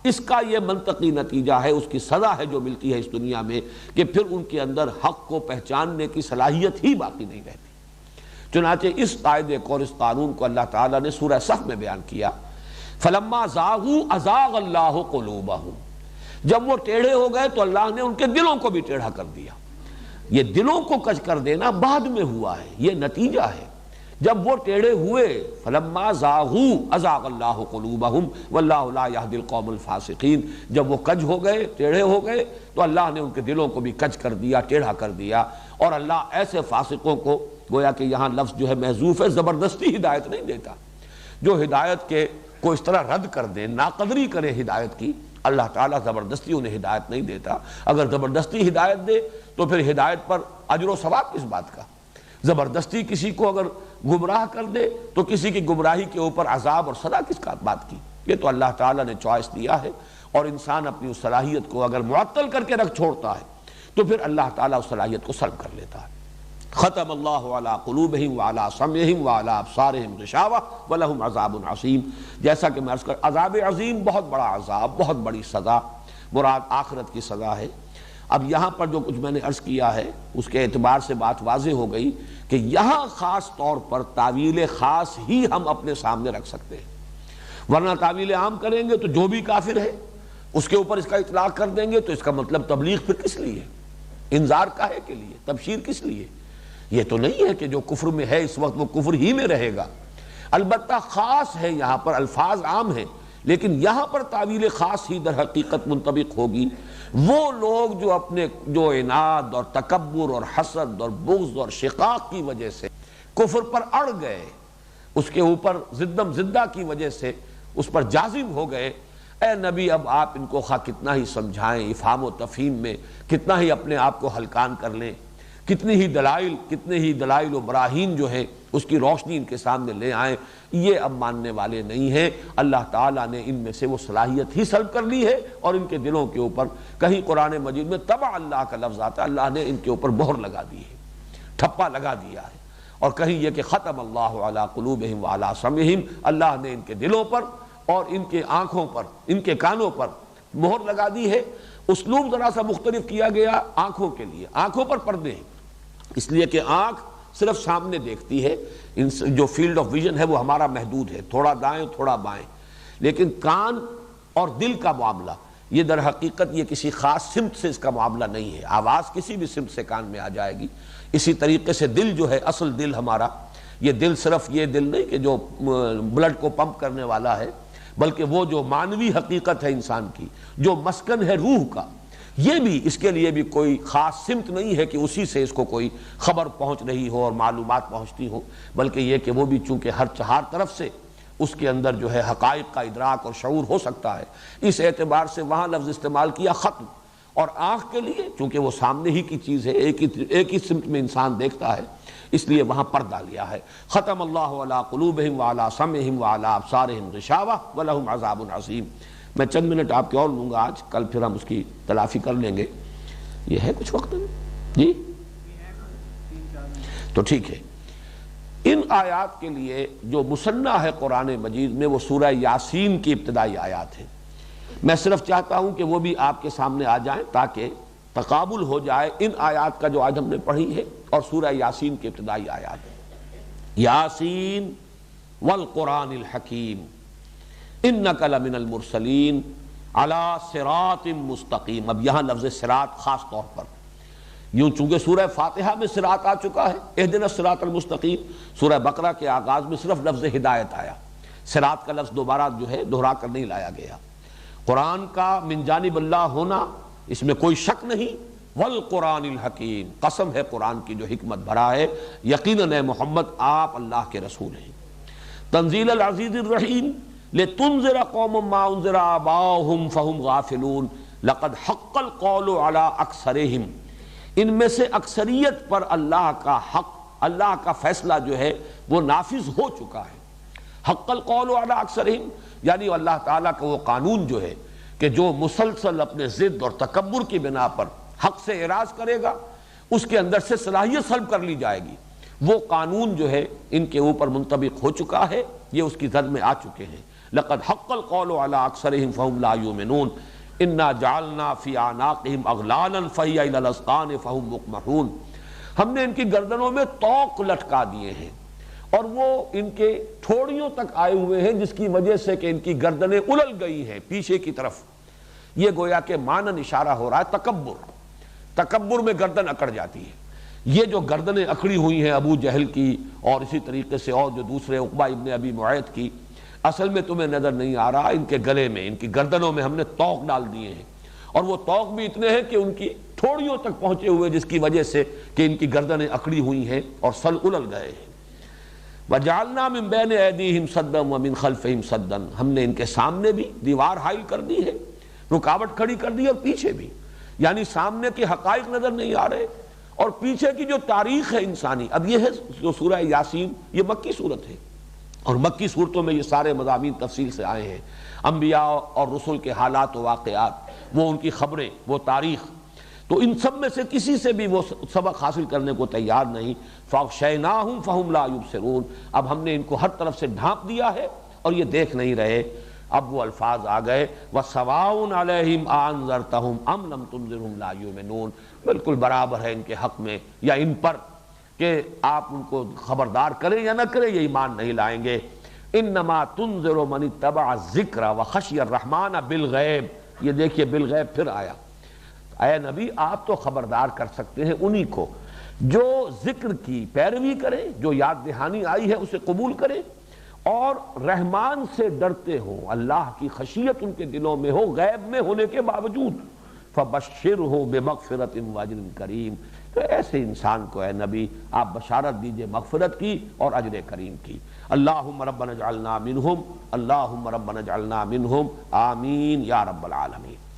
اس کا یہ منطقی نتیجہ ہے، اس کی سزا ہے جو ملتی ہے اس دنیا میں، کہ پھر ان کے اندر حق کو پہچاننے کی صلاحیت ہی باقی نہیں رہتی۔ چنانچہ اس قاعدے کو اور اس قانون کو اللہ تعالیٰ نے سورہ صف میں بیان کیا، فَلَمَّا زَاغُوا أَزَاغَ اللَّهُ قُلُوبَهُمْ، جب وہ ٹیڑھے ہو گئے تو اللہ نے ان کے دلوں کو بھی ٹیڑھا کر دیا۔ یہ دلوں کو کج کر دینا بعد میں ہوا ہے، یہ نتیجہ ہے۔ جب وہ ٹیڑھے ہوئے، فَلَمَّا زَاغُوا أَزَاغَ اللَّهُ قُلُوبَهُمْ وَاللَّهُ لَا يَهْدِي الْقَوْمَ الْفَاسِقِينَ، جب وہ کج ہو گئے، ٹیڑھے ہو گئے، تو اللہ نے ان کے دلوں کو بھی کج کر دیا، ٹیڑھا کر دیا، اور اللہ ایسے فاسقوں کو، گویا کہ یہاں لفظ جو ہے محذوف ہے، زبردستی ہدایت نہیں دیتا، جو ہدایت کے کو اس طرح رد کر دے، ناقدری کرے ہدایت کی، اللہ تعالیٰ زبردستی انہیں ہدایت نہیں دیتا۔ اگر زبردستی ہدایت دے تو پھر ہدایت پر اجر و ثواب کس بات کا؟ زبردستی کسی کو اگر گمراہ کر دے تو کسی کی گمراہی کے اوپر عذاب اور سزا کس بات کی؟ یہ تو اللہ تعالیٰ نے چوائس دیا ہے، اور انسان اپنی اس صلاحیت کو اگر معطل کر کے رکھ چھوڑتا ہے تو پھر اللہ تعالیٰ اس صلاحیت کو سلب کر لیتا ہے۔ ختم اللہ علی قلوبہم وعلی سمعہم وعلی ابصارہم غشاوہ ولہم عذاب عظیم۔ جیسا کہ میں عرض کر، عذاب عظیم، بہت بڑا عذاب، بہت بڑی سزا، مراد آخرت کی سزا ہے۔ اب یہاں پر جو کچھ میں نے عرض کیا ہے اس کے اعتبار سے بات واضح ہو گئی کہ یہاں خاص طور پر تعویل خاص ہی ہم اپنے سامنے رکھ سکتے ہیں، ورنہ تعویل عام کریں گے تو جو بھی کافر ہے اس کے اوپر اس کا اطلاق کر دیں گے، تو اس کا مطلب تبلیغ پھر کس لیے؟ انذار کاہے کے لیے؟ تبشیر کس لیے؟ یہ تو نہیں ہے کہ جو کفر میں ہے اس وقت وہ کفر ہی میں رہے گا، البتہ خاص ہے، یہاں پر الفاظ عام ہیں، لیکن یہاں پر تعویل خاص ہی در حقیقت منطبق ہوگی۔ وہ لوگ جو اپنے جو عناد اور تکبر اور حسد اور بغض اور شقاق کی وجہ سے کفر پر اڑ گئے، اس کے اوپر زدم زدہ کی وجہ سے اس پر جازم ہو گئے، اے نبی اب آپ ان کو خواہ کتنا ہی سمجھائیں، افہام و تفہیم میں کتنا ہی اپنے آپ کو ہلکان کر لیں، کتنے ہی دلائل و براہین جو ہیں اس کی روشنی ان کے سامنے لے آئیں، یہ اب ماننے والے نہیں ہیں۔ اللہ تعالیٰ نے ان میں سے وہ صلاحیت ہی سلب کر لی ہے، اور ان کے دلوں کے اوپر، کہیں قرآن مجید میں طبع اللہ کا لفظ آتا ہے، اللہ نے ان کے اوپر مہر لگا دی ہے، ٹھپا لگا دیا ہے، اور کہیں یہ کہ ختم اللہ علی قلوبہم وعلی سمعہم، اللہ نے ان کے دلوں پر اور ان کے آنکھوں پر، ان کے کانوں پر مہر لگا دی ہے۔ اسلوب ذرا سا مختلف کیا گیا آنکھوں کے لیے، آنکھوں پر پردے ہیں، اس لیے کہ آنکھ صرف سامنے دیکھتی ہے، جو فیلڈ آف ویژن ہے وہ ہمارا محدود ہے، تھوڑا دائیں تھوڑا بائیں، لیکن کان اور دل کا معاملہ یہ در حقیقت یہ کسی خاص سمت سے اس کا معاملہ نہیں ہے، آواز کسی بھی سمت سے کان میں آ جائے گی۔ اسی طریقے سے دل جو ہے، اصل دل ہمارا، یہ دل صرف یہ دل نہیں کہ جو بلڈ کو پمپ کرنے والا ہے، بلکہ وہ جو معنوی حقیقت ہے انسان کی، جو مسکن ہے روح کا، یہ بھی اس کے لیے بھی کوئی خاص سمت نہیں ہے کہ اسی سے اس کو کوئی خبر پہنچ رہی ہو اور معلومات پہنچتی ہو، بلکہ یہ کہ وہ بھی چونکہ ہر طرف سے اس کے اندر جو ہے حقائق کا ادراک اور شعور ہو سکتا ہے، اس اعتبار سے وہاں لفظ استعمال کیا ختم۔ اور آنکھ کے لیے چونکہ وہ سامنے ہی کی چیز ہے، ایک ہی سمت میں انسان دیکھتا ہے، اس لیے وہاں پردہ لیا ہے۔ ختم اللہ علی قلوبہم وعلی سمعہم وعلی ابصارہم غشاوہ ولہم عذاب عظیم۔ میں چند منٹ آپ کے اور لوں گا آج، کل پھر ہم اس کی تلافی کر لیں گے۔ یہ ہے کچھ وقت میں جی تو ٹھیک ہے۔ ان آیات کے لیے جو مصنع ہے قرآن مجید میں وہ سورہ یاسین کی ابتدائی آیات ہیں۔ میں صرف چاہتا ہوں کہ وہ بھی آپ کے سامنے آ جائیں تاکہ تقابل ہو جائے ان آیات کا جو آج ہم نے پڑھی ہے اور سورہ یاسین کی ابتدائی آیات۔ یاسین والقرآن الحکیم انک لمن المرسلین علی صراط مستقیم۔ اب یہاں لفظ صراط خاص طور پر، یوں چونکہ سورہ فاتحہ میں صراط آ چکا ہے، اہدنا الصراط المستقیم، سورہ بقرہ کے آغاز میں صرف لفظ ہدایت آیا، صراط کا لفظ دوبارہ جو ہے دہرا کر نہیں لایا گیا۔ قرآن کا من جانب اللہ ہونا اس میں کوئی شک نہیں، والقرآن الحکیم، قسم ہے قرآن کی جو حکمت بھرا ہے، یقیناً اے محمد آپ اللہ کے رسول ہیں۔ تنزیل العزیز الرحیم لتنذر قوم ما انذر آباؤہم فہم غافلون لقد حق القول علی اکثرہم۔ ان میں سے اکثریت پر اللہ کا حق، اللہ کا فیصلہ جو ہے وہ نافذ ہو چکا ہے۔ حق القول علی اکثرہم یعنی اللہ تعالیٰ کا وہ قانون جو ہے کہ جو مسلسل اپنے ضد اور تکبر کی بنا پر حق سے اعراض کرے گا اس کے اندر سے صلاحیت سلب کر لی جائے گی، وہ قانون جو ہے ان کے اوپر منطبق ہو چکا ہے، یہ اس کی زد میں آ چکے ہیں۔ لقد حق القول علی اکثرہم فہم لا یؤمنون انا جعلنا فی اعناقہم اغلالا فہی الی الاذقان فہم مقمحون۔ ہم نے ان کی گردنوں میں طوق لٹکا دیے ہیں اور وہ ان کے ٹھوڑیوں تک آئے ہوئے ہیں، جس کی وجہ سے کہ ان کی گردنیں الل گئی ہیں پیچھے کی طرف۔ یہ گویا کہ مانن اشارہ ہو رہا ہے تکبر میں گردن اکڑ جاتی ہے۔ یہ جو گردنیں اکڑی ہوئی ہیں ابو جہل کی اور اسی طریقے سے اور جو دوسرے عقبہ ابن ابی معیط کی، اصل میں تمہیں نظر نہیں آ رہا، ان کے گلے میں، ان کی گردنوں میں ہم نے طوق ڈال دیے ہیں، اور وہ طوق بھی اتنے ہیں کہ ان کی ٹھوڑیوں تک پہنچے ہوئے، جس کی وجہ سے کہ ان کی گردنیں اکڑی ہوئی ہیں اور سل الل گئے ہیں۔ وَجَعَلْنَا مِن بَيْنِ أَيْدِيهِمْ سَدًّا وَمِن خَلْفِهِمْ سَدًّا، ہم نے ان کے سامنے بھی دیوار حائل کر دی ہے، رکاوٹ کھڑی کر دی، اور پیچھے بھی، یعنی سامنے کے حقائق نظر نہیں آ رہے اور پیچھے کی جو تاریخ ہے انسانی۔ اب یہ ہے جو سورہ یاسین، یہ مکی صورت ہے، اور مکی صورتوں میں یہ سارے مضامین تفصیل سے آئے ہیں، انبیاء اور رسل کے حالات و واقعات، وہ ان کی خبریں، وہ تاریخ، تو ان سب میں سے کسی سے بھی وہ سبق حاصل کرنے کو تیار نہیں۔ فَأَغْشَيْنَاهُمْ فَهُمْ لَا يُبْصِرُونَ، اب ہم نے ان کو ہر طرف سے ڈھانپ دیا ہے اور یہ دیکھ نہیں رہے۔ اب وہ الفاظ آ گئے وَسَوَاءٌ عَلَيْهِمْ أَأَنذَرْتَهُمْ أَمْ لَمْ تُنذِرْهُمْ لَا يُؤْمِنُونَ، بالکل برابر ہے ان کے حق میں یا ان پر کہ آپ ان کو خبردار کریں یا نہ کریں، یہ ایمان نہیں لائیں گے۔ انما تنذر من اتبع الذکر وخشی الرحمن بالغیب، یہ دیکھیے بالغیب پھر آیا۔ اے نبی آپ تو خبردار کر سکتے ہیں انہی کو جو ذکر کی پیروی کرے، جو یاد دہانی آئی ہے اسے قبول کرے اور رحمان سے ڈرتے ہو، اللہ کی خشیت ان کے دلوں میں ہو غیب میں ہونے کے باوجود۔ فَبَشِّرْهُ بِمَغْفِرَةٍ وَأَجْرٍ کریم، تو ایسے انسان کو اے نبی آپ بشارت دیجئے مغفرت کی اور اجر کریم کی۔ اللہم ربنا اجعلنا منہم، اللہم ربنا اجعلنا منہم، آمین یا رب العالمین۔